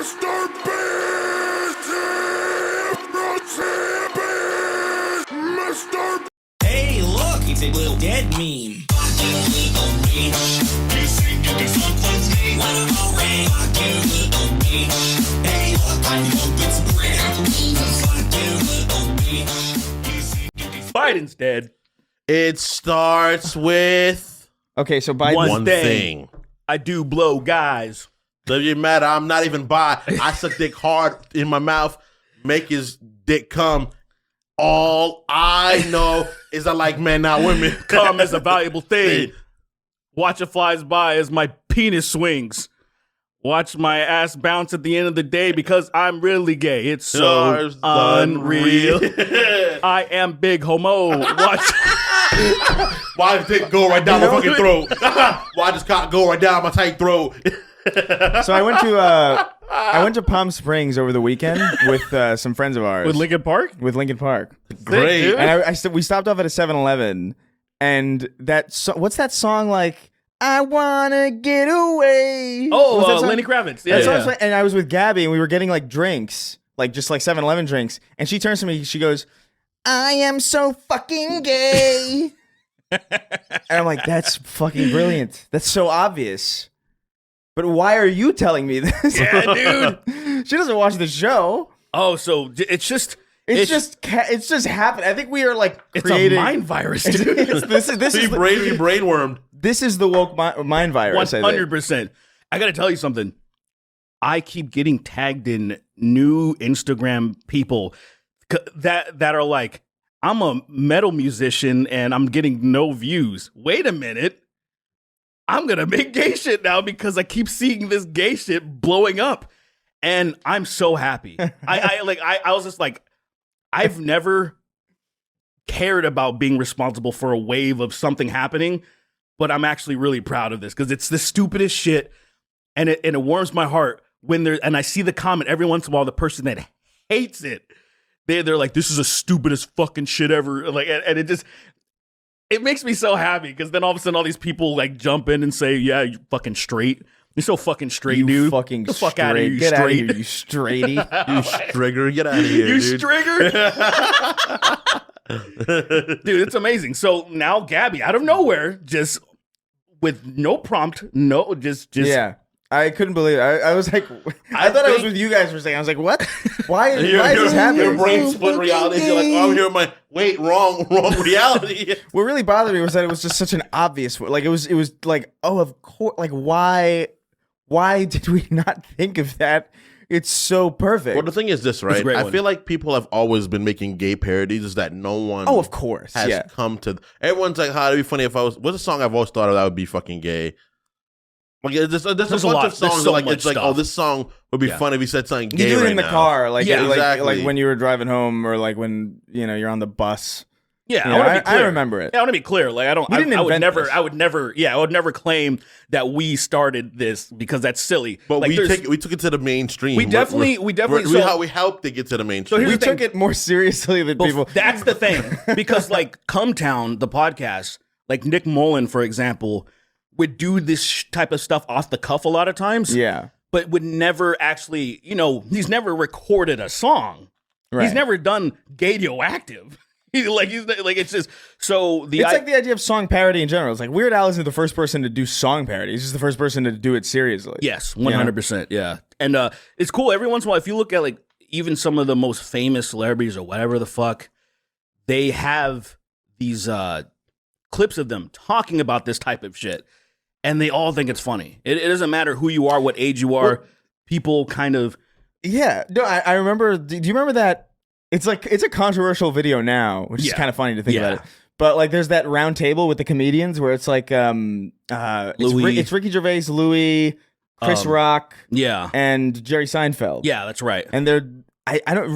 MrBeast. Hey, look, it's a little dead meme. Biden's dead. It starts with okay. So Biden one thing. I do blow guys. Doesn't matter. I'm not even bi. I suck dick hard in my mouth, make his dick come. All I know is I like men, not women. Come as a valuable thing. Watch it flies by as my penis swings. Watch my ass bounce at the end of the day because I'm really gay. It's so unreal. I am big homo. Watch. Why does dick go right down my fucking throat? Why does cock go right down my tight throat? So I went to Palm Springs over the weekend with some friends of ours. With Lincoln Park? With Lincoln Park. Great. And we stopped off at a 7-Eleven, and what's that song like? I wanna get away. Oh, Lenny Kravitz. Yeah. And I was with Gabby, and we were getting like drinks, like just like 7-Eleven drinks. And she turns to me, she goes, "I am so fucking gay." And I'm like, that's fucking brilliant. That's so obvious. But why are you telling me this? Yeah, dude. She doesn't watch the show. Oh, so it's just happened. I think we are like it's creating a mind virus, dude. this is brainwormed. This is the woke mind virus. 100%. I got to tell you something. I keep getting tagged in new Instagram people that are like, I'm a metal musician and I'm getting no views. Wait a minute. I'm going to make gay shit now because I keep seeing this gay shit blowing up. And I'm so happy. I was just like, I've never cared about being responsible for a wave of something happening, but I'm actually really proud of this because it's the stupidest shit, and it warms my heart when and I see the comment every once in a while. The person that hates it, they're like, "This is the stupidest fucking shit ever," like, and it makes me so happy because then all of a sudden all these people like jump in and say, "Yeah, you fucking straight. You're so fucking straight, you dude. Fucking Get the straight. fuck out of here, you Get straight. out of here, you straighty. You strigger, get out of here, You dude. strigger." Dude, it's amazing. So now Gabby, out of nowhere, just with no prompt, just yeah. I couldn't believe it. I was like, I thought I was with you guys for a second. I was like, what? Why is this happening? Your brain split reality. You're like, oh, I'm here. My wait, wrong reality. What really bothered me was that it was just such an obvious, like it was like, oh, of course, like why did we not think of that? It's so perfect. Well, the thing is this, right? I one. feel like people have always been making gay parodies. Is that no one? Oh, of course, has come to. Everyone's like, "How it'd be funny if I was." What's a song I've always thought of that would be fucking gay? Like there's a bunch of songs so like much it's like, stuff. oh, this song would be fun if he said something gay. You do it right in the now. car, like Yeah, exactly. like when you were driving home, or like when you're on the bus. yeah. You I know, want to be clear. I remember it. Yeah, I want to be clear. Like I don't. We didn't I would invent never. this. I would never claim that we started this because that's silly. But like, we took it to the mainstream. We definitely. We helped it get to the mainstream. here's We the thing. took it more seriously than people. That's the thing. Because like Come Town, the podcast, like Nick Mullen, for example, would do this type of stuff off the cuff a lot of times. Yeah. But would never actually, he's never recorded a song. Right. He's never done Radioactive. It's just so It's like the idea of song parody in general. It's like Weird Al isn't the first person to do song parody. He's just the first person to do it seriously. Yes, 100%. Yeah. And it's cool every once in a while if you look at like even some of the most famous celebrities or whatever the fuck, they have these clips of them talking about this type of shit. And they all think it's funny. It doesn't matter who you are, what age you are. People kind of. Yeah. No, I remember. Do you remember that? It's a controversial video now, which is kind of funny to think about it. But like, there's that round table with the comedians where it's like, it's Ricky Gervais, Louis, Chris Rock, and Jerry Seinfeld. Yeah, that's right. And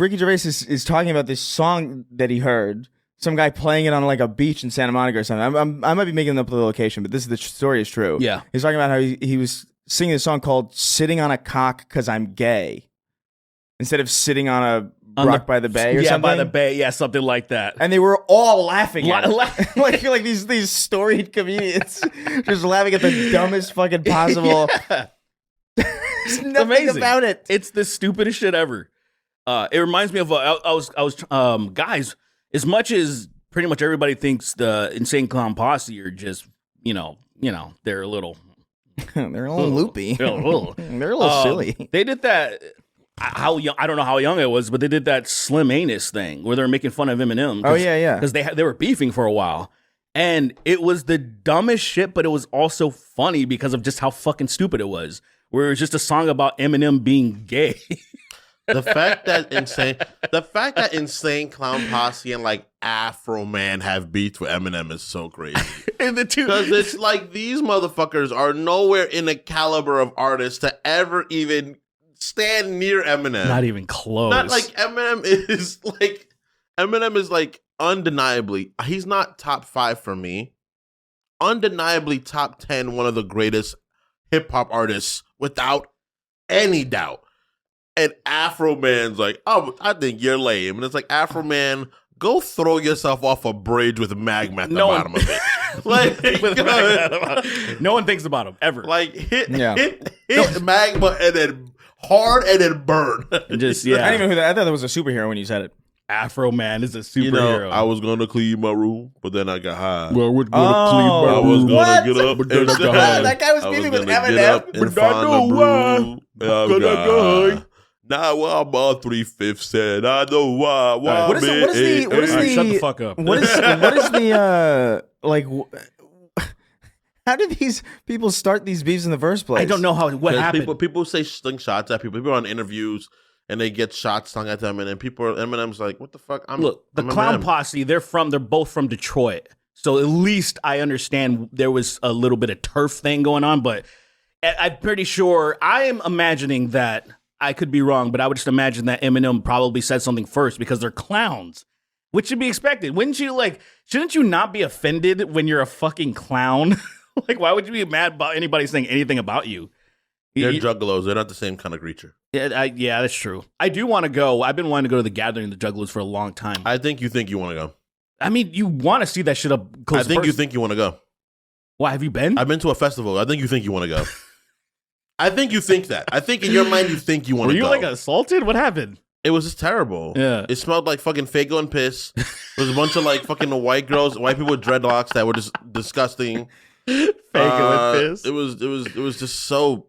Ricky Gervais is talking about this song that he heard. Some guy playing it on like a beach in Santa Monica or something. I might be making up the location, but the story is true. Yeah. He's talking about how he was singing a song called "Sitting on a Cock 'Cause I'm Gay," instead of sitting on a rock by the bay or something. Yeah, by the bay. Yeah, something like that. And they were all laughing at it. like these storied comedians just laughing at the dumbest fucking possible. There's nothing about it. It's the stupidest shit ever. It reminds me of guys. As much as pretty much everybody thinks the Insane Clown Posse are just they're a little they're a little loopy. They're a little silly. They did that. How young? I don't know how young it was, but they did that Slim Anus thing where they were making fun of Eminem. Oh yeah, because they were beefing for a while, and it was the dumbest shit. But it was also funny because of just how fucking stupid it was. Where it was just a song about Eminem being gay. The fact that Insane Clown Posse and like Afro Man have beats with Eminem is so crazy. And the two, because it's like these motherfuckers are nowhere in the caliber of artists to ever even stand near Eminem. Not even close. Not like Eminem is like undeniably, he's not top 5 for me. Undeniably top 10, one of the greatest hip hop artists without any doubt. And Afro Man's like, oh, I think you're lame. And it's like, Afro Man, go throw yourself off a bridge with magma at the bottom of it. Like, no one thinks about him ever. Like hit magma and then hard and then burn. Just I didn't even know who that. I thought that was a superhero when you said it. Afro Man is a superhero. I was gonna clean my room, but then I got high. Well, we're gonna clean my room. I was gonna get up. And that guy was beefing with Eminem. But I know why. Now I'm on 3/5 and I know why. What is the shut the fuck up. What is the like? How did these people start these beefs in the first place? I don't know what happened. People say sling shots at people. People are on interviews and they get shots slung at them, and then Eminem's like, "What the fuck?" The Clown Posse. They're both from Detroit, so at least I understand there was a little bit of turf thing going on. But I'm pretty sure I am imagining that. I could be wrong, but I would just imagine that Eminem probably said something first because they're clowns, which should be expected. Shouldn't you not be offended when you're a fucking clown? Like, why would you be mad about anybody saying anything about you? They're juggalos. They're not the same kind of creature. Yeah, that's true. I do want to go. I've been wanting to go to the gathering of the Juggalos for a long time. I think you want to go. I mean, you want to see that shit up close. You think you want to go. Why, have you been? I've been to a festival. I think you think you want to go. I think you think that. I think in your mind you think you want to go. Were you like assaulted? What happened? It was just terrible. Yeah. It smelled like fucking Faygo and piss. There was a bunch of like fucking white people with dreadlocks that were just disgusting. Faygo and piss. It was just so.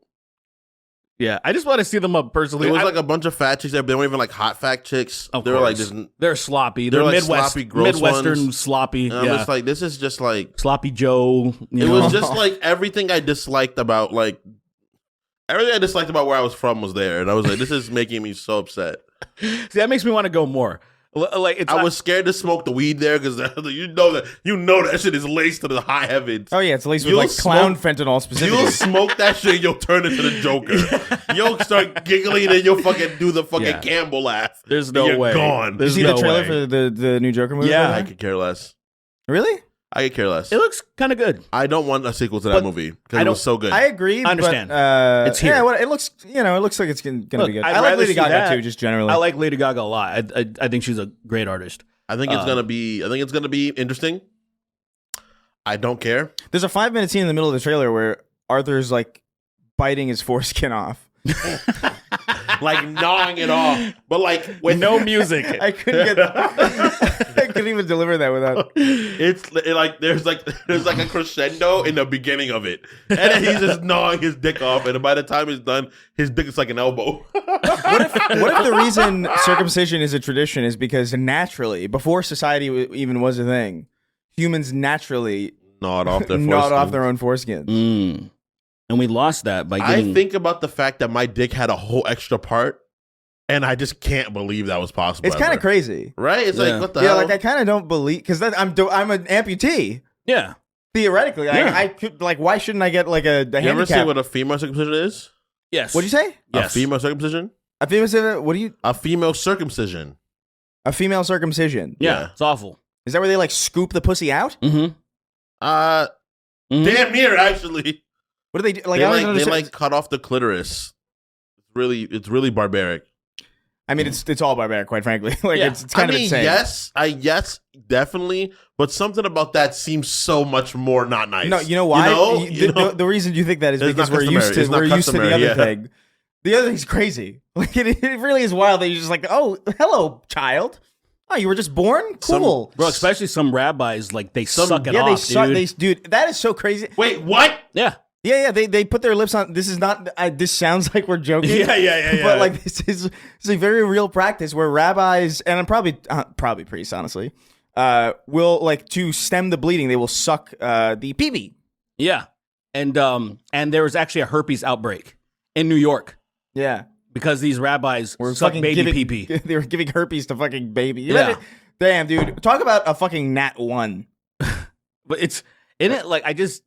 Yeah, I just want to see them up personally. It was like a bunch of fat chicks there, but they weren't even like hot fat chicks. They were like just. They're sloppy. They're like sloppy, gross Midwestern ones. Sloppy. And I'm just like, this is just like Sloppy Joe. It was just like everything I disliked about like. Everything I disliked about where I was from was there, and I was like, "This is making me so upset." See, that makes me want to go more. Like, I was scared to smoke the weed there because you know that shit is laced to the high heavens. Oh yeah, it's laced with like clown fentanyl specifically. You'll smoke that shit, and you'll turn into the Joker. You'll start giggling, and you'll fucking do the fucking Campbell laugh. There's no way. Gone. Did you see the trailer for the new Joker movie? Yeah, I could care less. Really? I could care less. It looks kind of good. I don't want a sequel to that movie because it was so good. I agree. I understand. But, it's here. Yeah, well, it looks like it's gonna be good. I'd I like rather Lady see Gaga that. too, just generally. I like Lady Gaga a lot. I think she's a great artist. I think it's gonna be interesting. I don't care. There's a 5-minute scene in the middle of the trailer where Arthur's like biting his foreskin off. Like gnawing it off, but like with no music. I couldn't even deliver that without. There's a crescendo in the beginning of it, and then he's just gnawing his dick off, and by the time it's done, his dick is like an elbow. What if the reason circumcision is a tradition is because naturally, before society even was a thing, humans naturally gnawed off their own foreskins. Mm. And we lost that by getting... I think about the fact that my dick had a whole extra part, and I just can't believe that was possible. It's kind of crazy. Right? It's like, what the hell? Yeah, like I kind of don't believe... Because I'm an amputee. Yeah. Theoretically. Yeah. I could... Like, why shouldn't I get like a handicap? You ever see what a female circumcision is? Yes. What'd you say? Yes. A female circumcision? A female... What do you... A female circumcision. A female circumcision. Yeah. It's awful. Is that where they like scoop the pussy out? Mm-hmm. Damn near, actually. What do they do? Like, they cut off the clitoris. It's really barbaric. I mean, it's all barbaric, quite frankly. Like, it's kind of insane. Yes, definitely. But something about that seems so much more not nice. No, you know why? The reason you think that is because we're used to the other thing. The other thing's crazy. Like it really is wild that you're just like, oh, hello, child. Oh, you were just born? Cool. Bro, especially some rabbis, like they suck it off, dude. That is so crazy. Wait, what? Yeah. Yeah. They put their lips on. This is not. This sounds like we're joking. Yeah. But like this is a very real practice where rabbis and I'm probably priests, honestly, will like to stem the bleeding. They will suck the pee-pee. Yeah, and there was actually a herpes outbreak in New York. Yeah. Because these rabbis were suck baby pee-pee. They were giving herpes to fucking baby. Yeah. Damn, dude. Talk about a fucking nat 1. But it's, in it, like, That's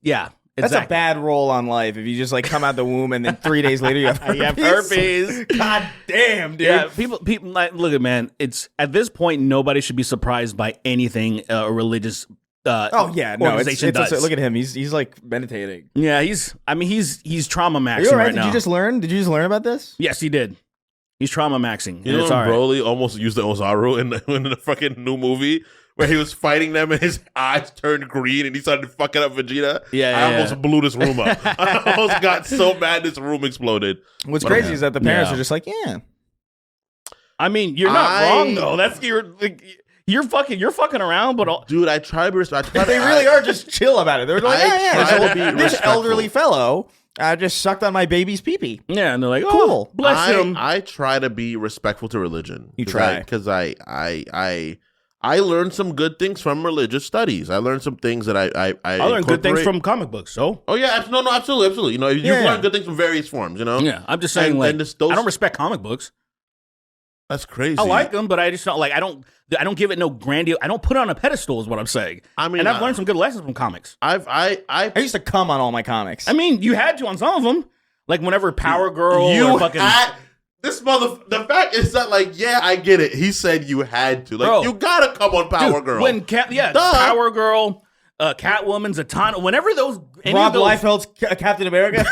a bad roll on life if you just, like, come out the womb and then 3 days later you have herpes. God damn, dude. Yeah, people, like, look at, man, it's, at this point, nobody should be surprised by anything a religious organization does. Look at him. He's like meditating. Yeah, he's trauma maxing right now. Did you just learn about this? Yes, he did. He's trauma maxing. You know when Broly almost used the Ozaru in the fucking new movie where he was fighting them and his eyes turned green and he started fucking up Vegeta? I almost blew this room up. I almost got so mad this room exploded. What's crazy is that the parents are just like, yeah. I mean, you're not wrong though. That's You're fucking around, but dude, I try to be respectful. They really are just chill about it. They're like, this elderly fellow just sucked on my baby's pee-pee. Yeah, and they're like, cool, bless him. I try to be respectful to religion. You try because I learned some good things from religious studies. I learned some things that I learned good things from comic books. So absolutely. You know, you've learned good things from various forms. You know, yeah. I'm just saying, I don't respect comic books. That's crazy. I like them, but I just don't like. I don't give it no grandiose. I don't put it on a pedestal. Is what I'm saying. I mean, and I've learned some good lessons from comics. I used to come on all my comics. I mean, you had to on some of them. Like whenever Power Girl or fucking the fact is that like, yeah, I get it. He said you had to. Like, you gotta come on Power Girl. When Power Girl, Catwoman, Zatanna, whenever those Rob Liefeld's Captain America.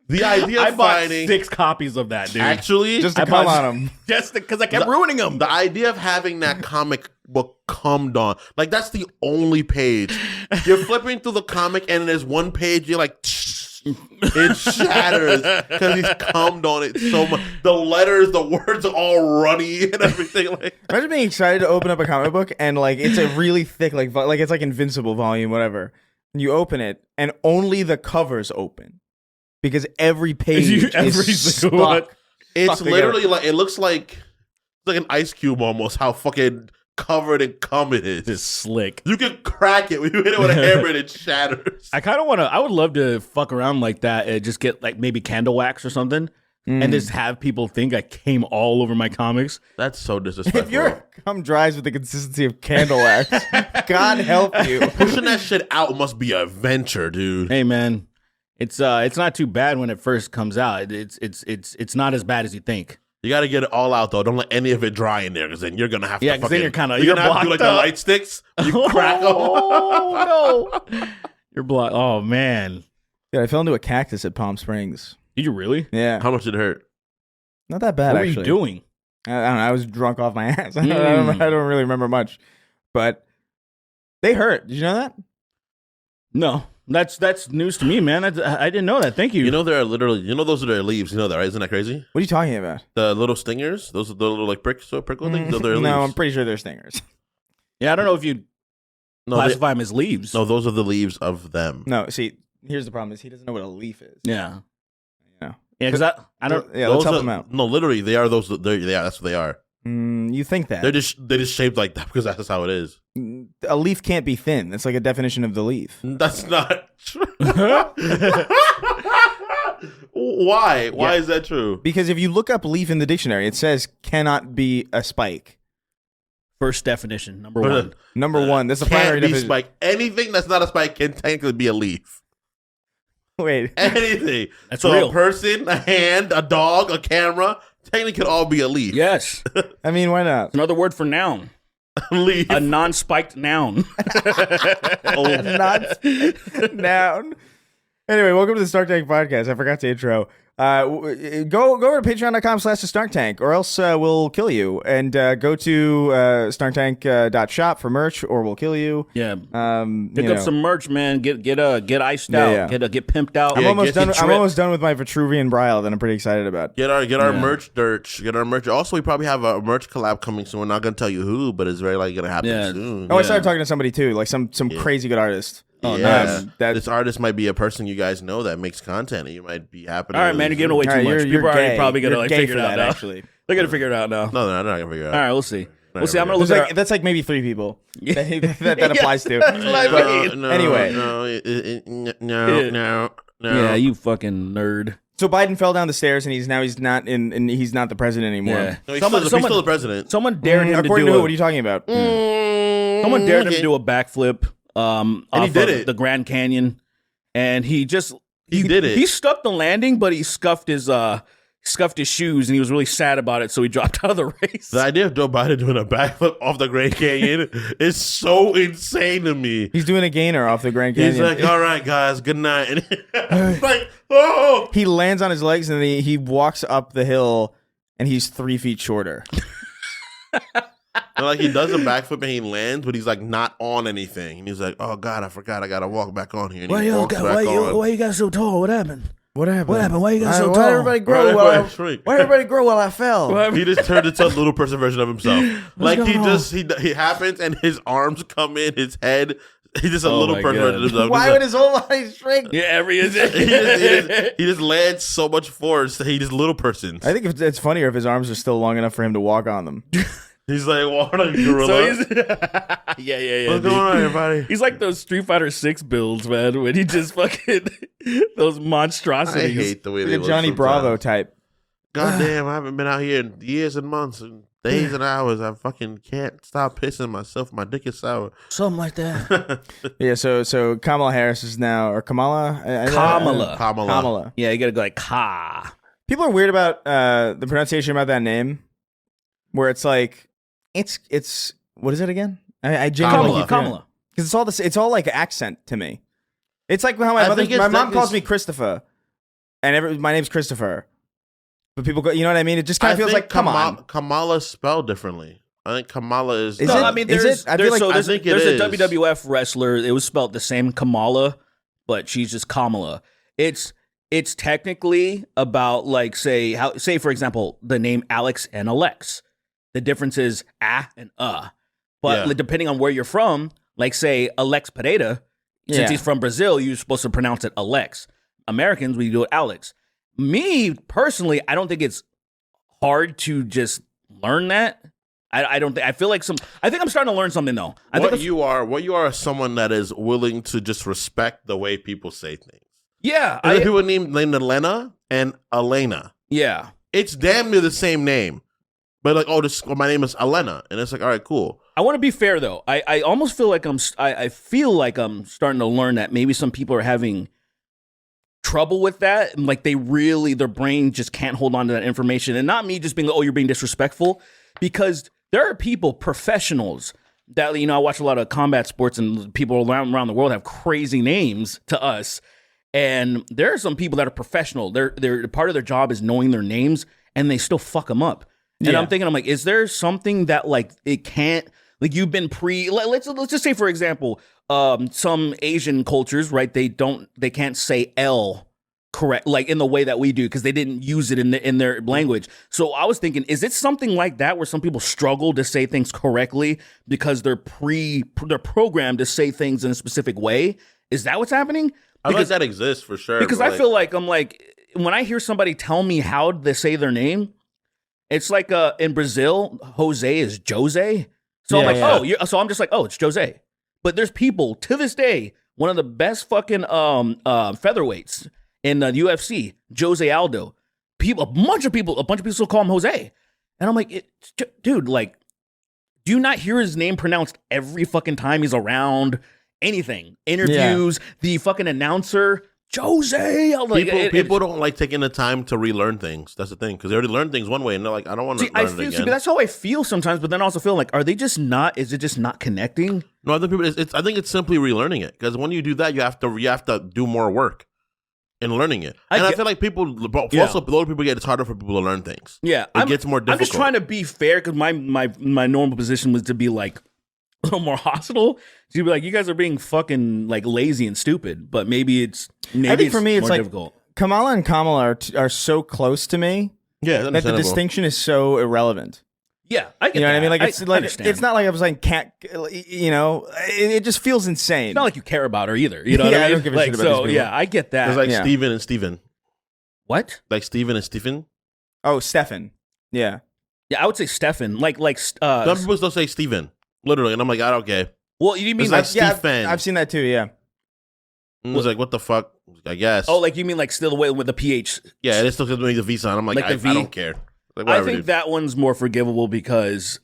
The idea of I bought 6 copies of that, dude. Actually, just to come on them. Just because I kept ruining them. The idea of having that comic book cummed on, like that's the only page. You're flipping through the comic and there's one page, you're like, it shatters because he's cummed on it so much. The letters, the words are all runny and everything. Like, imagine being excited to open up a comic book and like it's a really thick, like it's like Invincible volume, whatever. And you open it and only the covers open. Because every page is stuck. It's literally like, it looks like an ice cube almost, how fucking covered in cum it is. It's slick. You can crack it when you hit it with a hammer and it shatters. I would love to fuck around like that and just get like maybe candle wax or something and just have people think I came all over my comics. That's so disrespectful. If your cum dries with the consistency of candle wax, God help you. Pushing that shit out must be a venture, dude. Hey, man. It's not too bad when it first comes out. It's not as bad as you think. You got to get it all out though. Don't let any of it dry in there, because then you're gonna have to. Yeah, because then you're gonna have to do like the light sticks. You crack them. Oh no! You're blocked. Oh man. Yeah, I fell into a cactus at Palm Springs. Did you really? Yeah. How much did it hurt? Not that bad. What were you doing? I don't know. I was drunk off my ass. I don't really remember much, but they hurt. Did you know that? No. That's news to me, man. I didn't know that. Thank you. You know, there are literally, those are their leaves. You know that, right? Isn't that crazy? What are you talking about? The little stingers? Those are the little like prickle things? Those are their leaves. No, I'm pretty sure they're stingers. Yeah, I don't know if you classify them as leaves. No, those are the leaves of them. No, see, here's the problem: is he doesn't know what a leaf is. Yeah. Yeah. Yeah, because I don't. Yeah, let's help him out. No, literally, they are those. Yeah, that's what they are. You think that they're just shaped like that because that's how it is. A leaf can't be thin. That's like a definition of the leaf. That's not true. Why? Why is that true? Because if you look up leaf in the dictionary, it says cannot be a spike. First definition, number one. Number one. That's a primary definition. Spike. Anything that's not a spike can technically be a leaf. Wait. Anything. That's so real. A person, a hand, a dog, a camera, technically could all be a leaf. Yes. I mean, why not? Another word for noun. Leaf. A non-spiked noun. Noun. Anyway, welcome to the Snark Tank Podcast. I forgot to intro. Go over to patreon.com/thesnarktank, or else we'll kill you. And go to snarktank.shop for merch, or we'll kill you. Yeah. Pick up some merch, man. Get iced out. Yeah. Get pimped out. I'm almost done with my Vitruvian Brile that I'm pretty excited about. Get our merch dirt. Get our merch. Also, we probably have a merch collab coming soon. We're not gonna tell you who, but it's very likely gonna happen soon. I started talking to somebody too, like some crazy good artist. Oh, nice. This artist might be a person you guys know that makes content, and you might be happening. All right, man, you're giving away too much. People are probably gonna figure it out now. Actually, they're gonna figure it out now. No, they're not gonna figure it out. All right, we'll see. I'm gonna look at that's like maybe 3 people that applies to. Anyway, no. Yeah, you fucking nerd. So Biden fell down the stairs, and he's not the president anymore. Yeah. No, he's still the president. Someone dared him to do according to who? What are you talking about? Someone dared him to do a backflip. And he did it. The Grand Canyon, and he did it. He stuck the landing, but he scuffed his shoes, and he was really sad about it, so he dropped out of the race. The idea of Joe Biden doing a backflip off the Grand Canyon is so insane to me. He's doing a gainer off the Grand Canyon. He's like, all right, guys, good night. And it's like, oh! He lands on his legs, and then he walks up the hill, and he's 3 feet shorter. And like he does a backflip and he lands, but he's like not on anything. And he's like, "Oh God, I forgot. I gotta walk back on here." And why you got so tall? What happened? What happened? Why you got so tall? Why everybody grow? Why everybody grow while I fell? He just turned into a little person version of himself. Like he happens and his arms come in, his head. He's just a little person version of himself. Why would his whole body shrink? Yeah, he just lands so much force that he just little person. I think it's funnier if his arms are still long enough for him to walk on them. He's like, what are you, gorilla? Yeah. What's going on, everybody? He's like those Street Fighter 6 builds, man, when he just fucking those monstrosities. I hate the way they like a look Johnny sometimes. Bravo type. God damn, I haven't been out here in years and months and days and hours. I fucking can't stop pissing myself. My dick is sour. Something like that. Yeah, so Kamala Harris is now, or Kamala? Kamala. Yeah, you gotta go like Ka. People are weird about the pronunciation about that name, where it's like, it's what is it again? I genuinely Kamala. Because it's all like accent to me. It's like how my mom calls me Christopher, and my name's Christopher, but people go, you know what I mean? It just kind of feels like Kamala spelled differently. I think Kamala is. There's a WWF wrestler. It was spelled the same, Kamala, but she's just Kamala. It's technically about like say for example the name Alex and Alex. The difference is and but depending on where you're from, like say Alex Pereira, since he's from Brazil, you're supposed to pronounce it Alex. Americans, we do it Alex. Me personally, I don't think it's hard to just learn that. I don't think. I feel like I think I'm starting to learn something though. What you are is someone that is willing to just respect the way people say things. Yeah, people named Elena and Elena. Yeah, it's damn near the same name. But like, my name is Elena, and it's like, all right, cool. I want to be fair though. I almost feel like I feel like I'm starting to learn that maybe some people are having trouble with that, and like their brain just can't hold on to that information, and not me just being like, oh, you're being disrespectful, because there are people, professionals that I watch a lot of combat sports, and people around the world have crazy names to us, and there are some people that are professional. They're part of their job is knowing their names, and they still fuck them up. And I'm thinking, I'm like, is there something that like it can't, like you've been let's just say, for example, some Asian cultures, right? They can't say L correct, like in the way that we do, because they didn't use it in their language. So I was thinking, is it something like that where some people struggle to say things correctly because they're programmed to say things in a specific way? Is that what's happening? I think that exists for sure. Because I feel like I'm like, when I hear somebody tell me how they say their name, it's like in Brazil, Jose is Jose. So I'm like, so I'm just like, oh, it's Jose. But there's people to this day, one of the best fucking featherweights in the UFC, Jose Aldo. A bunch of people still call him Jose. And I'm like, dude, like, do you not hear his name pronounced every fucking time he's around? Anything, interviews, the fucking announcer. Jose, people don't like taking the time to relearn things. That's the thing, because they already learned things one way, and they're like, I don't want to learn it again. But that's how I feel sometimes. But then I also feel like, are they just not? Is it just not connecting? No, other people. I think it's simply relearning it, because when you do that, you have to do more work. in learning it. I feel like people, also the older people get, it's harder for people to learn things. Yeah, it gets more difficult. I'm just trying to be fair because my normal position was to be like a little more hostile. So you'd be like, you guys are being fucking like lazy and stupid. But maybe I think for me, it's more like difficult. Kamala and Kamala are so close to me. Yeah, that the distinction is so irrelevant. Yeah, I get you know that. what I mean? Like it's like understand. it's not like I was like it just feels insane. It's not like you care about her either. You know what I mean? I don't give a shit about these people. Yeah, I get that. It's like Steven and Steven. What? Like Steven and Stephen? Oh, Stefan. Yeah. Yeah, I would say Stefan. Like some people still say Steven, literally, and I'm like, I don't care. Well, you mean it's like Stefan? I've seen that too. Yeah. I was like, what the fuck? I guess. Oh, like you mean like still away with the PH? Yeah, it still gives me the V sign. I'm like I don't care. Like, I think that one's more forgivable because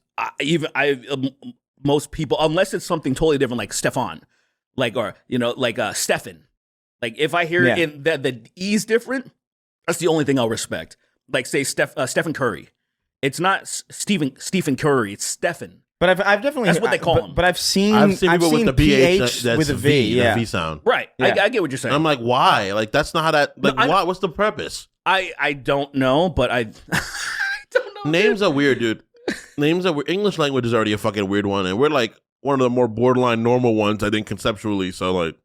most people, unless it's something totally different, like Stefan, like Stefan. Like if I hear it in the E's different, that's the only thing I'll respect. Like say Stephen Curry, it's not Stephen Curry, it's Stefan. But I've definitely that's what they call him. But I've seen people with the PH with a V, the V sound. Right. Yeah. I get what you're saying. And I'm like, why? Like that's not how that. Like, why? What's the purpose? I don't know, but I don't know. Names are weird, dude. Names are weird. English language is already a fucking weird one, and we're like one of the more borderline normal ones, I think, conceptually. So like,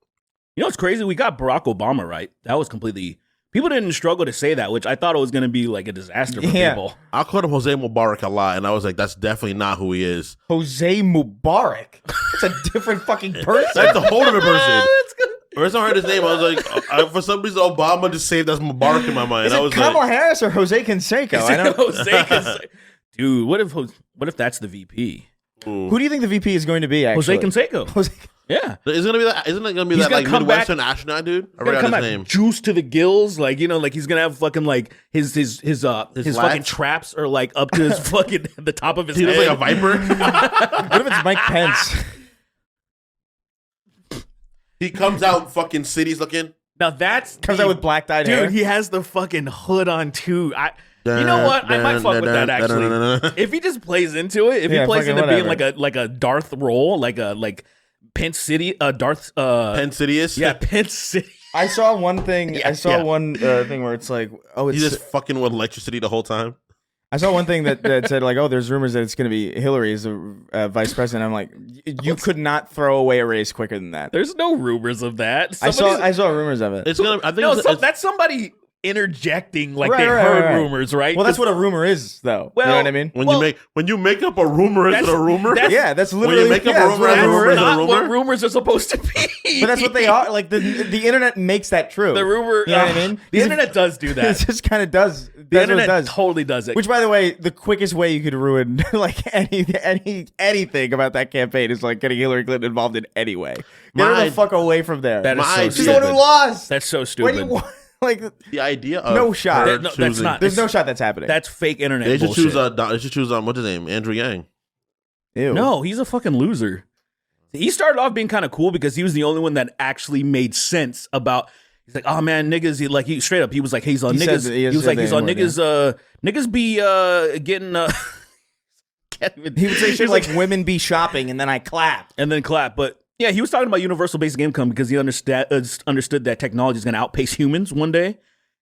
you know what's crazy? We got Barack Obama right. That was completely. People didn't struggle to say that, which I thought it was going to be like a disaster for people. I called him Jose Mubarak a lot, and I was like, that's definitely not who he is. Jose Mubarak? That's a different fucking person. That's a whole different person. First time I heard his name, I was like, for some reason, Obama just saved as Mubarak in my mind. Is it Kamala Harris or Jose Canseco? I know Jose Canseco. Dude, what if that's the VP? Ooh. Who do you think the VP is going to be? Actually, Jose Canseco. Yeah, isn't it gonna be that like Midwestern astronaut dude? I forgot his name. Juice to the gills, like like he's gonna have fucking like his fucking traps are like up to his fucking the top of his head. He looks like a viper. What if it's Mike Pence? He comes out fucking cities looking. Now comes out with black dyed hair. Dude, he has the fucking hood on too. You know what? I might fuck with that actually. If he just plays into it, if he plays into being like a Darth role, like Penn City, Darth Pensidious? Yeah, Penn City. I saw one thing. Yeah, I saw one thing where it's like, oh, it's he's just fucking with electricity the whole time. I saw one thing that said like, oh, there's rumors that it's going to be Hillary as the vice president. I'm like, you could not throw away a race quicker than that. There's no rumors of that. I saw rumors of it. It's gonna. I think that's somebody interjecting like they heard rumors, right? Well, that's what a rumor is, though. Well, you know what I mean? When you make up a rumor, is it a rumor? That's literally when you make up a rumor. That's not what rumors are supposed to be. But that's what they are. Like the internet makes that true. The rumor, you know what I mean? The internet does do that. It just kind of does. The internet totally does it. Which, by the way, the quickest way you could ruin like anything about that campaign is like getting Hillary Clinton involved in any way. Get her the fuck away from there. That is so She's stupid. the one who lost. That's so stupid. Like the idea of no shot. That's not. There's no shot that's happening. That's fake internet. They should bullshit. choose what's his name, Andrew Yang. Ew. No, he's a fucking loser. He started off being kind of cool because he was the only one that actually made sense about. He's like, oh man, niggas. He straight up. He was like, he's on niggas. He was like, he's on niggas. Niggas be getting. He would say shit like women be shopping and then I clap. But yeah, he was talking about universal basic income because he understood that technology is going to outpace humans one day,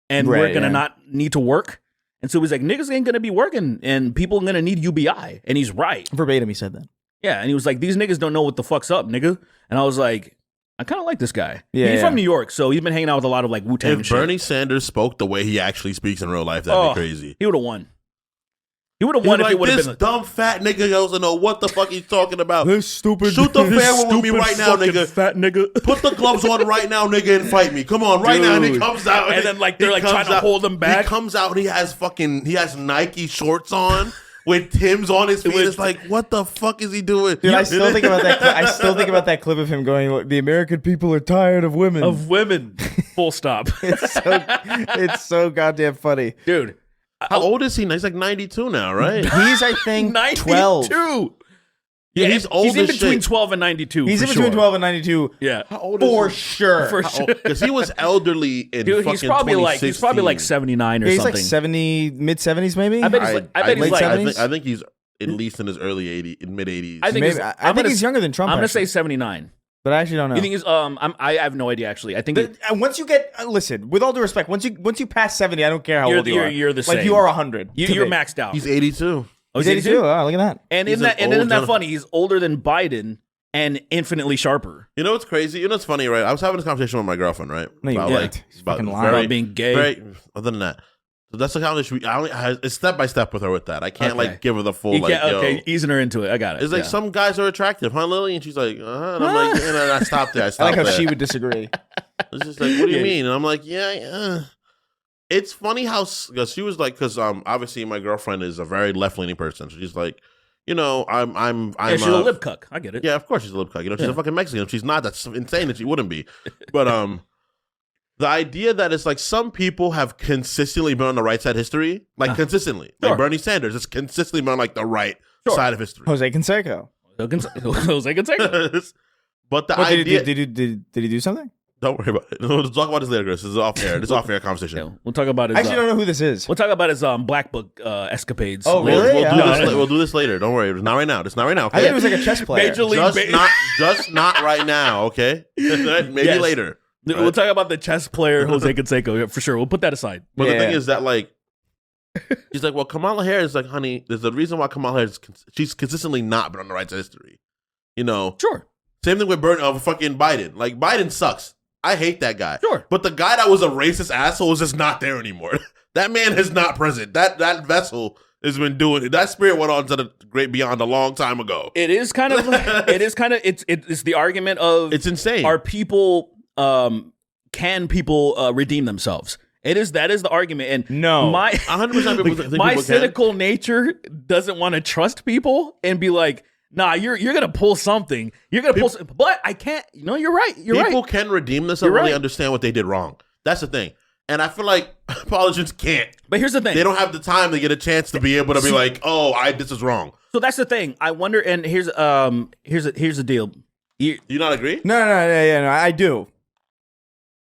and we're going to not need to work. And so he's like, niggas ain't going to be working, and people are going to need UBI. And he's right. Verbatim, he said that. Yeah, and he was like, these niggas don't know what the fuck's up, nigga. And I was like, I kind of like this guy. Yeah, he's from New York, so he's been hanging out with a lot of like Wu-Tang If Bernie Sanders spoke the way he actually speaks in real life, that'd be crazy. He would have won. He would have won if he would have been. This dumb fat nigga doesn't know what the fuck he's talking about. This stupid. Shoot the fair one with me right now, nigga. Fat nigga. Put the gloves on right now, nigga, and fight me. Come on, right now. And he comes out, and then like they're like trying to hold him back. He comes out and he has Nike shorts on with Tim's on his feet. It's like, what the fuck is he doing? Dude, I still think about that. I still think about that clip of him going, "The American people are tired of women." Full stop. It's so goddamn funny, dude. How old is he? He's like 92 now, right? He's, I think, 12. Yeah, he's old. He's in between 12 and 92. He's in between 12 and 92. Yeah, how old is he? For sure. Because he was elderly in fucking he's probably 2016. 79 or he's something. Like 70, mid 70s maybe. I think he's at least in his early 80s, mid 80s. I think he's younger than Trump. I'm gonna say 79. But I actually don't know. You think it's I have no idea actually. I think Once you get listen, with all due respect, once you pass 70, I don't care how old you are. You're the same. Like you are 100. You're maxed out. He's 82. Oh, he's 82. Oh, look at that. And isn't that funny? He's older than Biden and infinitely sharper. You know what's crazy? You know what's funny, right? I was having this conversation with my girlfriend, right? No, you about about being gay. Other than that, so that's the conversation. It's step by step with her with that. I can't like give her the full easing her into it. I got it. It's like some guys are attractive, huh, Lily? And she's like, and I'm like, and I stopped there. I like how she would disagree. It's just like, what do you mean? And I'm like, yeah. It's funny how because she was like, because obviously my girlfriend is a very left leaning person, so she's like, you know, I'm she's a lip cuck. I get it. Yeah, of course she's a lip cuck. You know, she's a fucking Mexican. If she's not, that's insane that she wouldn't be. But the idea that it's like some people have consistently been on the right side of history, like consistently, like Bernie Sanders has consistently been on like the right side of history. Jose Canseco. Jose Canseco. But the idea did he do something? Don't worry about it. We'll talk about this later, Chris. This is off air. This is off air conversation. Yeah, we'll talk about his. I actually don't know who this is. We'll talk about his Black Book escapades. Oh, really? We'll do this later. Don't worry. It's not right now. It's not right now. Okay? I think it was like a chess player. Just not right now. Okay, maybe later. We'll talk about the chess player Jose Canseco for sure. We'll put that aside. But the thing is that like, he's like, well, Kamala Harris is like, honey, there's a reason why Kamala Harris she's consistently not been on the right side of history. You know, sure. Same thing with fucking Biden. Like Biden sucks. I hate that guy. Sure. But the guy that was a racist asshole is just not there anymore. That man is not present. That vessel has been doing it. That spirit went on to the great beyond a long time ago. It's the argument of it's insane. Are people can people redeem themselves? That is the argument. And no, my 100% people think my people cynical nature doesn't want to trust people and be like, nah, you're gonna pull something. You're gonna pull something. But I can't. You know, you're right. People can redeem themselves when they understand what they did wrong. That's the thing. And I feel like politicians can't. But here's the thing. They don't have the time to get a chance to be able to be like, this is wrong. So that's the thing. I wonder, and here's the deal. You not agree? No, I do.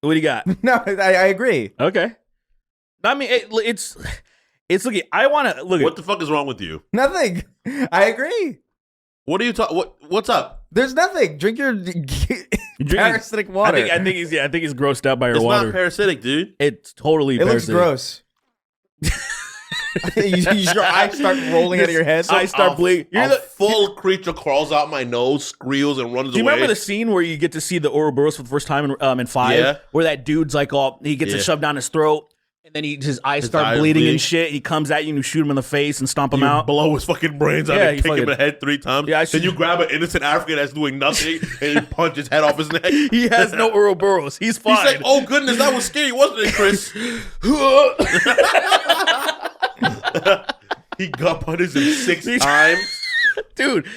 What do you got? No, I agree. Okay. I mean, it's looking. I want to look. What the fuck is wrong with you? Nothing. I agree. What are you talking? What's up? There's nothing. Drink your parasitic water. I think he's grossed out by your water. It's not parasitic, dude. It's totally. It looks gross. Your eyes start rolling out of your head. I start bleeding. A full creature crawls out my nose, squeals, and runs away. Do you remember the scene where you get to see the Ouroboros for the first time in 5? Yeah. Where that dude's like, he gets it shoved down his throat. And then his eyes start bleeding and shit. He comes at you and you shoot him in the face and stomp him out. Blow his fucking brains out and kick him in the head 3 times. Yeah, then you grab an innocent African that's doing nothing and you punch his head off his neck. He has no Ouroboros. He's fine. He's like, oh goodness, that was scary, wasn't it, Chris? He gut punches him 6 times. Dude,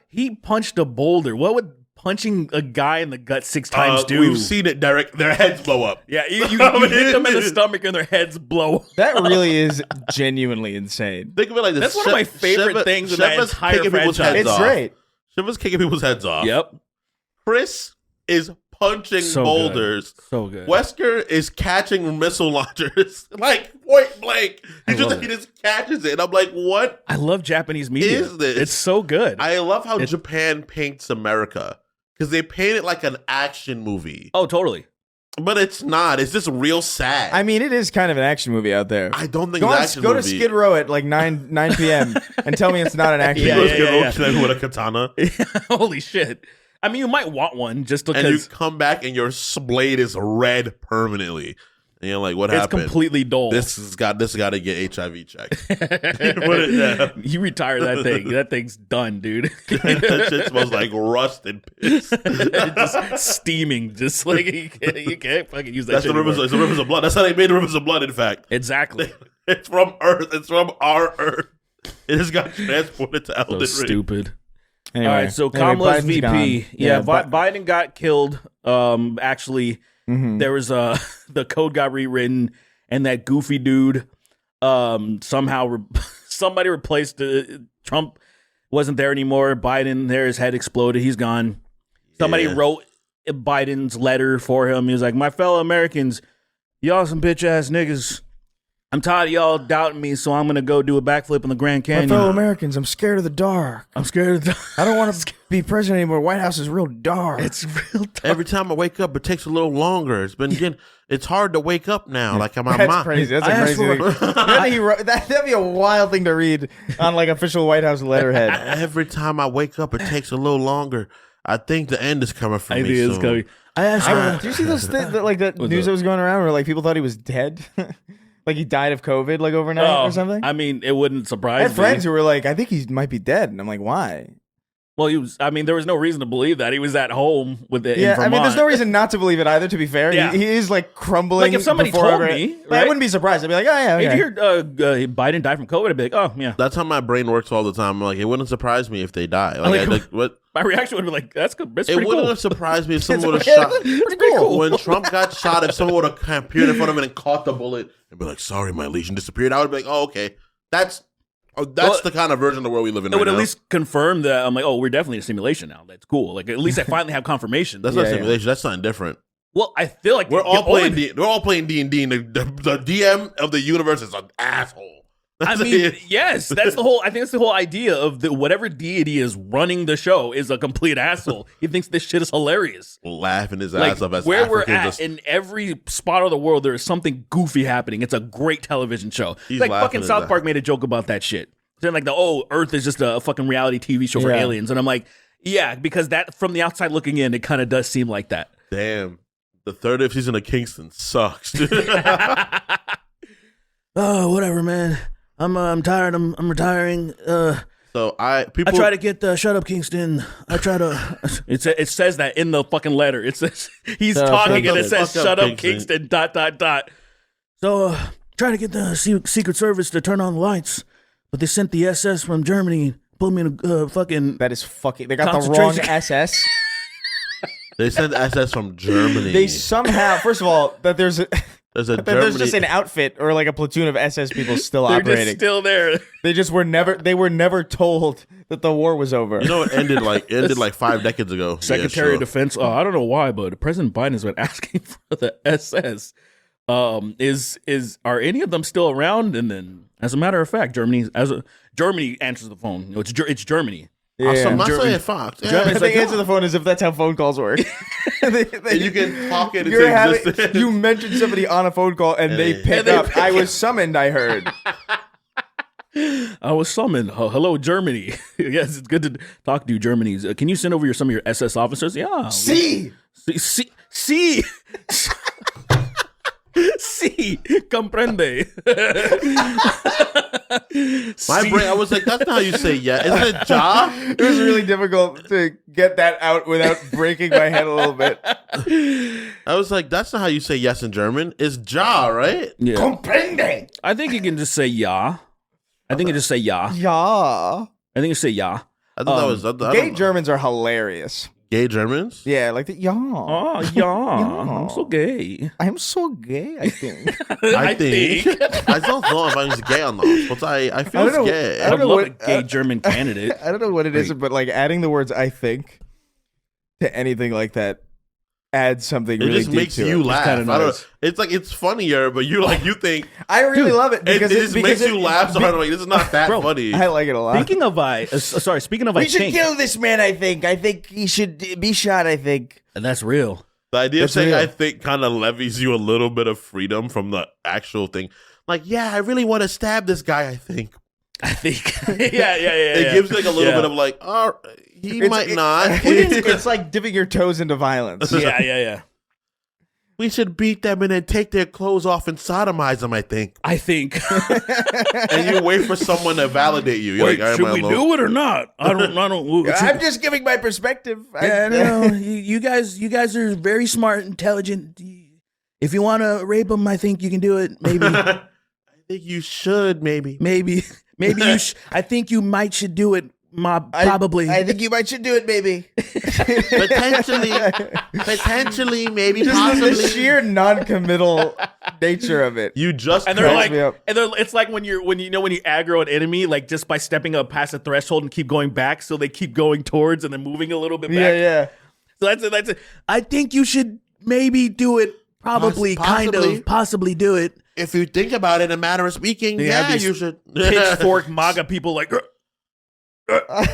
he punched a boulder. What would punching a guy in the gut 6 times do? We've seen it, Derek. Their heads blow up. Yeah, you hit them in the stomach and their heads blow up. That really is genuinely insane. Think of it like this. That's one of my favorite things in that entire franchise. It's great. Shiva's kicking people's heads off. Yep. Chris is punching boulders. So good. Wesker is catching missile launchers. Like, point blank. He just catches it. And I'm like, what? I love Japanese media. Is this? It's so good. I love how Japan paints America. Because they paint it like an action movie. Oh, totally. But it's not. It's just real sad. I mean, it is kind of an action movie out there. I don't think it's an action movie. Go to Skid Row at like 9 p.m. and tell me it's not an action movie. Skid Row with a katana. Holy shit. I mean, you might want one just because. And you come back and your blade is red permanently. And you're like, what happened? It's completely dull. This has got to get HIV checked. You retire that thing. That thing's done, dude. That shit smells like rust and piss. Just steaming. Just like you can't fucking use that. That's shit the rivers of blood. That's how they made the rivers of blood. In fact, exactly. It's from Earth. It's from our Earth. It has got transported to Elden Ring. Stupid. Anyway, all right, so Kamala's VP. Gone. Yeah, Biden got killed. Actually, there was the code got rewritten, and that goofy dude somehow somebody replaced Trump. Wasn't there anymore. Biden, his head exploded. He's gone. Somebody wrote Biden's letter for him. He was like, "My fellow Americans, y'all some bitch ass niggas. I'm tired of y'all doubting me, so I'm gonna go do a backflip in the Grand My Canyon. fellow Americans, I'm scared of the dark. I'm scared of the I don't want to be president anymore. White House is real dark. It's real dark. Every time I wake up, it takes a little longer. It's hard to wake up now. Like I'm That's crazy. That's a crazy thing. That'd be a wild thing to read on like official White House letterhead. Every time I wake up, it takes a little longer. I think the end is coming for I me think it's soon. coming. I asked. Do you see those like that news that was going around where like people thought he was dead? Like he died of COVID like overnight or something? I mean, it wouldn't I surprise had me. friends who were like, I think he might be dead. And I'm like, why? Well, he was. I mean, there was no reason to believe that he was at home with it. Yeah, in Vermont. I mean, there's no reason not to believe it either, to be fair. Yeah. He is like crumbling. Like if somebody before told ever- me, Like, right? I wouldn't be surprised. I'd be like, oh yeah, okay. If you hear Biden died from COVID, I'd be like, oh yeah. That's how my brain works all the time. Like it wouldn't surprise me if they die. Like, what? My reaction would be like, that's good. That's It pretty wouldn't cool. have surprised me if someone would have shot. Pretty cool. When Trump got shot, if someone would have appeared in front of him and caught the bullet and be like, "Sorry, my lesion disappeared," I would be like, "Oh, okay, that's the kind of version of the world we live in." It right would at now. least confirm that I'm like, oh, we're definitely in a simulation now. That's cool. Like at least I finally have confirmation. That's not simulation. That's something different. Well, I feel like We're all the only- playing. We're all playing D&D. And the DM of the universe is an asshole. I mean, yes, that's the whole. I think that's the whole idea of whatever deity is running the show is a complete asshole. He thinks this shit is hilarious. Laughing his Like ass off as where Africans we're at just- in every spot of the world, there is something goofy happening. It's a great television show. He's Like laughing fucking his South ass. Park made a joke about that shit. Saying like Earth is just a fucking reality TV show for Yeah. aliens, and I'm like, yeah, because that from the outside looking in, it kind of does seem like that. Damn. The third season of Kingston sucks. Oh, whatever, man. I'm tired. I'm retiring. So I try to get Shut Up Kingston. I try to. It says that in the fucking letter. It says he's talking and it says Shut Up Kingston. ... So try to get the Secret Service to turn on the lights, but they sent the SS from Germany. Pulled me in a fucking. That is fucking. They got the wrong Concentration- SS. They sent SS from Germany. They somehow, first of all, that there's a. There's a That there's Germany. just an outfit or like a platoon of SS people still They're operating. just still there. They just were never. They were never told that the war was over. You know, it ended like 5 decades ago. Secretary Yeah, of Defense. I don't know why, but President Biden has been asking for the SS. Are any of them still around? And then, as a matter of fact, Germany answers the phone. You know, it's Germany. Yeah. I'm not Germany- saying Fox. Yeah. Germany's They like, answer the phone as if that's how phone calls work. And you can talk it You're into existence. you mentioned somebody on a phone call and they pick up. I was summoned. I heard. I was summoned. Hello, Germany. Yes, it's good to talk to you, Germany. Can you send over some of your SS officers? Yeah. See. See. Sí, comprende. My brain, I was like, that's not how you say yeah. Isn't it ja? It was really difficult to get that out without breaking my head a little bit. I was like, that's not how you say yes in German. It's ja, right? Yeah. Comprende. I think you can just say ja. I think you just say ja. Yeah. I think you say ja. I thought that was I Gay don't know. Germans are hilarious. Gay Germans. Yeah, like the yeah. Oh, yeah. I'm so gay. I'm so gay, I think. I think. I don't know if I'm gay or not, but I feel I don't know. gay. I don't would know love what- a gay German candidate. I don't know what it is, but like adding the words "I think" to anything like that adds something It really just deep makes to you it. laugh. kinda I don't. nice. It's like it's funnier, but you think I really love it it, because just makes you laugh. So I'm like, this is not that Bro, funny. I like it a lot. Speaking of speaking of I we should think, kill this man. I think he should be shot. I think. and that's real. The idea That's of saying real. I think kind of levies you a little bit of freedom from the actual thing. Like, yeah, I really want to stab this guy. I think I think. yeah. it gives like a little bit of like, oh, he might not. It's like dipping your toes into violence. Yeah. We should beat them and then take their clothes off and sodomize them. I think, I think. and you wait for someone to validate you. You're Wait, like, all right, should my we lord. do it or not? I don't. I'm just giving my perspective. Yeah, no, you guys are very smart, intelligent. If you want to rape them, I think you can do it. Maybe, I think you should maybe. maybe you. I think you might should do it. Probably. I think you might should do it, maybe. potentially, maybe, Just possibly. the sheer non-committal nature of it. You just and they're cracks like, me up. it's like when you aggro an enemy, like just by stepping up past the threshold and keep going back, so they keep going towards and then moving a little bit back. Yeah. So that's it. I think you should maybe do it. Probably, Possibly. possibly do it. if you think about it in a matter of speaking, you should. Pitchfork MAGA people like.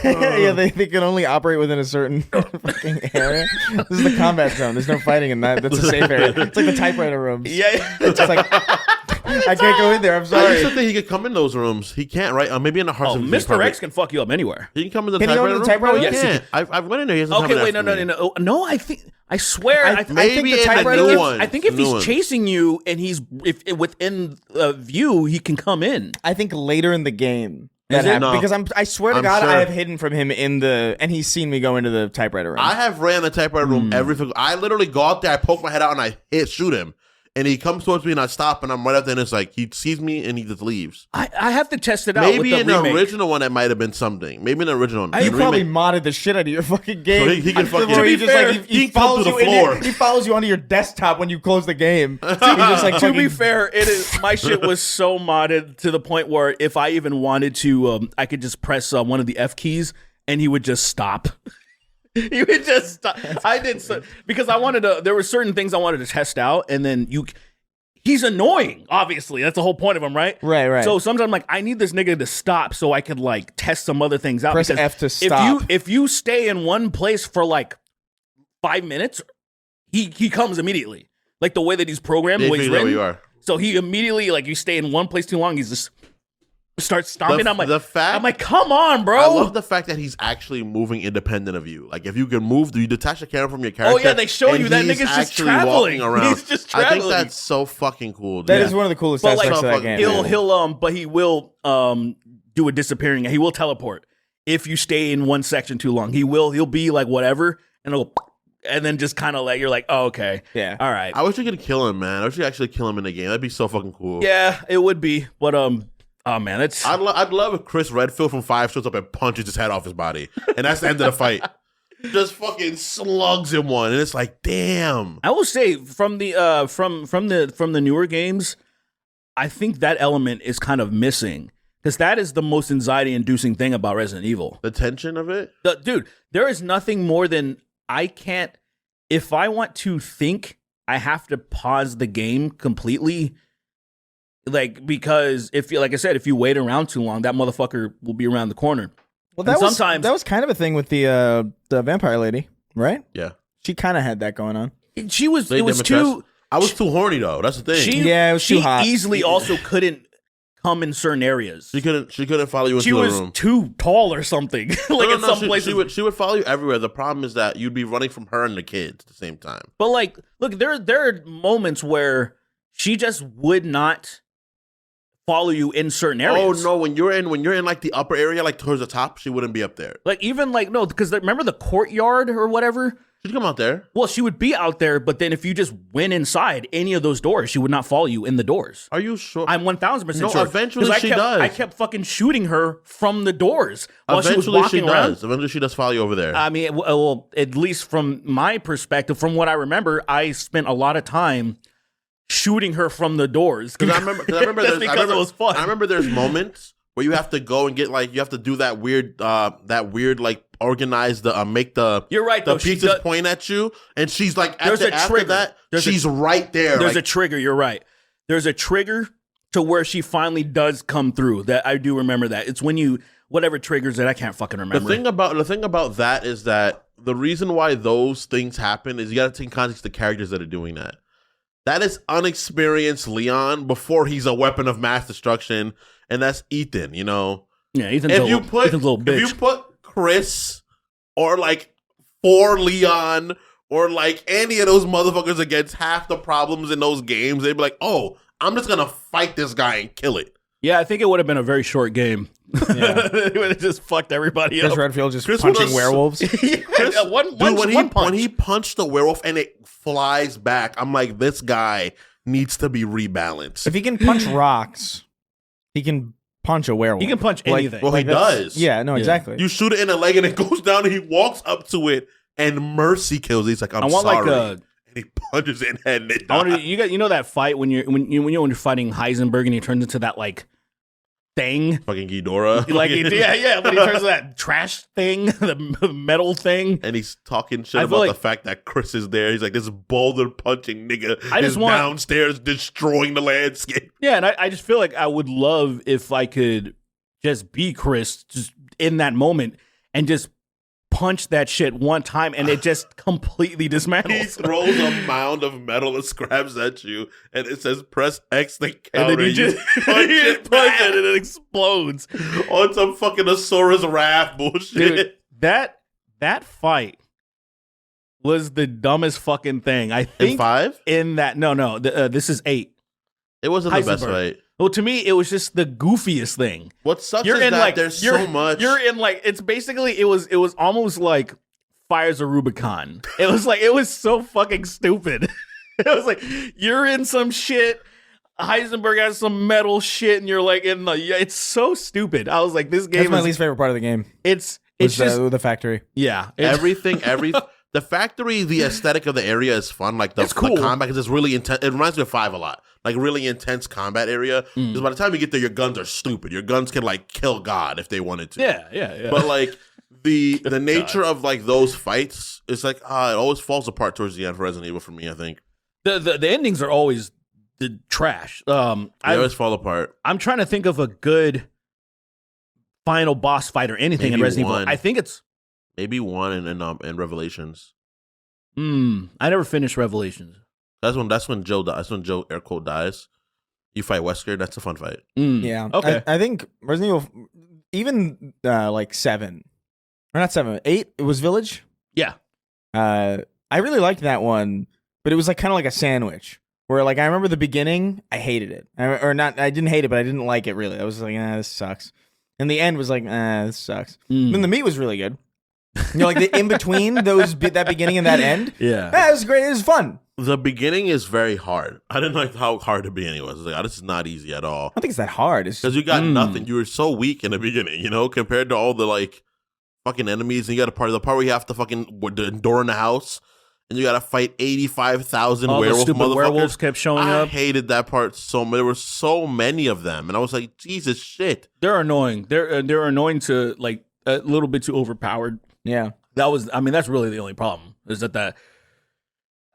Yeah, they can only operate within a certain fucking area. This is the combat zone. There's no fighting in that. That's a safe area. It's like the typewriter rooms. Yeah. It's just like I can't go in there. I'm I sorry. used to think he could come in those rooms. He can't, right? Maybe in the hearts of Mr. X can fuck you up anywhere. He can come in the Can he go in the typewriter room. typewriter No, he room? can't. I've went in there. He hasn't Okay, come wait, in no. I swear. I think maybe the in typewriter the new room- one. I think if The new he's one. chasing you and he's within view, he can come in. I think later in the game. Is it? No. Because I swear to I'm God, sure. I have hidden from him and he's seen me go into the typewriter room. I have ran the typewriter room I literally go out there, I poke my head out, and I shoot him. And he comes towards me, and I stop, and I'm right up there, and it's like, he sees me, and he just leaves. I have to test it out. Maybe with the in the remake. original one, that might have been something. Maybe in the original one. You The probably remake- modded the shit out of your fucking game. So he can fucking- Where To he be just fair, like he he can come follows to you the floor. he follows you onto your desktop when you close the game. So you just like To be fucking- fair, it is my shit was so modded to the point where if I even wanted to, I could just press one of the F keys and he would just stop. He would just stop. I did so because I wanted to. There were certain things I wanted to test out, and then he's annoying. Obviously, that's the whole point of him, right? Right. So sometimes I'm like, I need this nigga to stop so I could like test some other things out. Press because F to stop. If you stay in one place for like 5 minutes, he comes immediately. Like the way that he's programmed, They the way he's figure out written. where you are. So he immediately, like, you stay in one place too long, he's just starts stomping. I'm like, fact- I'm like, come on, bro. I love the fact that he's actually moving independent of you. Like, if you can move, you detach the camera from your character. Oh, yeah, they show and you that he's nigga's just actually traveling. walking around. He's just I think traveling. that's so fucking cool. Dude. That is one of the coolest But like, aspects of that game. he will do a disappearing. He will teleport if you stay in one section too long. He'll be like whatever, and then just kind of like you're like, oh, okay, Yeah. all right, I wish you could kill him, man. I wish you could actually kill him in the game. That'd be so fucking cool. yeah, it would be, but oh man, that's I'd love if Chris Redfield from 5 shows up and punches his head off his body, and that's the end of the fight. Just fucking slugs him one, and it's like, damn. I will say from the from the newer games, I think that element is kind of missing because that is the most anxiety-inducing thing about Resident Evil. The tension of it. Dude, there is nothing more than I can't. If I want to think, I have to pause the game completely. Like, because like I said, if you wait around too long, that motherfucker will be around the corner. Well, And that was kind of a thing with the vampire lady, right? Yeah. She kind of had that going on. She was. They It was demonstrate- too. I was too horny though. That's the thing. Yeah, it was she too hot. easily also couldn't come in certain areas. She couldn't follow you into She the was room. too tall or something. Like No, in some she, places. she would follow you everywhere. The problem is that you'd be running from her and the kids at the same time. But like, look, there are moments where she just would not follow you in certain areas. Oh no, when you're in like the upper area, like towards the top, she wouldn't be up there. Like even like no, because remember the courtyard or whatever. She'd come out there. Well, she would be out there, but then if you just went inside any of those doors, she would not follow you in the doors. Are you sure? I'm 1000% No, sure. eventually 'Cause she does. I kept fucking shooting her from the doors while she was Eventually walking she around. does. Eventually she does follow you over there. I mean, well, at least from my perspective, from what I remember, I spent a lot of time shooting her from the doors. Because I remember, Just because it was fun. I remember there's moments where you have to go and get like you have to do that weird like organize the make the You're right, the though. She pieces does- point at you, and she's like There's a after trigger. that There's a- she's right there. There's a like, trigger. You're right. There's a trigger to where she finally does come through. That I do remember that. It's when you whatever triggers it. I can't fucking the remember. thing about that is that the reason why those things happen is you got to take in context the characters that are doing that. That is unexperienced Leon before he's a weapon of mass destruction, and that's Ethan. You know, Yeah, Ethan's if a you little, put Ethan's a little bitch. if you put Chris or like 4 Leon or like any of those motherfuckers against half the problems in those games, they'd be like, "Oh, I'm just gonna fight this guy and kill it." Yeah, I think it would have been a very short game. Yeah. It would have just fucked everybody Chris up. Redfield just Chris punching would've- werewolves. Yeah, one punch. When he punched the werewolf and it flies back, I'm like, this guy needs to be rebalanced. If he can punch rocks, he can punch a werewolf. He can punch Like- anything. well, he that's- does. Yeah, no, exactly. You shoot it in the leg and it goes down, and he walks up to it, and Mercy kills it. He's like, "I'm I want sorry," like a. and he punches it in the head, and it I want dies. to, you know that fight when you're fighting Heisenberg and he turns into that like thing. Fucking Ghidorah. Like, yeah, but he turns to that trash thing, the metal thing. And he's talking shit about the fact that Chris is there. He's like, this boulder punching nigga is downstairs destroying the landscape. Yeah, and I just feel like I would love if I could just be Chris just in that moment and just punch that shit one time and it just completely dismantles. He throws a mound of metal and scraps at you and it says press X to counter. And then you just punch it and it explodes on some fucking Asaurus raft bullshit. Dude, that fight was the dumbest fucking thing. I think in 5? In that no, this is 8. It wasn't the best fight. Well, to me, it was just the goofiest thing. What sucks is that there's so much. You're in like, it's basically, it was almost like Fires of Rubicon. It was so fucking stupid. It was like, you're in some shit, Heisenberg has some metal shit, and you're like in the, it's so stupid. I was like, this game That's my least favorite part of the game. It's just the factory. Yeah. The factory, the aesthetic of the area is fun. Like the combat is just really intense. It reminds me of 5 a lot. Like really intense combat area. Because by the time you get there, your guns are stupid. Your guns can like kill God if they wanted to. Yeah. But like the nature of like those fights, it's like it always falls apart towards the end for Resident Evil for me. I think the endings are always the trash. They always fall apart. I'm trying to think of a good final boss fight or anything in Resident Evil. I think it's maybe 1 in Revelations. I never finished Revelations. That's when Joe dies. That's when Joe air quote dies. You fight Wesker. That's a fun fight. Yeah. Okay. I think Resident Evil, even like 7 or not 7, 8. It was Village. Yeah. I really liked that one, but it was like kind of like a sandwich where like I remember the beginning, I hated it, I didn't hate it, but I didn't like it really. I was like, this sucks. And the end was like, this sucks. Then the meat was really good. You know, like the in between that beginning and that end. Yeah, it was great. It was fun. The beginning is very hard. I didn't like how hard the beginning was. Like, this is not easy at all. I don't think it's that hard. It's because you got nothing. You were so weak in the beginning, you know, compared to all the like fucking enemies. And you got the part where you have to fucking the door in the house, and you got to fight 85,000 werewolf motherfuckers. Werewolves kept showing up. I hated that part so much. There were so many of them, and I was like, Jesus shit. They're annoying. They're annoying to like a little bit too overpowered. Yeah. That's really the only problem is that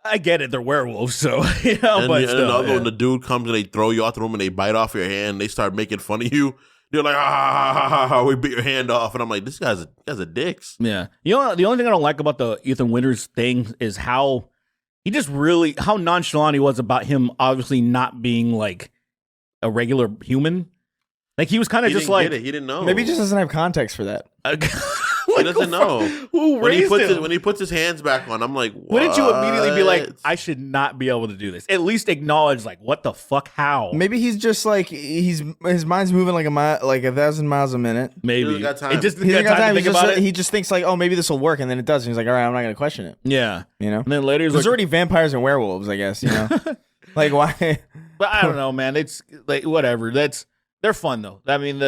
I get it, they're werewolves, so you know. When the dude comes and they throw you out the room and they bite off your hand, and they start making fun of you. You're like, we beat your hand off, and I'm like, this guy's a dicks. Yeah, you know, the only thing I don't like about the Ethan Winters thing is how nonchalant he was about him obviously not being like a regular human. Like he was kind of just like he didn't know. Maybe he just doesn't have context for that. He doesn't know. Who raised him? When he puts his hands back on, I'm like, what? Wouldn't you immediately be like, I should not be able to do this? At least acknowledge, like, what the fuck? How? Maybe he's just like his mind's moving like 1,000 miles a minute. Maybe he got time. It just got time to think about it. He just thinks like, oh, maybe this will work, and then it does. And he's like, all right, I'm not going to question it. Yeah, you know. And then later, there's already vampires and werewolves, I guess. You know, like why? But I don't know, man. It's like whatever. They're fun though. I mean,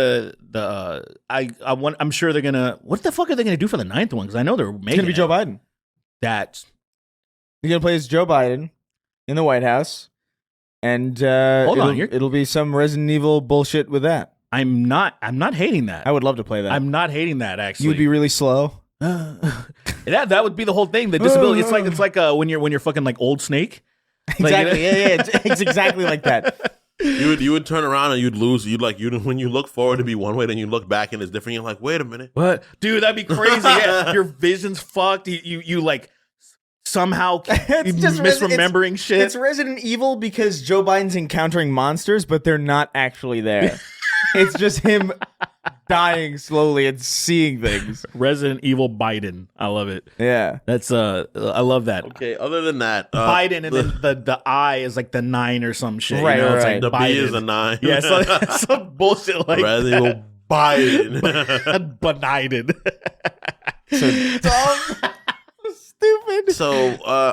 I'm sure they're gonna. What the fuck are they gonna do for the 9th one? Because I know they're making. It's gonna be Joe Biden. You're gonna play as Joe Biden in the White House, and it'll be some Resident Evil bullshit with that. I'm not hating that. I would love to play that. I'm not hating that actually. You'd be really slow. That would be the whole thing. The disability. It's like when you're fucking like Old Snake. Exactly. Yeah. It's exactly like that. You would turn around and you'd lose. When you look forward to be one way, then you look back and it's different. You're like, wait a minute, what, dude? That'd be crazy. Yeah, your vision's fucked. You like somehow misremembering shit. It's Resident Evil because Joe Biden's encountering monsters, but they're not actually there. It's just him dying slowly and seeing things. Resident Evil Biden. I love it. Yeah. That's I love that. Okay, other than that, Biden and then the I is like the 9 or some shit. Right, you know? right. The Biden. B is a 9. Yeah, some bullshit like Resident Evil Biden. Biden. So dumb. Stupid. So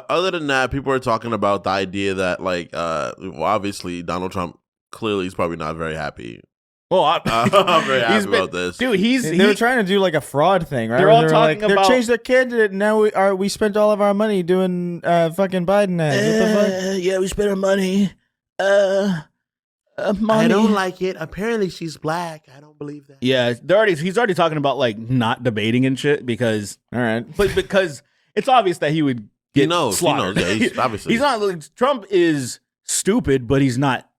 other than that, people are talking about the idea that like obviously Donald Trump clearly is probably not very happy. Well, I'm very happy about this, dude. They were trying to do like a fraud thing, right? They're all talking about they changed their candidate. And now we spent all of our money doing fucking Biden ads. What the fuck? Yeah, we spent our money. money. I don't like it. Apparently she's black. I don't believe that. Yeah, he's already talking about like not debating and shit because All right. but because it's obvious that he would get slaughtered. He knows. Yeah, obviously. He's not like, Trump is stupid, but he's not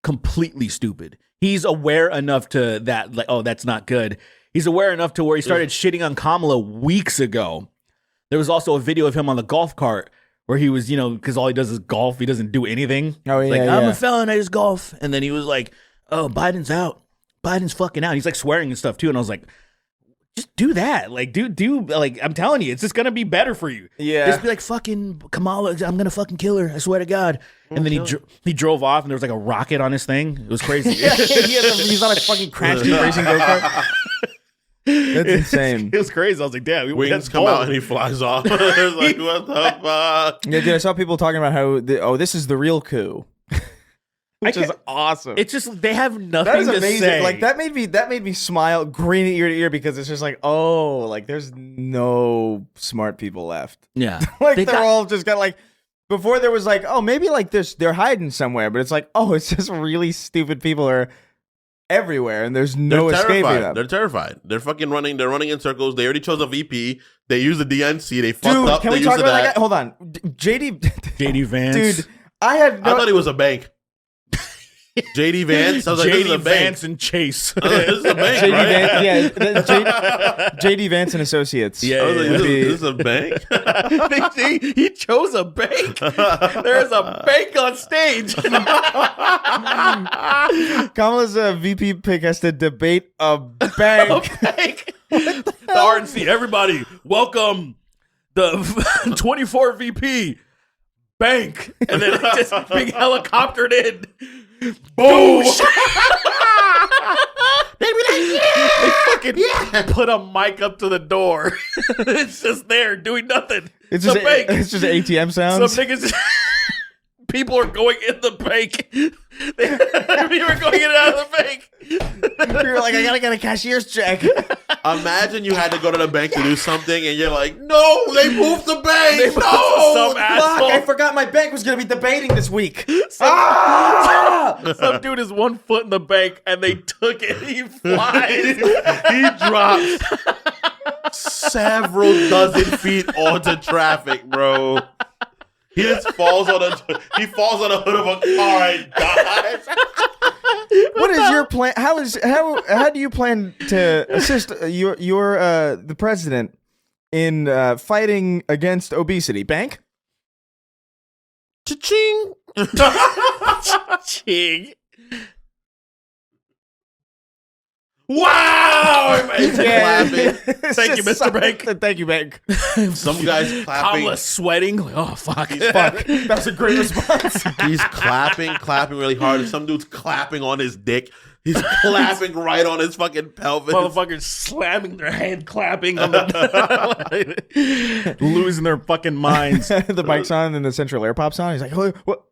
completely stupid. He's aware enough to that like, oh, that's not good. He's aware enough to where he started shitting on Kamala weeks ago. There was also a video of him on the golf cart where he was, because all he does is golf. He doesn't do anything. Oh, yeah, like, yeah. I'm a felon, I just golf. And then he was like, oh, Biden's out. Biden's fucking out. He's like swearing and stuff too. And I was like, just do that. Like, do like, I'm telling you, it's just going to be better for you. Yeah. Just be like, fucking Kamala, I'm going to fucking kill her. I swear to God. And then he drove off and there was like a rocket on his thing. It was crazy. He's on a fucking crash team racing go-kart. That's insane. It was crazy. I was like, damn. Wings come out and he flies off. It's like, what the fuck? Yeah, dude, I saw people talking about how, this is the real coup. Which is awesome. It's just, they have nothing That is to amazing. say. Like, that made me smile, grin ear to ear, because it's just like, oh, like, there's no smart people left. Yeah. Like, they're all just got like, before there was like, oh, maybe like they're hiding somewhere, but it's like, oh, it's just really stupid people are everywhere, and there's no escaping them. They're terrified. They're fucking running. They're running in circles. They already chose a VP. They use the DNC. They fucked up. Can they we talk used about that that guy? Hold on, JD Vance. Dude, I thought he was a bank. JD Vance. I was like, this is a JD bank. Vance and Chase. This is a bank, JD right? Vance, JD Vance and Associates. Yeah, I was like, this is a bank. He chose a bank. There's a bank on stage. Kamala's VP pick has to debate a bank. The RNC. Everybody, welcome the 24 VP bank. And then it just being helicoptered in. Boom! They fucking put a mic up to the door. It's just there doing nothing. It's just ATM sounds. Some niggas. People are going in the bank. People are going in and out of the bank. You're like, I gotta get a cashier's check. Imagine you had to go to the bank to do something, and you're like, "No, they moved the bank. No, some asshole. I forgot my bank was gonna be debating this week." Some dude is 1 foot in the bank, and they took it. He flies. He drops several dozen feet onto traffic, bro. He just falls on the hood of a car and dies. What is your plan? How do you plan to assist the president in fighting against obesity? Bank? Cha-ching. Ching. Wow! Clapping. Thank you, Mr. Bank. Thank you, Bank. Some guy's clapping. Kamala's sweating. Like, oh, fuck. That's a great response. He's clapping really hard. And some dude's clapping on his dick. He's clapping right on his fucking pelvis. Motherfuckers slamming their hand, clapping on the losing their fucking minds. The mic's on and the central air pops on. He's like, what?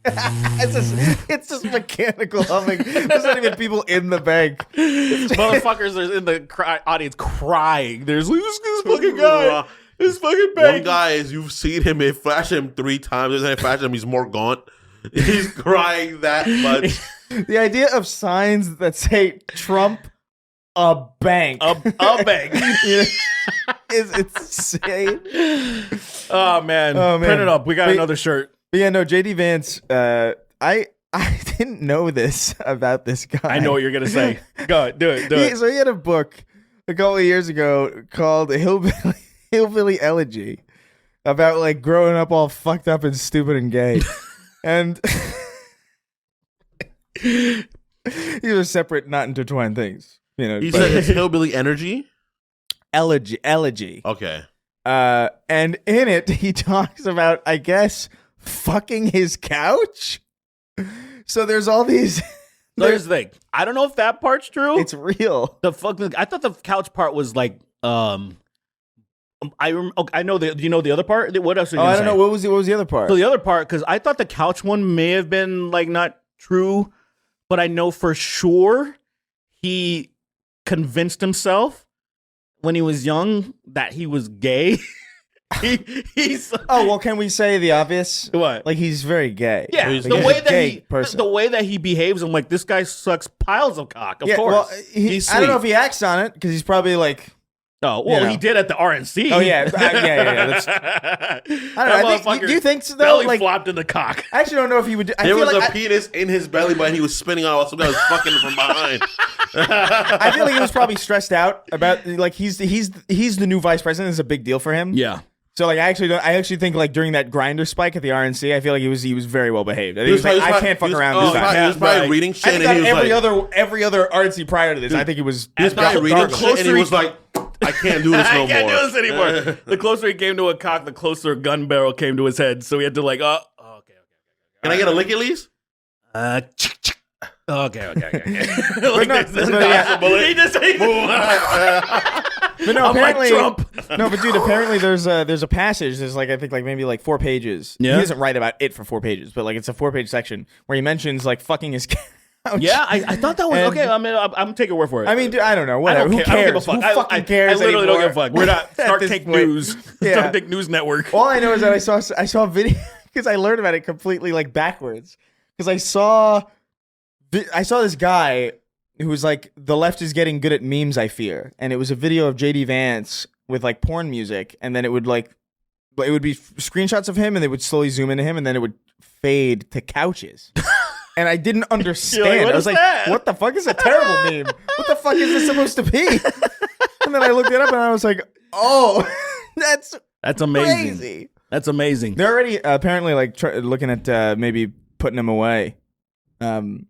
It's just mechanical humming. There's not even people in the bank. Motherfuckers are in the audience crying. There's this fucking guy. This fucking bank. One guy is, you've seen him, it flash him 3 times. Doesn't it flash him? He's more gaunt. He's crying that much. The idea of signs that say Trump a bank. A bank. is insane. Oh man. Print it up. We got another shirt. But yeah, no, JD Vance, I didn't know this about this guy. I know what you're gonna say. Go, do it. So he had a book a couple of years ago called Hillbilly Elegy about like growing up all fucked up and stupid and gay. And these are separate, not intertwined things. You know, he said it's hillbilly energy? Elegy. Okay. And in it, he talks about, I guess, fucking his couch. So there's all these. There's the thing. I don't know if that part's true. It's real. I thought the couch part was like I know the. Do you know the other part? What else? I don't know. What was the other part? So the other part, because I thought the couch one may have been like not true, but I know for sure he convinced himself when he was young that he was gay, He's Oh well, can we say the obvious? What? Like he's very gay. Yeah, He's the gay. way that Gay person. the way that he behaves, I'm like, this guy sucks piles of cock. Of course. Well, He's I don't know sweet. if he acts on it because he's probably like. Oh well, you know. he did at the RNC. Oh yeah, That's, I I don't know. I think, do you think so? Though? belly Like, flopped in the cock? I actually don't know if he would. I There feel was like a penis in his belly button. He was spinning on while some guy was fucking him from behind. I feel like he was probably stressed out about like he's the new vice president. It's a big deal for him. Yeah. So like I actually think like during that grinder spike at the RNC, I feel like he was very well behaved. I think he was like, I can't fuck around this time. He was probably Right. reading I shit, think and he was every other RNC prior to this, I think he was. he was probably reading the shit, and he was like, I can't do this no I can't more. do this anymore. The closer he came to a cock, the closer a gun barrel came to his head. So he had to like, okay. Can I get a lick at least? Okay. But no, He just But no, I'm like apparently, Trump. no, but dude, apparently there's a passage. There's like I think like maybe like 4 pages. Yeah. He doesn't write about it for 4 pages, but like it's a 4-page section where he mentions like fucking his couch. Yeah, I thought that was And- okay. I mean, I'm taking your word for it. I mean, dude, I don't know. I Whatever. don't Who care. I don't cares? give a fuck. Who fucking cares? I literally anymore? don't give a fuck. We're not At Snark this Take point. News. Yeah. Snark Take News Network. All I know is that I saw a video because I learned about it completely like backwards. Because I saw this guy who was like, the left is getting good at memes, I fear, and it was a video of JD Vance with like porn music, and then it would be screenshots of him, and they would slowly zoom into him, and then it would fade to couches. And I didn't understand. what I was is like, that? what the fuck is a terrible meme? What the fuck is this supposed to be? And then I looked it up, and I was like, oh, that's amazing. crazy. That's amazing. They're already apparently like looking at maybe putting him away. Don't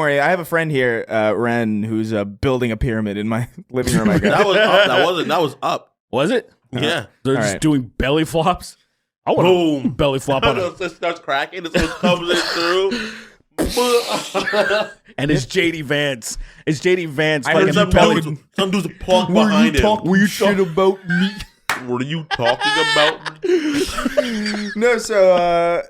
worry, I have a friend here, Ren, who's building a pyramid in my living room. I guess. That was up. That was up. Was it? Yeah. They're All just right. doing belly flops. I want Boom. to belly flop on It it. starts cracking. It comes in through. And it's JD Vance. It's JD Vance. I heard fucking Some belly. dude's parked behind him. Were you shit about me? What are you talking about? No, so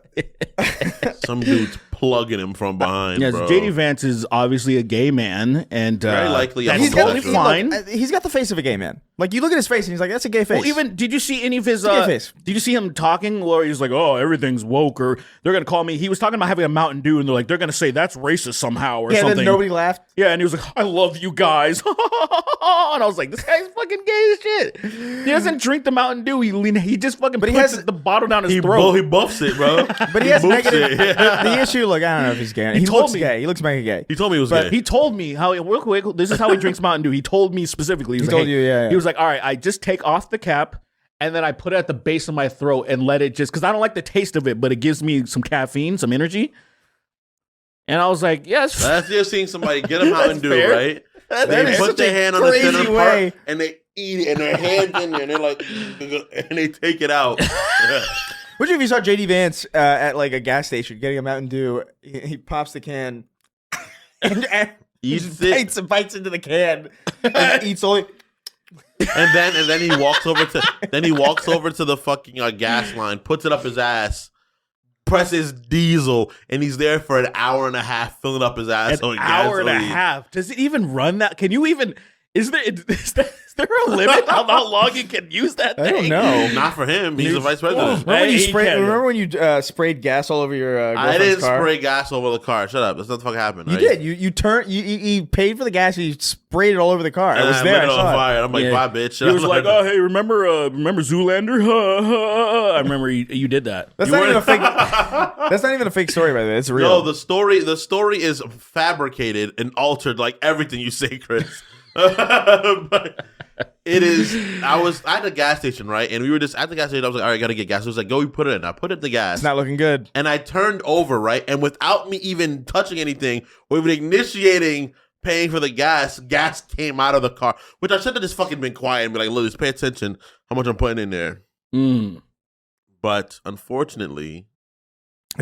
Some dude's plugging him from behind, Yes, bro. JD Vance is obviously a gay man, and Very likely that's he's totally homosexual. fine. he's got the face of a gay man. Like you look at his face and he's like, that's a gay face. Well, even did you see any of his? a gay face. Did you see him talking where he's like, "Oh, everything's woke," or they're gonna call me? He was talking about having a Mountain Dew, and they're like, they're gonna say that's racist somehow or yeah, something. then nobody laughed. Yeah, and he was like, "I love you guys," and I was like, "This guy's fucking gay as shit." He doesn't drink the Mountain Dew. He just fucking But he puts has- the bottle down his He throat. buffs it, bro. But he has moves negative. it. The issue, look, I don't know if he's gay. He told looks me. gay. He looks mega gay. He told me he was But gay. he told me how real quick. This is how he drinks Mountain Dew. He told me specifically. He was He like, told you, yeah. He was like, "All right, I just take off the cap and then I put it at the base of my throat and let it just because I don't like the taste of it, but it gives me some caffeine, some energy." And I was like, "Yes, That's just seeing somebody get a Mountain Dew, fair. right? That They is put such their a hand on the crazy center way. part and they eat it, and their hands in there, and they're like, and they take it out. Would you if you saw JD Vance at like a gas station getting a Mountain Dew? He pops the can and he Eats just it. bites into the can and eats all. And then he walks over to the fucking gas line, puts it up his ass, presses diesel, and he's there for an hour and a half filling up his ass. an hour and a half. Does it even run that? Can you even? Is there a limit on how long you can use that thing? I don't know. Not for him. He's the vice president. Remember when you He can. Remember when you sprayed gas all over your I girlfriend's didn't car? spray gas over the car. Shut up. That's not the fuck happened. You right? did. You paid for the gas. And you sprayed it all over the car. I And was I there. lit I it on saw it. fire. And I'm like, Yeah. bye, bitch. He was like, "Oh, hey, remember Zoolander?" I remember you did that. That's You not even a weren't- fake. That's not even a fake story, by the way. It's real. No, the story is fabricated and altered like everything you say, Chris. But it is. I had a gas station, right? And we were just at the gas station. I was like, all right, I gotta get gas. It was like, go, you put it in. I put it in the gas. It's not looking good. And I turned over, right? And without me even touching anything or even initiating paying for the gas came out of the car. Which I should have just fucking been quiet and be like, look, just pay attention how much I'm putting in there. But unfortunately,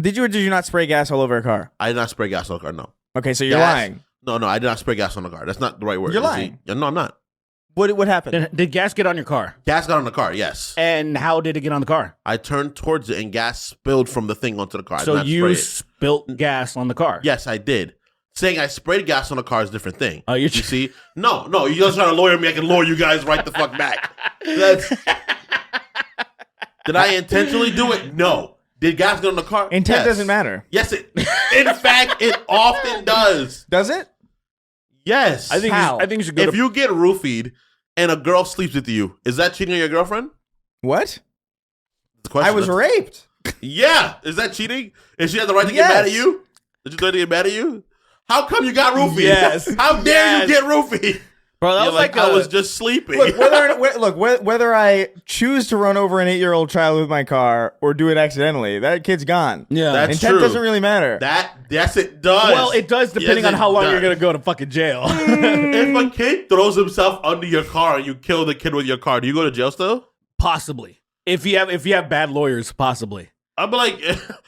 Did you or did you not spray gas all over a car? I did not spray gas on the car, no. Okay, so you're Gas- lying. No, I did not spray gas on the car. That's not the right word. You're Is lying. it? No, I'm not. What happened? Did gas get on your car? Gas got on the car, yes. And how did it get on the car? I turned towards it and gas spilled from the thing onto the car. I did So not you spray it. spilt gas on the car? Yes, I did. Saying I sprayed gas on the car is a different thing. Oh, you see? No, you guys trying to lawyer me. I can lawyer you guys right the fuck back. That's Did I intentionally do it? No. Did gas get on the car? Intent Yes. doesn't matter. Yes, in fact, it often does. Does it? Yes. I think you should go if you get roofied and a girl sleeps with you, is that cheating on your girlfriend? What? The question. I was raped. Yeah. Is that cheating? Is she have the right to get mad at you? Did you try to get mad at you? How come you got roofied? Yes. How dare you get roofied? Bro, that You're was like I was just sleeping. Look, whether I choose to run over an 8-year-old child with my car or do it accidentally, that kid's gone. Yeah. That's Intent true. doesn't really matter. Yes, it does. Well, it does depending Yes, on how it long does. you're gonna go to fucking jail. If a kid throws himself under your car and you kill the kid with your car, do you go to jail still? Possibly, if you have bad lawyers, possibly. I'm like,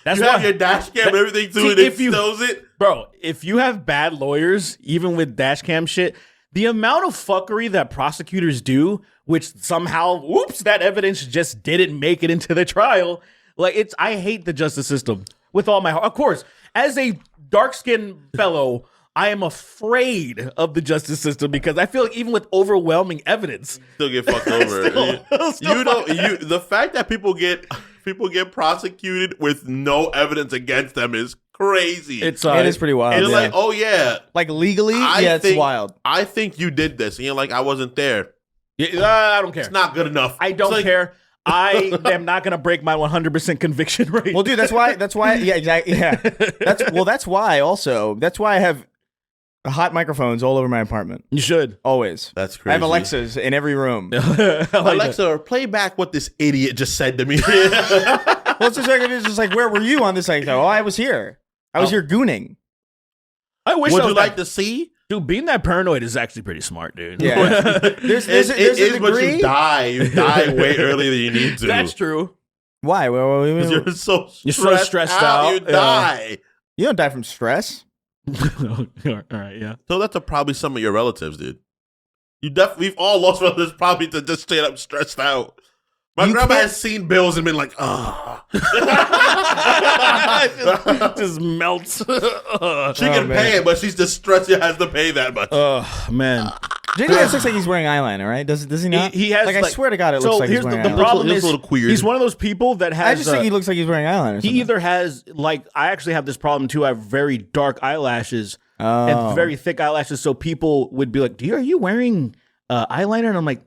That's you why- have your dash cam and everything too, See, and if it you- knows it. Bro, if you have bad lawyers, even with dash cam shit, the amount of fuckery that prosecutors do, which somehow, oops, that evidence just didn't make it into the trial. Like, I hate the justice system with all my heart. Of course, as a dark-skinned fellow, I am afraid of the justice system because I feel like even with overwhelming evidence, Still get fucked over. The fact that people get prosecuted with no evidence against them is crazy. it is pretty wild. It's yeah. like, oh yeah, Like legally, it's wild. I think you did this, and you're like, I wasn't there. I don't care. It's not good enough. I don't It's like, care. I am not going to break my 100% conviction rate. Well, dude, that's why. Yeah, exactly. Yeah, that's why. Also, that's why I have hot microphones all over my apartment. You should. Always. That's crazy. I have Alexas in every room. Alexa, play back what this idiot just said to me. Well, it's just like, where were you on this? Like, oh, I was here. I was here gooning. I wish Would I you was like to see? Dude, being that paranoid is actually pretty smart, dude. Yeah. There's It a is, but degree. you die. You die way earlier than you need to. That's true. Why? Because you're so You're so stressed out. You Yeah. die. You don't die from stress. All right, yeah. So that's probably some of your relatives, dude. We've all lost relatives probably to just straight up stressed out. My grandma has seen bills and been like, ah. just melts. She can pay it, but she's just stressed she has to pay that much. Oh, man. JD looks like he's wearing eyeliner, right? Does he not? He has, like, I swear to God, it so looks like he's here's wearing the eyeliner. problem Looks is a little queer. he's one of those people that has I just think he looks like he's wearing eyeliner. he either has, like, I actually have this problem too. I have very dark eyelashes and very thick eyelashes. So people would be like, are you wearing eyeliner? And I'm like,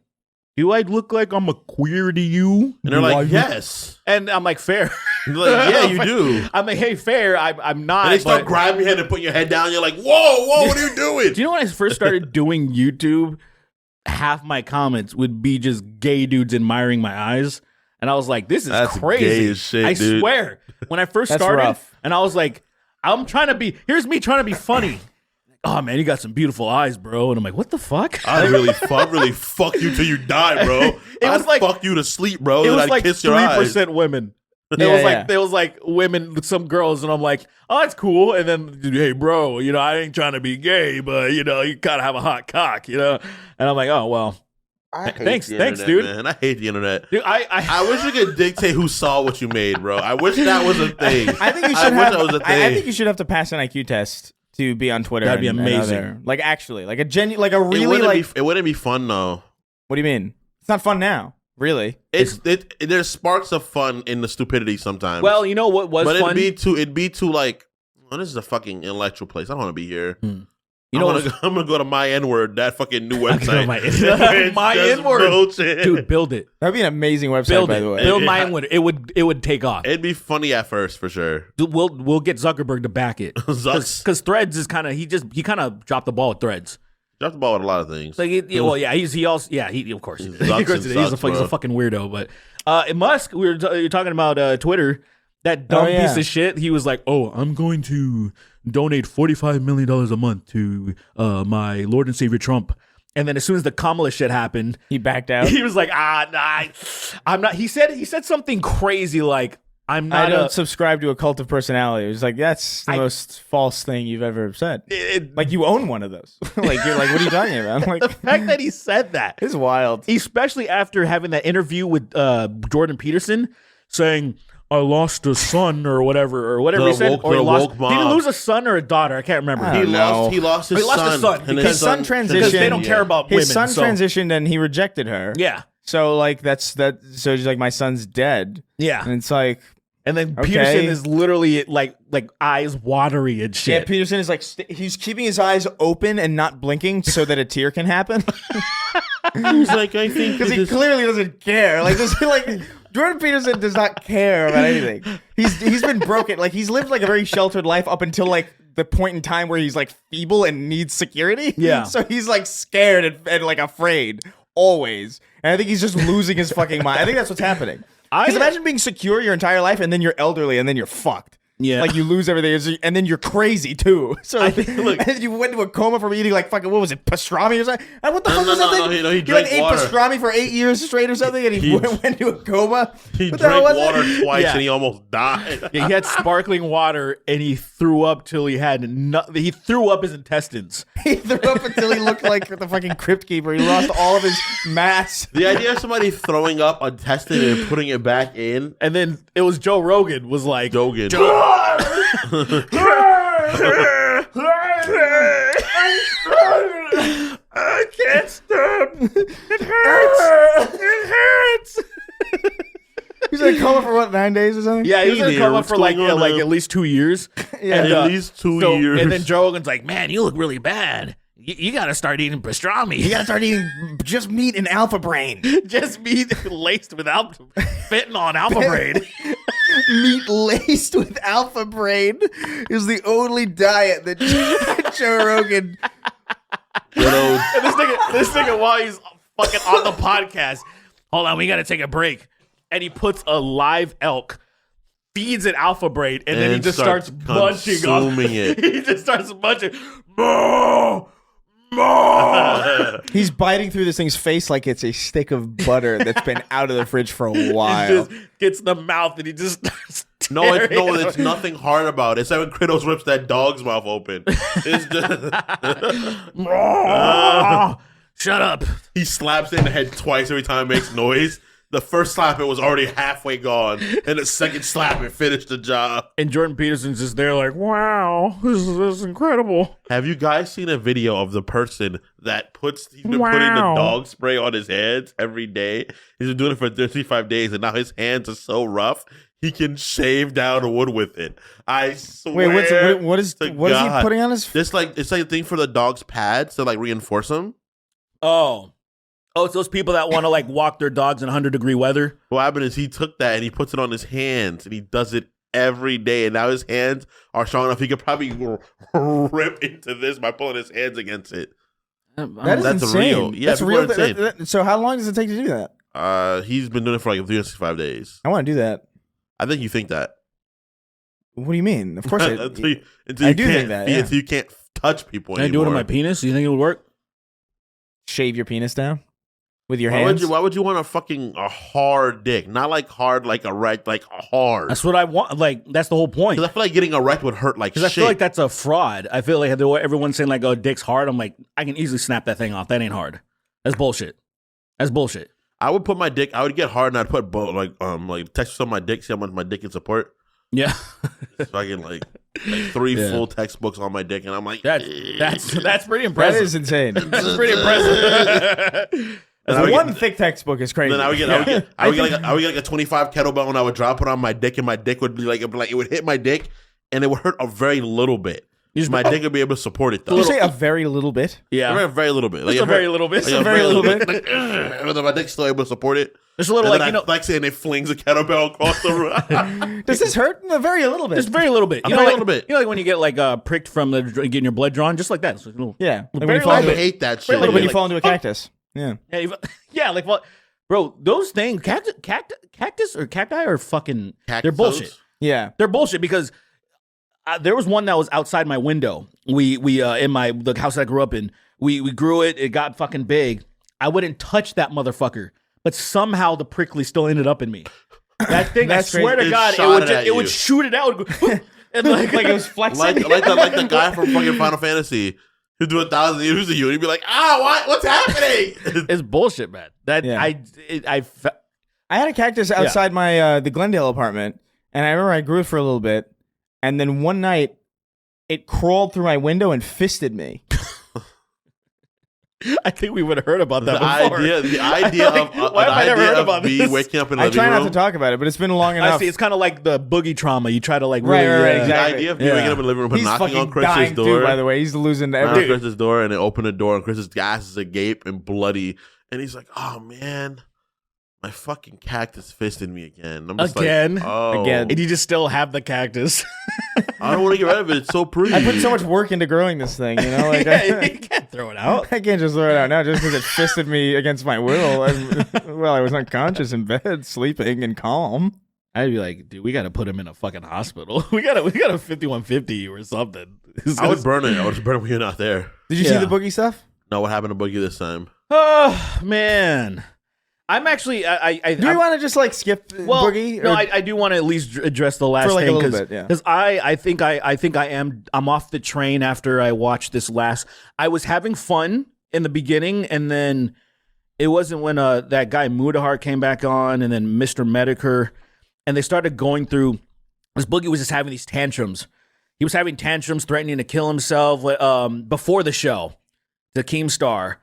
do I look like I'm a queer to you? And they're like, yes. And I'm like, fair. And they're like, yeah, you do. I'm like, hey, fair. I'm not. And they start but- grabbing your head and putting your head down. You're like, whoa, what are you doing? Do you know when I first started doing YouTube, half my comments would be just gay dudes admiring my eyes. And I was like, this is That's crazy. gay as shit, I dude. swear. When I first That's started, rough. and I was like, here's me trying to be funny. Oh man, you got some beautiful eyes, bro. And I'm like, what the fuck? I really fuck you till you die, bro. was like- fuck you to sleep, bro. It Then was I'd like kiss your eyes. 3% women. Yeah. There was like women with some girls, and I'm like, oh, that's cool. And then, hey, bro, I ain't trying to be gay, but you gotta have a hot cock, And I'm like, oh well. Thanks, dude. Man. I hate the internet. Dude, I wish you could dictate who saw what you made, bro. I wish that was a thing. I think you should I think you should have to pass an IQ test to be on Twitter. That'd be and amazing. other- like actually, like a like a really it wouldn't be fun though. What do you mean? It's not fun now, really. There's sparks of fun in the stupidity sometimes. well, you know what was but fun? it'd be too like, oh, this is a fucking intellectual place. I don't want to be here. You know I'm gonna go to my N-word, that fucking new website. My It's my just N-word. bullshit. Dude, build it. That'd be an amazing website, Build by it. the way. Build my N-word. It would take off. It'd be funny at first for sure. Dude, we'll get Zuckerberg to back it. Zucks Because Threads is kind of he kind of dropped the ball with Threads. dropped the ball with a lot of things. Like he of course he did. Zucks Of course and he did. He's a sucks, bro. fucking weirdo. But Musk, you're talking about Twitter. That dumb piece of shit. He was like, "Oh, I'm going to donate $45 million a month to my Lord and Savior Trump." And then as soon as the Kamala shit happened, He backed out. he was like, nah, I'm not. He said something crazy like, "I'm I not don't subscribe to a cult of personality. It was like, that's the most false thing you've ever said. Like, you own one of those. Like, you're like, what are you talking about? I'm like, the fact that he said that, it's wild. especially after having that interview with Jordan Peterson saying, I lost a son or whatever he said. Or he lost. Did he lose a son or a daughter? I can't remember. I don't know. He lost his He lost his son and because his son transitioned. because they don't care about His women. son transitioned and he rejected her. Yeah. So like that's that. So he's like, my son's dead. Yeah. And it's like, And then Okay. Peterson is literally like eyes watery and shit. yeah, Peterson is like, he's keeping his eyes open and not blinking so that a tear can happen. He's like, I think Because he clearly doesn't care. Like, this, like Jordan Peterson does not care about anything. He's been broken. Like, he's lived like a very sheltered life up until like the point in time where he's like feeble and needs security. Yeah. So he's like scared and like afraid always. And I think he's just losing his fucking mind. I think that's what's happening. Because imagine being secure your entire life and then you're elderly and then you're fucked. Yeah. Like you lose everything and then you're crazy too. So like, look- and then you went into a coma from eating like fucking, what was it, pastrami or something? And what the fuck was no, that no, thing? he He drank like ate water. pastrami for 8 years straight or something and he went into a coma? He What the hell drank was water it? twice Yeah. and he almost died. Yeah, he had sparkling water and he threw up till he had he threw up his intestines. He threw up until he looked like the fucking crypt keeper. He lost all of his mass. The idea of somebody throwing up a intestine and putting it back in. And then it was Joe Rogan was like, Dogan. I can't stop. It hurts. It hurts. He was in a coma for what, 9 days or something? Yeah, he was in a Hey, coma what's for like going on, like man? at least 2 years. Yeah. And, At least 2 years. And then Joe Rogan's like, man, you look really bad. You got to start eating pastrami. You gotta start eating just meat and alpha brain. just meat laced with fitting on alpha brain. Meat laced with alpha brain is the only diet that Joe Rogan. And this nigga, while he's fucking on the podcast, hold on, we got to take a break. And he puts a live elk, feeds it alpha brain, and then he just starts munching on consuming it. He just starts munching. More, more. He's biting through this thing's face like it's a stick of butter that's been out of the fridge for a while. He just gets in the mouth and he just starts No, tearing it's nothing hard about it. It's like when Kratos rips that dog's mouth open. It's just Shut up. he slaps it in the head twice every time it makes noise. The first slap, it was already halfway gone, and the second slap, it finished the job. And Jordan Peterson's just there like, wow, this is incredible. Have you guys seen a video of the person that he's been putting the Wow. dog spray on his hands every day? He's been doing it for 35 days, and now his hands are so rough, he can shave down wood with it. I swear. Wait, what is to he God. putting on his? It's like a thing for the dog's pads to like reinforce them. Oh, it's those people that want to like walk their dogs in 100-degree weather. What happened is he took that and he puts it on his hands and he does it every day. And now his hands are strong enough he could probably rip into this by pulling his hands against it. That is That's insane. real. Yeah, That's people are real. insane. So how long does it take to do that? He's been doing it for like 365 days. I want to do that. I think you think that. What do you mean? Of course, until you I do can't think that, yeah. Until you can't touch people Can I anymore. do it on my penis? Do you think it would work? shave your penis down with your Why hands. would you want a hard dick? Not like hard, like erect, like hard. That's what I want. Like, that's the whole point. Because I feel like getting erect would hurt like shit. Because I feel like that's a fraud. I feel like everyone's saying like, "Oh, dick's hard." I'm like, I can easily snap that thing off. That ain't hard. That's bullshit. That's bullshit. I would put my dick. I would get hard and I'd put like text on my dick, see how much my dick can support. Yeah, Fucking like 3 full textbooks on my dick, and I'm like, that's pretty that impressive. is insane. That's pretty impressive. And I would One get- thick textbook is crazy. Then I would get like a 25 kettlebell, and I would drop it on my dick, and my dick would be like it would hit my dick, and it would hurt a very little bit. My dick would be able to support it though. Did you say a very little bit? Yeah, A very little bit. Like, just it a very hurt- little bit. like, Just a very little bit. Like, and then my dick's still able to support it. Just a little, And like, then you know, like saying it flings a kettlebell across the room. Does this hurt? A very little bit. just very little bit. A You know, very like, little bit. You know, like when you get like pricked from getting your blood drawn, just like that. It's like a little, Yeah. Like when very you fall I little into, bit. hate that shit. like when you Like, fall into a cactus. Yeah. Yeah, like what, bro? Those things, cactus or cacti are fucking. They're cactus. bullshit. Yeah. They're bullshit because there was one that was outside my window. We in the house that I grew up in. We grew it. It got fucking big. I wouldn't touch that motherfucker, but somehow the prickly still ended up in me. That thing, I That's swear crazy. to God, shot it at it would you. shoot it out. And like Like it was flexing. Like the guy from fucking Final Fantasy who do 1,000 years to you, and you'd be like, what's happening? it's bullshit, man. That Yeah. I I had a cactus outside my the Glendale apartment, and I remember I grew it for a little bit, and then one night it crawled through my window and fisted me. I think we would have heard about that before. The idea of why have I never heard about me this? waking up in the I living try room. not to talk about it, but it's been long enough. I see. It's kind of like the Boogie trauma. You try to like Right, really, right, The exactly. idea of me waking up in the living room and He's knocking fucking on Chris's dying door. too, by the way. He's losing Knocking on everything. Chris's door, and they open the door, and Chris's ass is agape and bloody, and he's like, "Oh man, my fucking cactus fisted me again." I'm just Again? like, oh, Again. and you just still have the cactus. I don't want to get rid of it. It's so pretty. I put so much work into growing this thing, you know? Like, Yeah, you can't throw it out. I can't just throw it out now just because it fisted me against my will. I was unconscious in bed, sleeping and calm. I'd be like, dude, we got to put him in a fucking hospital. We got a 5150 or something. I would burn it. I would burn it when you're not there. Did you see Yeah. the Boogie stuff? No, what happened to Boogie this time? Oh man, I'm actually. Do we want to just like skip Boogie? No, or- I do want to at least address the last For, like, a thing little because bit, yeah. I think I'm off the train after I watched this last. I was having fun in the beginning, and then it wasn't when that guy Mudahar came back on, and then Mr. Medicare, and they started going through. This Boogie was just having these tantrums. He was having tantrums, threatening to kill himself before the show, the Keemstar.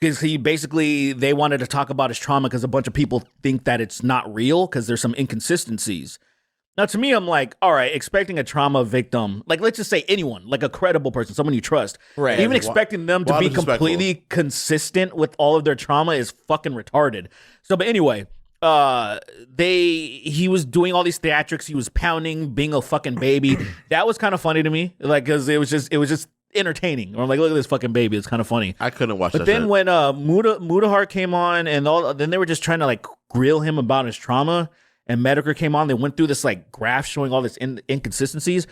Because they wanted to talk about his trauma because a bunch of people think that it's not real because there's some inconsistencies. Now, to me, I'm like, all right, expecting a trauma victim, like let's just say anyone, like a credible person, someone you trust, Right. even expecting them to Wild be disrespectful. completely consistent with all of their trauma is fucking retarded. So, but anyway, he was doing all these theatrics. He was pounding, being a fucking baby. That was kind of funny to me, like because it was just entertaining. I'm like, look at this fucking baby. It's kind of funny. I couldn't watch But that then shit. when Mudahar came on and then they were just trying to like grill him about his trauma, and Medicare came on, they went through this like graph showing all this inconsistencies.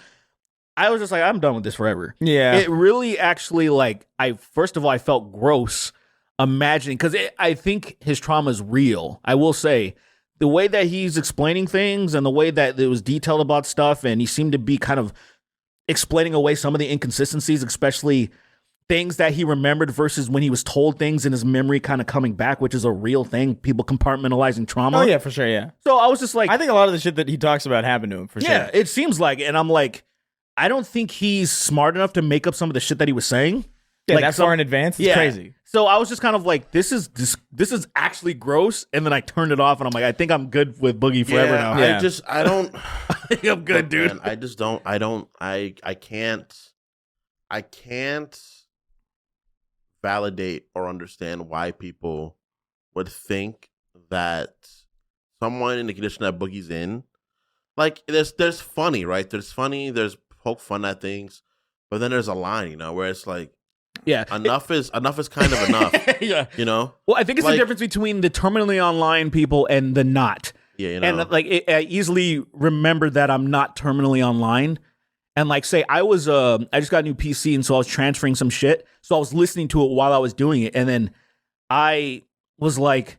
I was just like, I'm done with this forever. Yeah. It really actually like first of all I felt gross imagining because I think his trauma is real. I will say the way that he's explaining things and the way that it was detailed about stuff, and he seemed to be kind of explaining away some of the inconsistencies, especially things that he remembered versus when he was told things in his memory kind of coming back, which is a real thing, people compartmentalizing trauma. Oh, yeah, for sure, yeah. So I was just like, I think a lot of the shit that he talks about happened to him, for yeah, sure. it seems like it. And I'm like, I don't think he's smart enough to make up some of the shit that he was saying. Yeah, Like that far in advance, it's crazy. So I was just kind of like, this is actually gross. And then I turned it off and I'm like, I think I'm good with Boogie forever now. Yeah. I don't. I think I'm good, dude. Man, I just don't. I can't validate or understand why people would think that someone in the condition that Boogie's in, like there's funny, right? There's poke fun at things, but then there's a line, you know, where it's like, Yeah. enough is kind of enough, Yeah. you know? Well, I think it's the Like- difference between the terminally online people and the not. Yeah, you know. And like, I easily remember that I'm not terminally online. And like, say I just got a new PC, and so I was transferring some shit. So I was listening to it while I was doing it, and then I was like,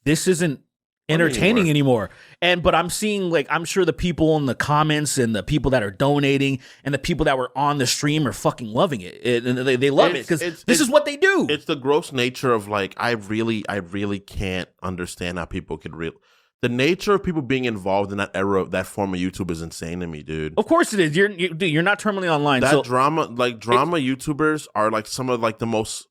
"This isn't entertaining anymore." But I'm seeing, like, I'm sure the people in the comments and the people that are donating and the people that were on the stream are fucking loving it, and they love it because this is what they do. It's the gross nature of like, I really can't understand how people could the nature of people being involved in that era, that form of YouTube is insane to me, dude. Of course it is. You're not terminally online. That So drama YouTubers are like some of like the most,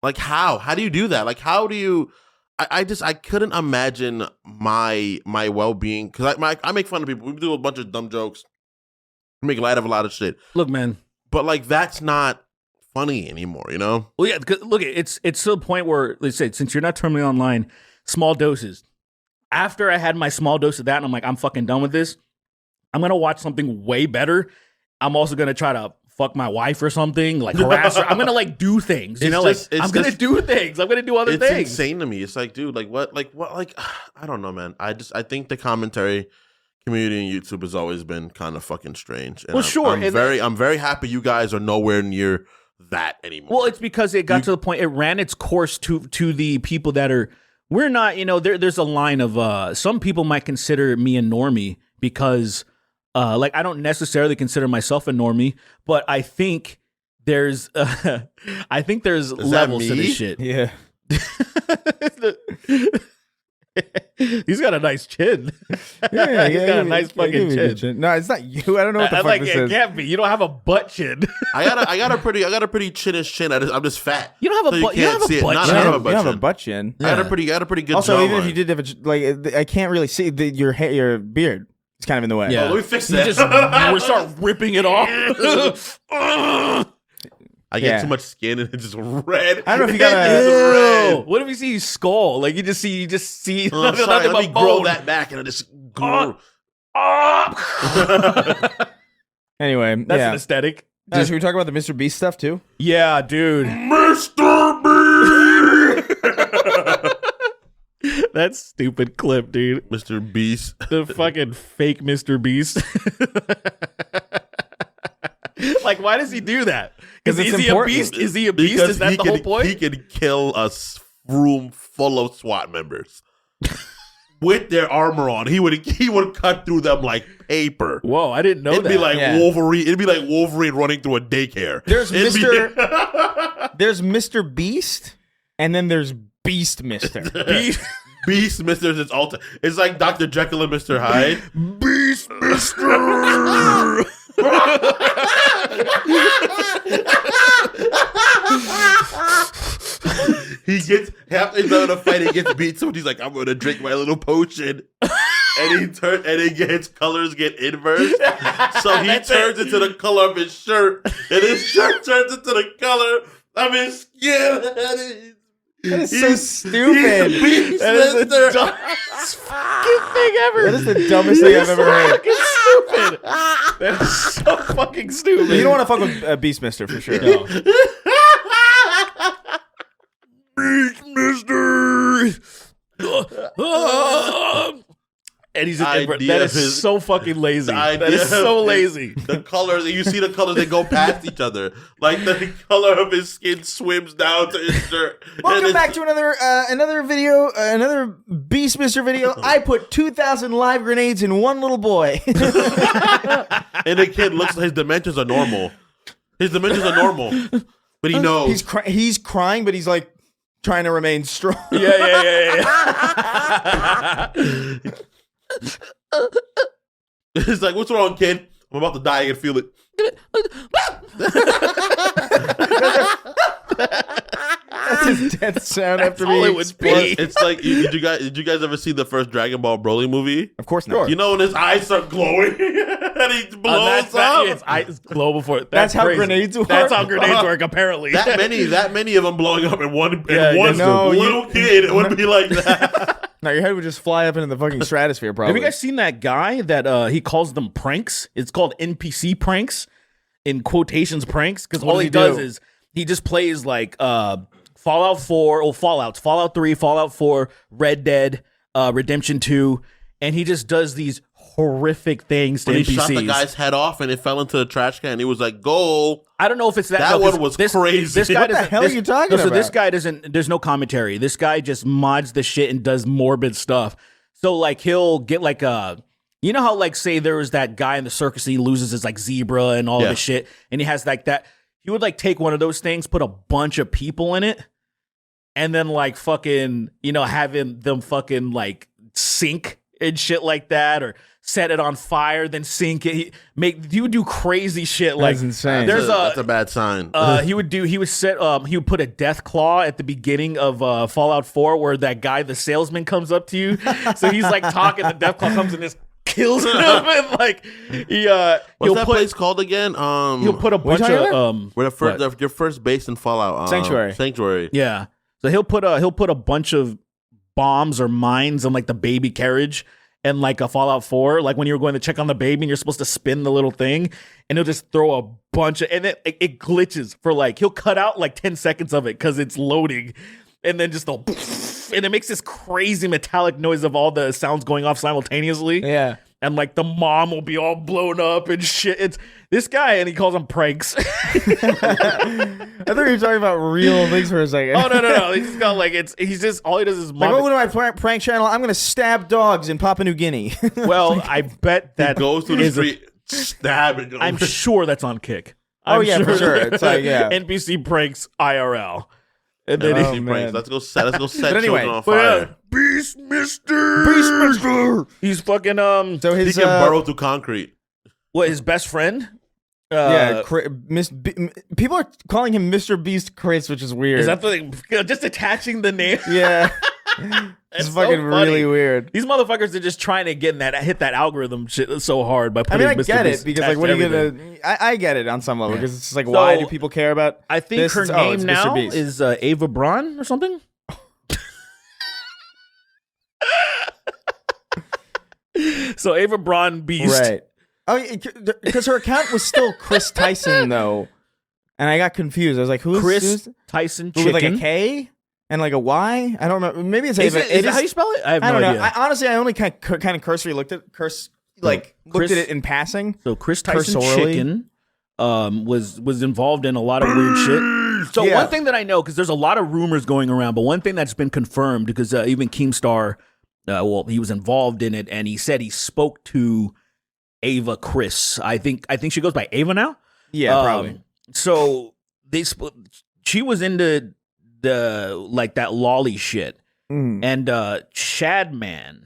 like how do you do that? Like how do you? I couldn't imagine my well-being because I make fun of people. We do a bunch of dumb jokes, make light of a lot of shit. look, man. But like that's not funny anymore, you know? Well, yeah. 'Cause look, it's to the point where, let's say, since you're not terminally online, small doses. After I had my small dose of that, and I'm like, I'm fucking done with this. I'm gonna watch something way better. I'm also gonna try to fuck my wife or something, like harass her. I'm gonna like do things, you know, I'm gonna do things. I'm gonna do other It's things. insane to me. It's like, dude, like what, I don't know, man. I think the commentary community in YouTube has always been kind of fucking strange. And Well, sure, I'm very happy you guys are nowhere near that anymore. Well, it's because it got to the point, it ran its course to the people that are, we're not, you know, there's a line of, some people might consider me a normie because, like, I don't necessarily consider myself a normie, but I think there's levels to this shit. Yeah. He's got a nice chin. Yeah, He's got a nice fucking chin. No, it's not you. I don't know what the fuck like this it is. can't be. You don't have a butt chin. I got a pretty chinish chin. I'm just fat. You don't have a butt. You don't have a butt Not chin. I You have a butt have a chin. butt chin. I got a pretty good. Also, even jawline. if you did have I can't really see your hair, your beard. It's kind of in the way. Yeah. Let me fix You that. just start ripping it off. I get too much skin and it's just red. I don't know if you got It's Ew. red. What if you see his skull? Like you just see Oh, nothing, sorry, nothing let me but grow bone. that back and I just grow. Anyway, That's an aesthetic. should we talk about the MrBeast stuff too? Yeah, dude. Mr. B. That stupid clip, dude. Mr. Beast. The fucking fake Mr. Beast. Like, why does he do that? Because it's is he important. a beast? Is he a beast? Because Is that the whole point? He can kill a room full of SWAT members with their armor on. He would cut through them like paper. Whoa, I didn't know It'd that. be like Yeah. Wolverine. It'd be like Wolverine running through a daycare. There's It'd be- There's MrBeast, and then there's BeastMr. Beast. Beast Mr. is it's like Dr. Jekyll and Mr. Hyde. BeastMr. He gets after he's done a fight, he gets beat. So he's like, "I'm gonna drink my little potion," and his colors get inverse. So he turns into the color of his shirt, and his shirt turns into the color of his skin. That is so stupid. He's That is the Beastmaster. dumbest fucking thing ever. That is the dumbest thing I've ever heard. Fucking stupid. That is so fucking stupid. You don't want to fuck with BeastMr for sure. No. BeastMr. And he's an invert. That is so fucking lazy. That is so lazy. The colors, you see the colors, they go past each other. Like the color of his skin swims down to his shirt. Welcome back to another video, another BeastMr video. I put 2,000 live grenades in one little boy. And the kid looks like his dimensions are normal. His dimensions are normal. But he knows. He's crying, but he's like trying to remain strong. Yeah. It's like, what's wrong, kid? I'm about to die. I can feel it. That's his death sound after all being it would exploded. be. It's like, did you guys ever see the first Dragon Ball Broly movie? Of course not. You know when his eyes start glowing and he blows up? It's glow before. That's how crazy. grenades work? That's how grenades work, apparently. That many of them blowing up in one Yeah, little kid, it would be like that. No, your head would just fly up into the fucking stratosphere, probably. Have you guys seen that guy that he calls them pranks? It's called NPC pranks, in quotations pranks, because all he does is he just plays like Fallout 4, or Fallout 3, Fallout 4, Red Dead, Redemption 2, and he just does these horrific things to When NPCs. he shot the guy's head off and it fell into the trash can, he was like, "Goal." I don't know if it's that. That no, 'cause one was crazy. This guy What the doesn't- hell are you talking So this about? guy doesn't. There's no commentary. This guy just mods the shit and does morbid stuff. So like he'll get like you know how like say there was that guy in the circus and he loses his like zebra and all of this shit, and he has like that. He would like take one of those things, put a bunch of people in it, and then like fucking having them fucking like sink and shit like that, or set it on fire, then sink it. You would do crazy shit like That's insane. That's a bad sign. he would put a death claw at the beginning of Fallout 4 where that guy, the salesman, comes up to you. So he's like talking, the death claw comes and just kills him, and like What's that place called again? He'll put a bunch talking of where your first base in Fallout, Sanctuary. yeah. So he'll put a bunch of bombs or mines on like the baby carriage. And like a Fallout 4, like when you're going to check on the baby and you're supposed to spin the little thing, and he'll just throw a bunch of, and it glitches for like, he'll cut out like 10 seconds of it because it's loading, and then just and it makes this crazy metallic noise of all the sounds going off simultaneously. Yeah. And like the mom will be all blown up and shit. It's this guy, and he calls them pranks. I thought you were talking about real things for a second. Oh no! He's just got like he's just all he does is Like, welcome to my prank channel. I'm going to stab dogs in Papua New Guinea. Well, I bet that Goes through the street, stabbing. I'm sure that's on Kick. Oh, I'm yeah, for sure. It's like, yeah. NPC pranks IRL. And then MSC pranks. Let's go set anyway, children on fire. BeastMr. He's fucking So He his can burrow through concrete. his best friend? People are calling him MrBeast Chris, which is weird. Is that the just attaching the name? Yeah. It's so fucking funny. really weird. These motherfuckers are just trying to hit that algorithm shit so hard by I putting. mean, I Mr. get Beast it because like, what are you everything. gonna? I get it on some level because it's just like, So, why do people care about? I think this? her It's name Mr. now Beast. is Ava Braun or something. So Ava Braun Beast, Right? Oh, because her account was still Chris Tyson though, and I got confused. I was like, who's Chris Tyson who, Chicken. with like a K and like a Y? I don't remember. Maybe it's Is Ava. it how you spell it? I have I no don't idea. know. Honestly, I only kind of cursory looked at looked Chris- at it in passing. So Chris Tyson Cursorily. Chicken was involved in a lot of weird shit. So Yeah. one thing that I know, because there's a lot of rumors going around, but one thing that's been confirmed, because even Keemstar, he was involved in it, and he said he spoke to Ava Chris. I think she goes by Ava now. Yeah, probably. So she was into that lolly shit, Mm. and Shadman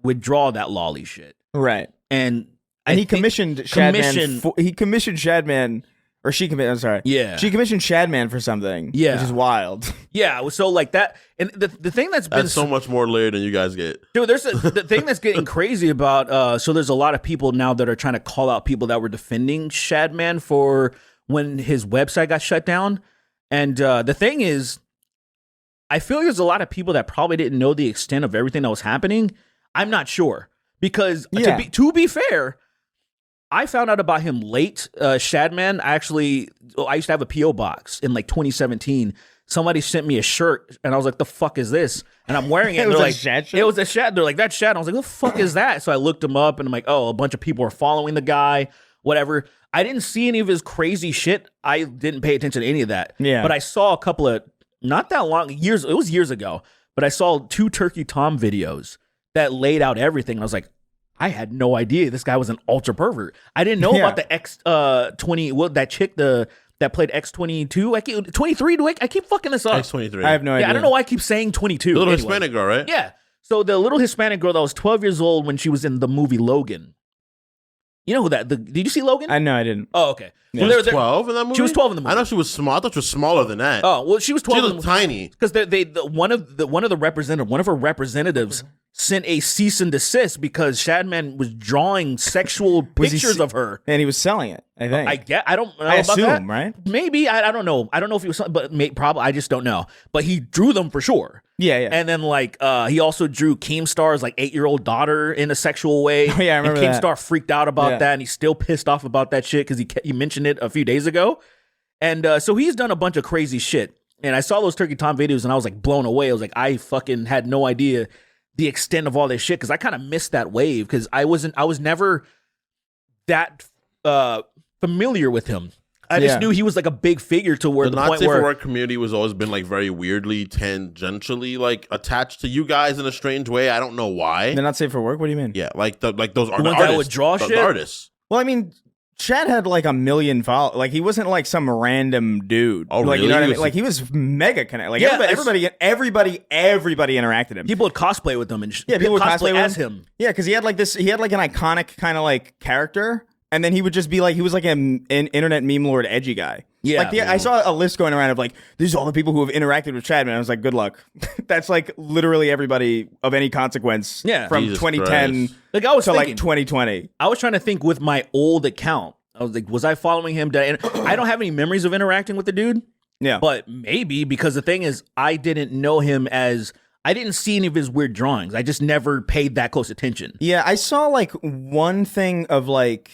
would draw that lolly shit, Right. and And he I think- commissioned Shadman. He commissioned Shadman, or she commissioned. I'm sorry. Yeah. She commissioned Shadman for something. Yeah. Which is wild. Yeah, so like that, and the thing that's been That's so much more layered than you guys get. dude, the thing that's getting crazy about so there's a lot of people now that are trying to call out people that were defending Shadman for when his website got shut down, and the thing is, I feel like there's a lot of people that probably didn't know the extent of everything that was happening. I'm not sure because Yeah. to be fair, I found out about him late. Shadman, I used to have a PO box in like 2017. Somebody sent me a shirt, and I was like, "The fuck is this?" And I'm wearing it. It and was they're a like, Shad shirt? "It was a Shad." They're like, "That's Shad." I was like, "What the fuck is that?" So I looked him up, and I'm like, "Oh, a bunch of people are following the guy." Whatever. I didn't see any of his crazy shit. I didn't pay attention to any of that. Yeah. But I saw a couple of not that long years. It was years ago. But I saw 2 Turkey Tom videos that laid out everything. I was like, I had no idea this guy was an ultra pervert. I didn't know Yeah. about the X20. Well, that chick that played X22. I keep 23. I keep fucking this up. X23. I have no idea. Yeah, I don't know why I keep saying 22. The little Anyway. Hispanic girl, right? Yeah. So the little Hispanic girl that was 12 years old when she was in the movie Logan. You know who that? Did you see Logan? I know I didn't. Oh, okay. She Well, was they're- 12 in that movie? She was 12 in the movie. I know she was small. I thought she was smaller than that. Oh well, she was 12. She in the looked movie. tiny. Because one of her representatives sent a cease and desist because Shadman was drawing sexual Was he pictures se- of her. And he was selling it, I think. I don't know I about that. assume, right? Maybe I don't know. I don't know if he was something, but probably I just don't know. But he drew them for sure. Yeah, yeah. And then he also drew Keemstar's 8-year-old daughter in a sexual way. Oh, yeah, I remember and that. Keemstar freaked out about Yeah. that, and he's still pissed off about that shit because he mentioned it a few days ago. And so he's done a bunch of crazy shit. And I saw those Turkey Tom videos, and I was like blown away. I was like, I fucking had no idea the extent of all this shit because I kind of missed that wave because I was never that familiar with him. I just Yeah. knew he was like a big figure to where The the not point safe where for work community was always been very weirdly tangentially attached to you guys in a strange way. I don't know why. They're not safe for work? What do you mean? Yeah, those are The the ones that artists. would draw the shit? artists. Well, I mean, Chad had like 1 million followers. He wasn't like some random dude. Oh, You really? know what I He mean? was- He was mega connected. Like Yeah, everybody interacted him. people would cosplay with him and Yeah, people would cosplay cosplay with as him. Yeah, because he had an iconic kind of character, and then he would just be he was like an internet meme lord edgy guy. Yeah. I saw a list going around of these are all the people who have interacted with Shadman. I was like, good luck. That's literally everybody of any consequence. Yeah. from Jesus 2010 Christ. Like I was to thinking, 2020. I was trying to think with my old account. I was like, was I following him? And I don't have any memories of interacting with the dude, Yeah, but maybe because the thing is, I didn't know him I didn't see any of his weird drawings. I just never paid that close attention. yeah, I saw one thing of what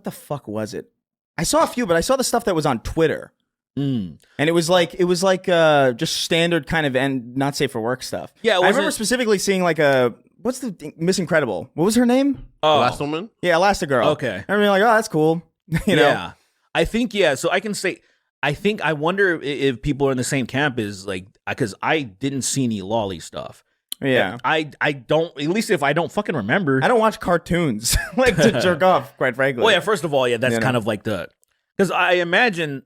the fuck was it? I saw a few, but I saw the stuff that was on Twitter. Mm. And it was just standard kind of and not safe for work stuff. Yeah, I remember specifically seeing what's the thing? Miss Incredible? What was her name? Oh, Last woman? Yeah, Elastigirl. Okay. I mean, oh, that's cool. you know? Yeah, I think so I can say. I wonder if people are in the same camp as because I didn't see any lolly stuff. Yeah. I don't, at least if I don't fucking remember. I don't watch cartoons to jerk off, quite frankly. Well, yeah, first of all, that's You know? kind of because I imagine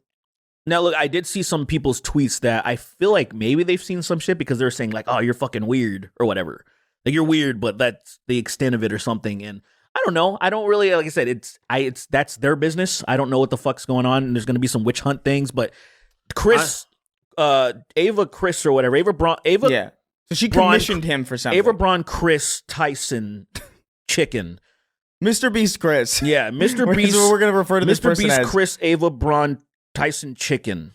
Now, look, I did see some people's tweets that I feel like maybe they've seen some shit because they're saying like, oh, you're fucking weird or whatever. Like, you're weird, but that's the extent of it or something. And I don't know. I don't really, like I said, that's their business. I don't know what the fuck's going on. And there's going to be some witch hunt things, but Chris, Ava Chris or whatever, Ava Braun, yeah. So she commissioned him for something. Ava Braun, Chris, Tyson, Chicken. MrBeast Chris. Yeah, MrBeast. We're going to refer to this person MrBeast as. Chris, Ava Braun, Tyson, Chicken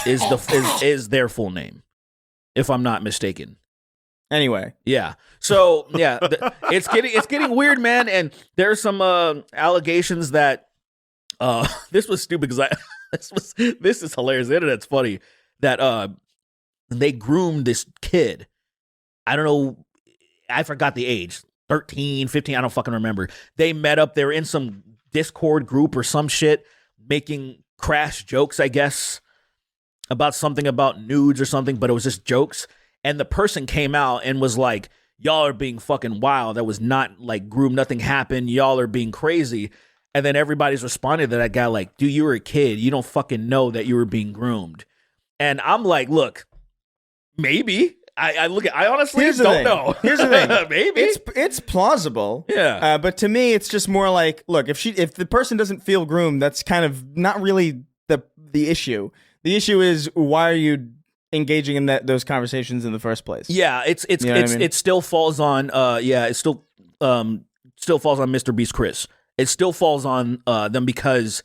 is their full name, if I'm not mistaken. Anyway, yeah. So yeah, it's getting weird, man. And there's some allegations that this was stupid because this is hilarious. The internet's funny that they groomed this kid. I don't know. I forgot the age. 13, 15. I don't fucking remember. They met up. They were in some Discord group or some shit, making crass jokes, I guess, about something about nudes or something. But it was just jokes. And the person came out and was like, y'all are being fucking wild. That was not like groomed. Nothing happened. Y'all are being crazy. And then everybody's responding to that guy like, dude, you were a kid. You don't fucking know that you were being groomed. And I'm like, look, maybe. I honestly don't know. Here's the thing. Maybe. It's plausible. Yeah. But to me, it's just more like, look, if the person doesn't feel groomed, that's kind of not really the issue. The issue is, why are you engaging in those conversations in the first place? Yeah, it still falls on it still falls on MrBeast Chris. It still falls on them because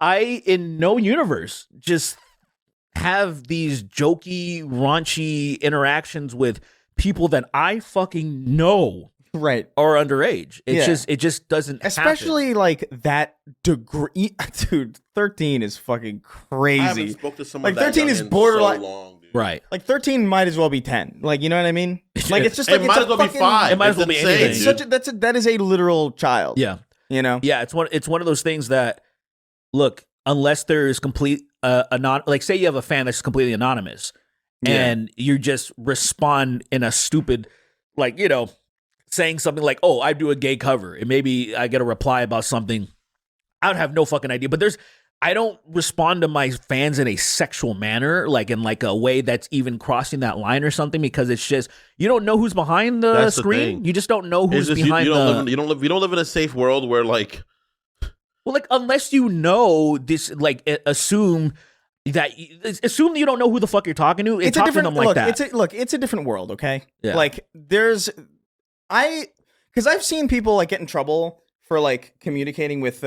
I in no universe just have these jokey, raunchy interactions with people that I fucking know right are underage. It just doesn't especially happen. Like that degree. Dude, 13 is fucking crazy. I haven't spoke to someone like 13 is borderline so long, dude. Right. Like 13 might as well be 10. Like, you know what I mean? Like, it's just like it might as well be 5. It might as well be anything. That is a literal child. Yeah. You know? Yeah, it's one of those things that, look, unless there's complete like, say you have a fan that's completely anonymous and you just respond in a stupid, like, you know, saying something like, oh, I do a gay cover, and maybe I get a reply about something, I would have no fucking idea. But I don't respond to my fans in a sexual manner, like in like a way that's even crossing that line or something, because it's just, you don't know who's behind the screen. You just don't know who's behind you don't live in a safe world where, like, well, like, unless you know this, like, assume that you don't know who the fuck you're talking to. It's a different them like that. It's a different world, okay? Yeah. Like, because I've seen people like get in trouble for like communicating with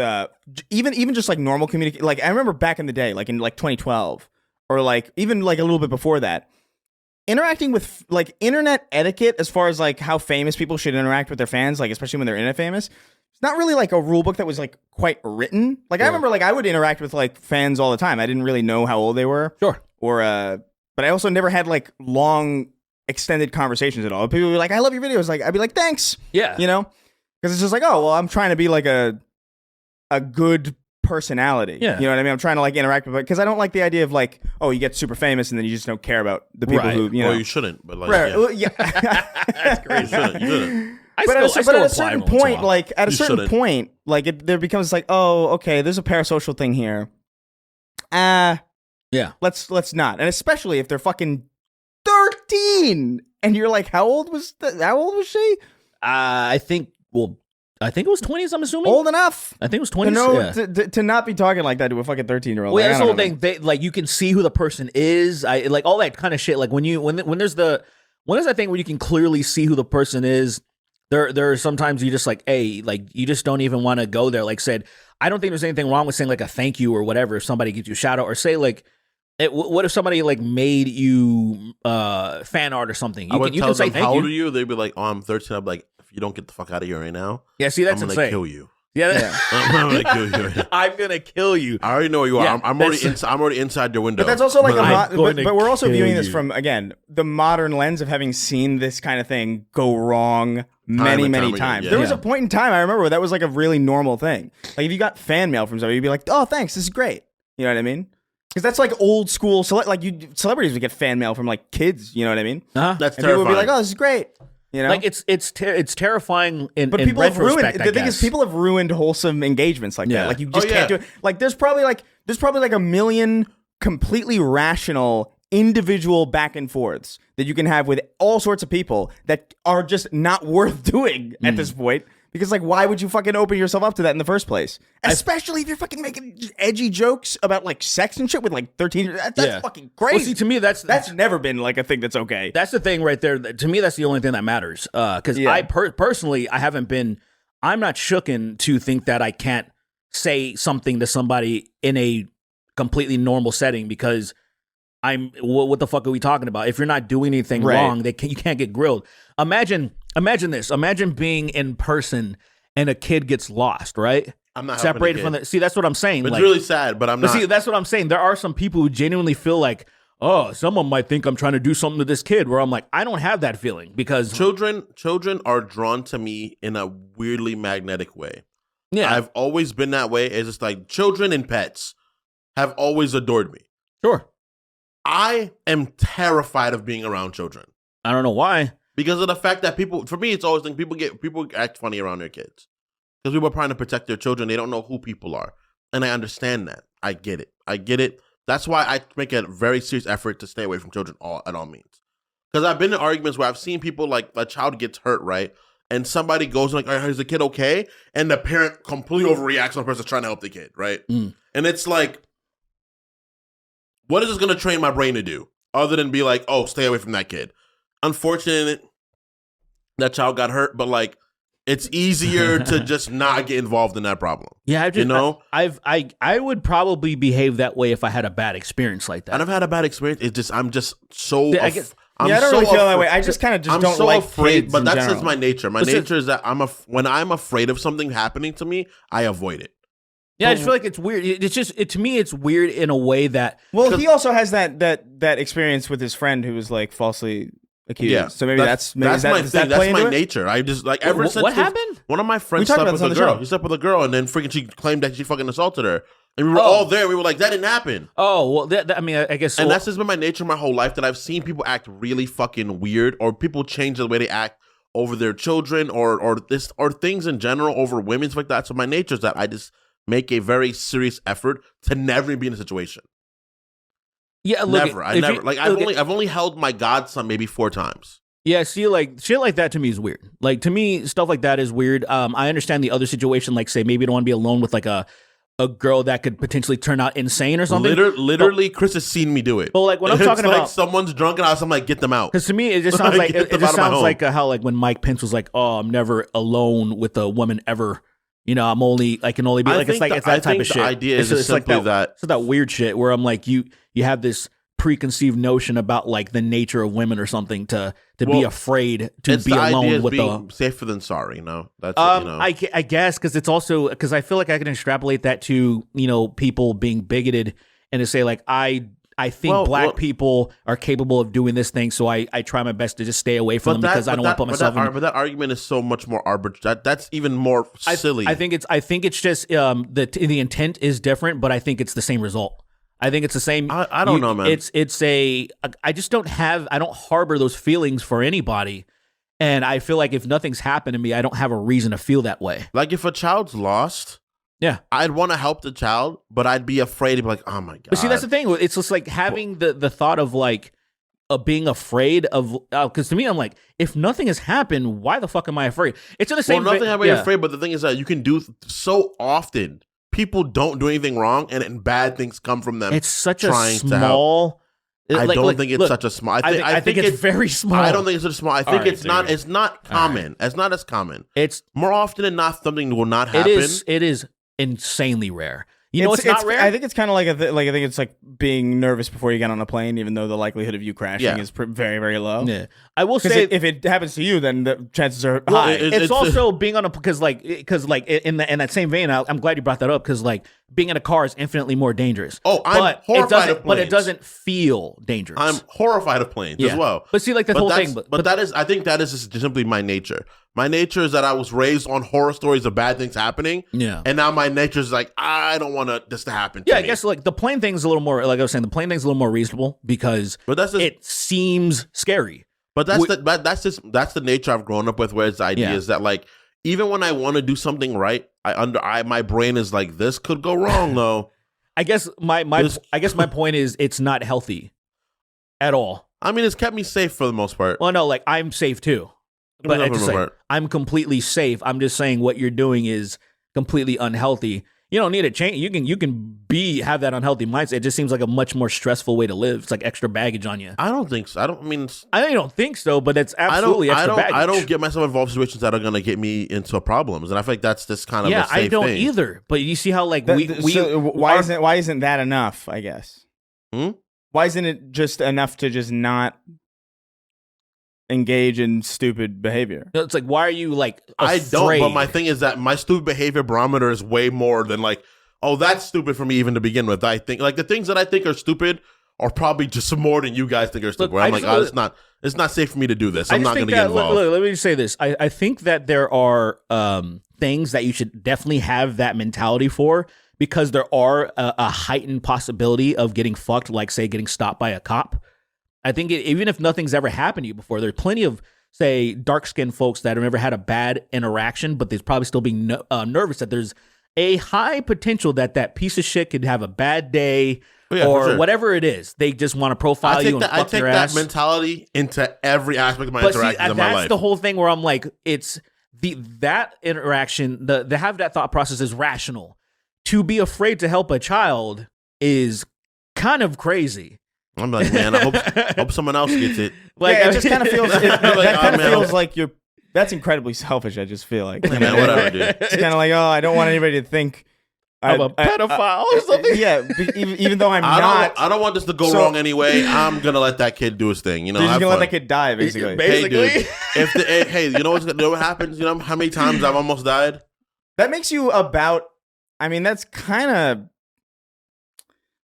even just like normal communication. Like, I remember back in the day, like in like 2012, or like even like a little bit before that, interacting with like internet etiquette as far as like how famous people should interact with their fans, like especially when they're internet famous. It's not really like a rule book that was like quite written. Like, I remember like I would interact with like fans all the time. I didn't really know how old they were. Sure. Or but I also never had like long extended conversations at all. People would be like, I love your videos. Like, I'd be like, thanks. Yeah. You know? Because it's just like, oh, well, I'm trying to be like a good personality. Yeah. You know what I mean? I'm trying to like interact with it, because I don't like the idea of like, oh, you get super famous and then you just don't care about the people who, you know. Well, you shouldn't, but like, right. yeah. Well, yeah. That's crazy. You shouldn't. But at a certain point, like there becomes like, oh, okay, there's a parasocial thing here. Yeah. Let's not. And especially if they're fucking 13 and you're like, how old was she? I think it was 20s, I'm assuming. Old enough. I think it was 20s. To know, to not be talking like that to a fucking 13-year-old. Well, that's the whole thing. Like, you can see who the person is. I like all that kind of shit. Like, when there's that thing where you can clearly see who the person is. There are sometimes you just like, hey, like, you just don't even want to go there. Like, said, I don't think there's anything wrong with saying like a thank you or whatever if somebody gives you a shout out, or say like, what if somebody like made you fan art or something? You can say thank you. How old are you? They'd be like, oh, I'm 13. I'm like, if you don't get the fuck out of here right now, yeah, see, that's I'm insane. gonna kill you. Yeah. I'm gonna kill you. Right now. I'm gonna kill you. I already know where you are. Yeah, I'm already inside your window. But that's also like but we're also viewing this from, again, the modern lens of having seen this kind of thing go wrong many times. Yeah. There was a point in time I remember where that was like a really normal thing. Like, if you got fan mail from somebody, you'd be like, oh, thanks, this is great. You know what I mean? Because that's like old school. Celebrities would get fan mail from like kids. You know what I mean? Uh-huh. That's and people terrifying. would be like, oh, this is great. You know? Like it's terrifying in But in people have ruined. retrospect, The I thing is, guess. people have ruined wholesome engagements like Yeah. that. Like you just can't do it. Like there's probably like a million completely rational individual back and forths that you can have with all sorts of people that are just not worth doing at this point. Because like, why would you fucking open yourself up to that in the first place? Especially if you're fucking making just edgy jokes about like sex and shit with like 13. That's fucking crazy. Well, see, to me, that's never been like a thing that's okay. That's the thing right there. To me, that's the only thing that matters. Because I personally, I'm not shooken to think that I can't say something to somebody in a completely normal setting because what the fuck are we talking about? If you're not doing anything wrong, you can't get grilled. Imagine this. Imagine being in person and a kid gets lost, right? I'm not separated from the. See, that's what I'm saying. It's really sad, but I'm not. See, that's what I'm saying. There are some people who genuinely feel like, oh, someone might think I'm trying to do something to this kid. Where I'm like, I don't have that feeling because children are drawn to me in a weirdly magnetic way. Yeah, I've always been that way. It's just like children and pets have always adored me. Sure. I am terrified of being around children. I don't know why. Because of the fact that for me, it's always like people act funny around their kids. Because people are trying to protect their children. They don't know who people are. And I understand that. I get it. That's why I make a very serious effort to stay away from children at all means. Because I've been in arguments where I've seen people like a child gets hurt, right? And somebody goes like, is the kid okay? And the parent completely overreacts when the person's trying to help the kid, right? And it's like, what is this going to train my brain to do? Other than be like, oh, stay away from that kid. Unfortunate that child got hurt, but like, it's easier to just not get involved in that problem. Yeah, I would probably behave that way if I had a bad experience like that. And I've had a bad experience. It's just I'm just so. I don't really feel that way. I just kind of I'm don't so like afraid, kids but in that's general. just my nature. My nature is that when I'm afraid of something happening to me, I avoid it. Yeah, I just feel like it's weird. It's just to me, it's weird in a way that. Well, he also has that experience with his friend who was like falsely accused. Yeah, so maybe that's my thing. That's my nature. I just like ever since what happened? One of my friends slept with a girl. He slept with a girl, and then freaking she claimed that she fucking assaulted her. And we were all there. We were like, that didn't happen. Oh, well, I mean, I guess. And that's just been my nature my whole life, that I've seen people act really fucking weird, or people change the way they act over their children, or things in general over women, stuff like that. So my nature is that I just make a very serious effort to never be in a situation. Yeah, look, never. I've only held my godson maybe 4 times. Yeah, see, like shit like that to me is weird. Like to me, stuff like that is weird. I understand the other situation, like say maybe you don't want to be alone with like a girl that could potentially turn out insane or something. Literally, Chris has seen me do it. But like when I'm talking about someone's drunk in house, I'm like, get them out. Because to me, it just sounds like it just sounds like how like when Mike Pence was like, oh, I'm never alone with a woman ever. You know, I can only be like, it's that type of shit. The idea is simply that it's that weird shit where I'm like, you have this preconceived notion about like the nature of women or something to be afraid to be alone with being safer than sorry. No, that's I guess because it's also because I feel like I can extrapolate that to people being bigoted and to say like I think black people are capable of doing this thing, so I try my best to just stay away from them because I don't want to put myself in. But that argument is so much more arbitrary. That's even more silly. I think it's just the intent is different, but I think it's the same result. I think it's the same. I don't know, man. I just don't harbor those feelings for anybody, and I feel like if nothing's happened to me, I don't have a reason to feel that way. Like if a child's lost. Yeah, I'd want to help the child, but I'd be afraid to be like, oh my god. But see, that's the thing. It's just like having the thought of like being afraid of because to me, I'm like, if nothing has happened, why the fuck am I afraid? It's in the same. Well, nothing I'm afraid, but the thing is that you can do so often. People don't do anything wrong, and bad things come from them. It's such a small. I don't think it's such a small. I think it's very small. I don't think it's such a small. I think it's not. It's not common. It's not as common. It's more often than not something will not happen. It is insanely rare. It's not rare. I think it's kind of like I think it's like being nervous before you get on a plane, even though the likelihood of you crashing is very, very low. Yeah, I will say if it happens to you, then the chances are high. It's also being on a because in that same vein, I'm glad you brought that up because like being in a car is infinitely more dangerous. Oh, I'm horrified of planes. But it doesn't feel dangerous. I'm horrified of planes as well. But see, like the whole thing. But that is, I think that is just simply my nature. My nature is that I was raised on horror stories of bad things happening. Yeah. And now my nature is like, I don't want this to happen to me. I guess like the plane thing's a little more, like I was saying, the plane thing's a little more reasonable because it seems scary. But that's the nature I've grown up with, where it's the idea is that like even when I want to do something right, my brain is like, this could go wrong though. I guess my point is it's not healthy at all. I mean, it's kept me safe for the most part. Well, no, like I'm safe too, but I'm completely safe. I'm just saying what you're doing is completely unhealthy. You don't need to change. You can have that unhealthy mindset. It just seems like a much more stressful way to live. It's like extra baggage on you. I don't think so. I know you don't think so, but it's absolutely extra baggage. I don't get myself involved in situations that are going to get me into problems, and I feel like that's just kind of a safe I don't thing. either. But you see how like why isn't that enough? I guess. Why isn't it just enough to just not engage in stupid behavior? It's like, why are you like afraid? I don't, but my thing is that my stupid behavior barometer is way more than like, oh, that's stupid for me even to begin with. I think like the things that I think are stupid are probably just more than you guys think are stupid. I'm like, it's not safe for me to do this. I'm not going to get involved. Let me just say this. I think that there are things that you should definitely have that mentality for, because there are a heightened possibility of getting fucked, like say getting stopped by a cop. I think even if nothing's ever happened to you before, there's plenty of, say, dark-skinned folks that have never had a bad interaction, but they're probably still being nervous that there's a high potential that piece of shit could have a bad day or whatever it is. They just want to profile you and fuck your ass. I take that mentality into every aspect of my interactions in my life. That's the whole thing where I'm like, it's that interaction, the have that thought process is rational. To be afraid to help a child is kind of crazy. I'm like, man, I hope someone else gets it. Like, it just kind of feels feels like you're. That's incredibly selfish. I just feel like, man, whatever, dude. It's kind of like, oh, I don't want anybody to think I'm a pedophile or something. Yeah, even though I'm not. I don't want this to go wrong anyway. I'm gonna let that kid do his thing. You know, you're just gonna let that kid die, basically. Hey, dude. Hey, you know what happens? You know how many times I've almost died? That makes you about. I mean, that's kind of.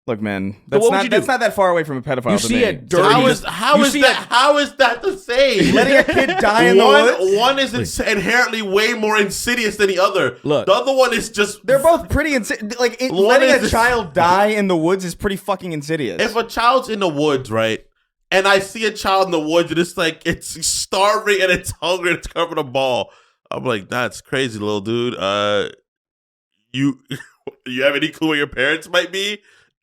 Look, man, that's not that far away from a pedophile. You see a dirty. How is that the same? Letting a kid die in the woods. One is inherently way more insidious than the other. Look, the other one is just. They're both pretty insidious. Like letting a child die in the woods is pretty fucking insidious. If a child's in the woods, right, and I see a child in the woods and it's like it's starving and it's hungry and it's covered in a ball, I'm like, that's crazy, little dude. You have any clue where your parents might be?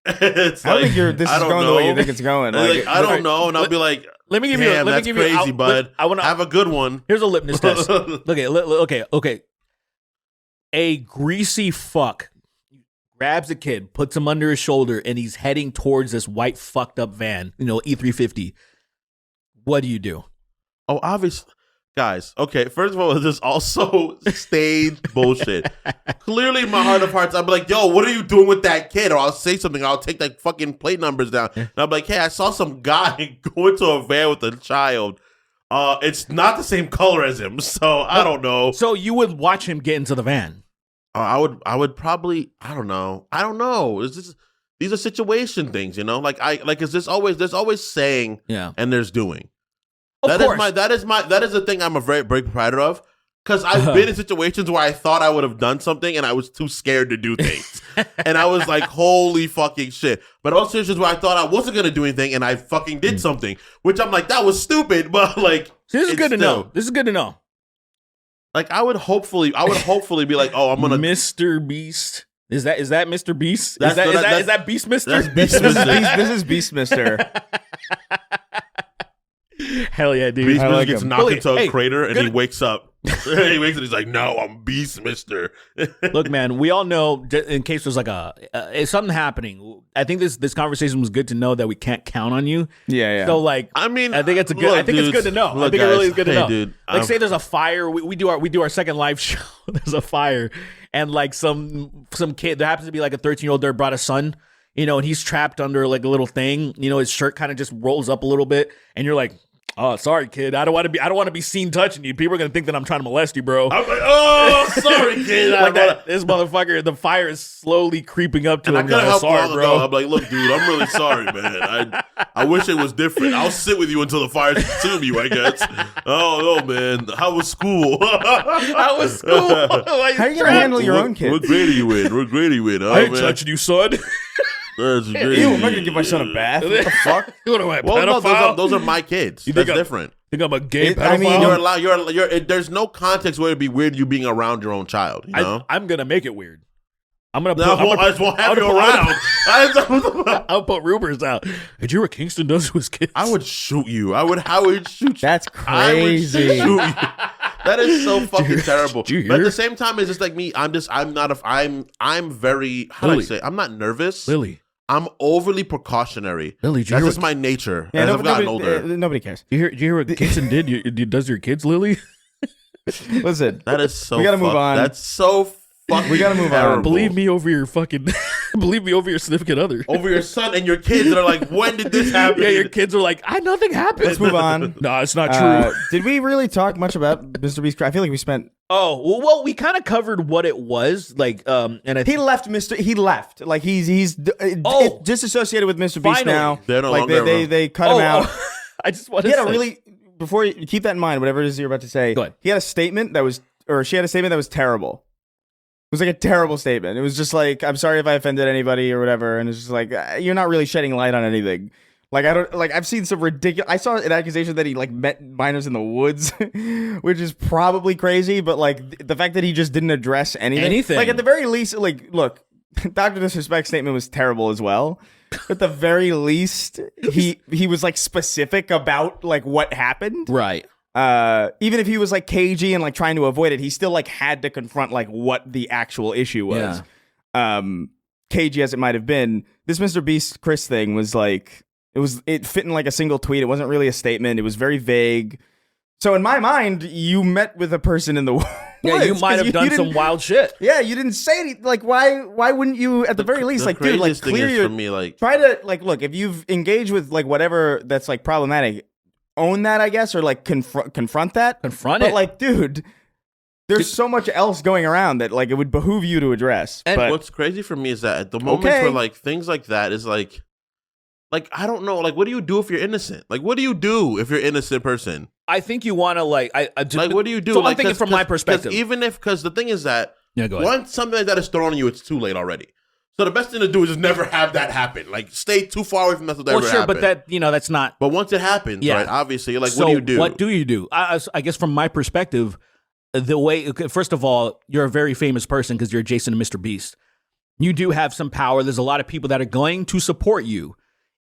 It's I don't think this is going the way you think it's going. Like, I don't know, and I'll be like, let me give you. Let me give crazy, you. Bud. I want to have a good one. Here's a litmus test. Okay. A greasy fuck grabs a kid, puts him under his shoulder, and he's heading towards this white fucked up van. E350. What do you do? Oh, obviously. Guys, okay, first of all, this is also staged bullshit. Clearly, in my heart of hearts, I'll be like, yo, what are you doing with that kid? Or I'll say something, I'll take like fucking plate numbers down. And I'll be like, hey, I saw some guy go into a van with a child. It's not the same color as him, so I don't know. So you would watch him get into the van? I would probably, I don't know. These are situation things, you know? There's always saying and there's doing. That is the thing I'm a very big proprietor of, because I've been in situations where I thought I would have done something and I was too scared to do things, and I was like, holy fucking shit. But also situations where I thought I wasn't gonna do anything and I fucking did something, which I'm like, that was stupid, but like, this is good to know. This is good to know. Like, I would hopefully be like, oh, I'm gonna MrBeast. Is that MrBeast? Is that BeastMr? That's BeastMr. This is BeastMr. Hell yeah, dude. BeastMr gets knocked into a crater and he wakes up. He wakes up and he's like, no, I'm BeastMr. Look, man, we all know, in case there's like if something happening, I think this conversation was good to know that we can't count on you. Yeah. So like, I mean, I think it's good to know. Look, I think it really is good to know. Dude, like, say there's a fire. We do our second live show. There's a fire, and like some kid, there happens to be like a 13-year-old there, brought a son, and he's trapped under like a little thing. His shirt kind of just rolls up a little bit, and you're like, oh, sorry, kid. I don't want to be seen touching you. People are gonna think that I'm trying to molest you, bro. I'm like, oh, sorry, kid. This motherfucker, the fire is slowly creeping up to him. I could have helped bro. I'm like, look, dude, I'm really sorry, man. I wish it was different. I'll sit with you until the fire consumes you, I guess. Oh, no, man. How was school? How was school? How are you gonna handle your own kids? What grade are you in? Oh, I ain't touching you, son. That's great. Ew, I'm not gonna give my son a bath. What the fuck? What am I, well, no, those are my kids. That's different. Think I'm a gay pedophile? I mean, You're allowed. There's no context where it'd be weird you being around your own child. You know? I'm gonna make it weird. I'm gonna. I just won't have you around. I'll put rumors out. Did you hear what Kingston does to his kids? I would shoot you. I would shoot you. That's crazy. I would shoot you. That is so fucking terrible. Did you hear? But at the same time, it's just like me. I'm very. How do I say? I'm not nervous. Lily. I'm overly precautionary. Lily, that's just my nature as I've gotten older. Nobody cares. Did you hear what Kingston did? Does your kids, Lily? Listen, That is so. we gotta move on. That's so fucking. We gotta move on. terrible. Believe me over your fucking. Believe me over your significant other. Over your son and your kids that are like, when did this happen? Yeah, your kids are like, nothing happened. Let's move on. No, it's not true. Did we really talk much about MrBeast? I feel like we spent. Oh well, we kind of covered what it was like. And I He left He left. Like he's disassociated with MrBeast Finally. now. They're no like longer they cut him out. I just want to He say. had a really before you keep that in mind. Whatever it is you're about to say. Go ahead. He had a statement that was, or she had a statement that was terrible. It was like a terrible statement. It was just like, I'm sorry if I offended anybody or whatever. And it's just like, you're not really shedding light on anything. Like, I've seen some ridiculous, I saw an accusation that he like met minors in the woods, which is probably crazy. But like the fact that he just didn't address anything. Like at the very least, like, look, Dr. Disrespect's statement was terrible as well. But at the very least, he was like specific about like what happened. Right. Even if he was like cagey and like trying to avoid it, he still like had to confront like what the actual issue was. Yeah. Cagey as it might have been, this MrBeast Chris thing was like, it fit in like a single tweet. It wasn't really a statement. It was very vague. So in my mind, you met with a person in the woods. Yeah, you might have done some wild shit. Yeah, you didn't say anything. Like, why wouldn't you at the very least, like, dude, like, clear your, for me, like, try to, like, look, if you've engaged with like whatever that's like problematic, own that, I guess, or like confront that. Confront but it. like, dude, there's so much else going around that like it would behoove you to address. And but what's crazy for me is that at the moments where like things like that is like I don't know, like, what do you do if you're innocent? Like, what do you do if you're an innocent person? I think you want to like, like, what do you do? So like, I'm thinking from my perspective. Because the thing is that Yeah, go ahead. once something like that is thrown on you, it's too late already. So the best thing to do is just never have that happen. Like, stay too far away from that. Well, sure, but that's not. But once it happens, Yeah. right? Obviously, you're like, So what do you do? What do you do? I guess from my perspective, the way, first of all, you're a very famous person because you're adjacent to Mr. Beast. You do have some power. There's a lot of people that are going to support you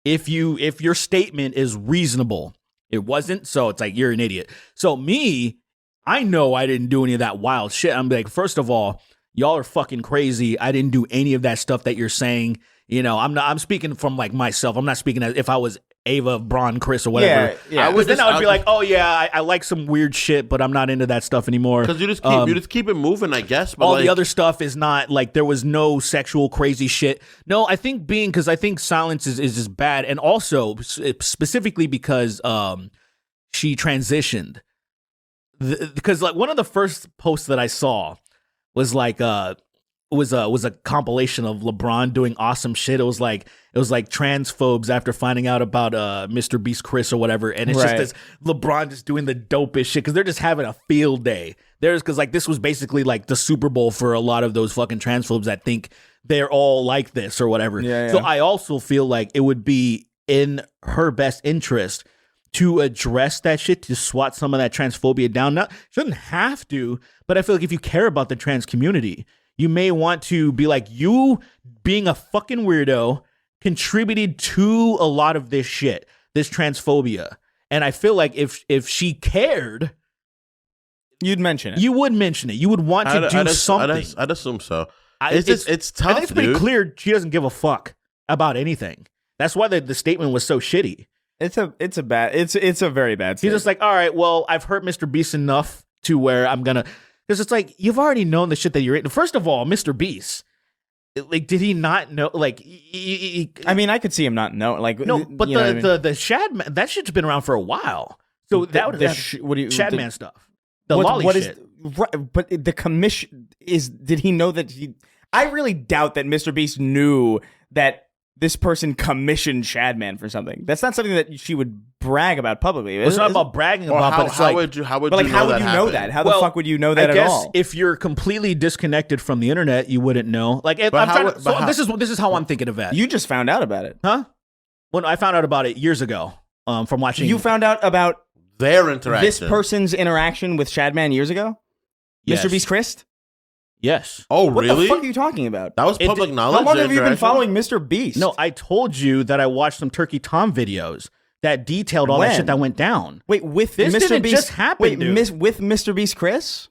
if your statement is reasonable. It wasn't, so it's like you're an idiot. So me, I know I didn't do any of that wild shit. I'm like, first of all, y'all are fucking crazy. I didn't do any of that stuff that you're saying. You know, I'm speaking from like myself. I'm not speaking as if I was Ava, Braun, Chris, or whatever. Yeah. I would be like, oh yeah, I like some weird shit, but I'm not into that stuff anymore. Because you just keep it moving, I guess. But all like, the other stuff is not like there was no sexual crazy shit. No, I think because I think silence is just bad, and also specifically because she transitioned. Because like one of the first posts that I saw was like was a compilation of LeBron doing awesome shit. It was like transphobes after finding out about MrBeast Chris or whatever, and it's just this LeBron just doing the dopest shit because they're just having a field day. Because like this was basically like the Super Bowl for a lot of those fucking transphobes that think they're all like this or whatever. Yeah. So I also feel like it would be in her best interest to address that shit, to swat some of that transphobia down. Shouldn't have to, but I feel like if you care about the trans community, you may want to be like, you being a fucking weirdo contributed to a lot of this shit, this transphobia. And I feel like if she cared, you'd mention it. You would mention it. You would want to do something. I'd assume so. It's tough. I think it's pretty dude. clear she doesn't give a fuck about anything. That's why the statement was so shitty. It's a very bad statement. He's just like, all right, well, I've hurt Mr. Beast enough to where I'm gonna, because it's like you've already known the shit that you're in. First of all, Mr. Beast, like, did he not know? Like, I mean, I could see him not know. Like, no, but the Shadman, that shit's been around for a while. So what do you Shadman stuff, the lolly shit. But the commission is. Did he know that he? I really doubt that Mr. Beast knew that this person commissioned Shadman for something. That's not something that she would brag about publicly. It's not about bragging about, but it's how like, would you know that? How the fuck would you know that I guess at all? If you're completely disconnected from the internet, you wouldn't know. Like, this is how I'm thinking of it. You just found out about it, huh? When I found out about it years ago, from watching. You found out about Their interaction. This person's interaction with Shadman years ago? Yes. MrBeast Chris? Yes. Oh, What really? the fuck are you talking about? That was public knowledge. How long have you been interaction? following MrBeast? No, I told you that I watched some Turkey Tom videos that detailed all that When? shit that went down. Wait, with This MrBeast? didn't just happen, Wait, dude. with MrBeast Chris?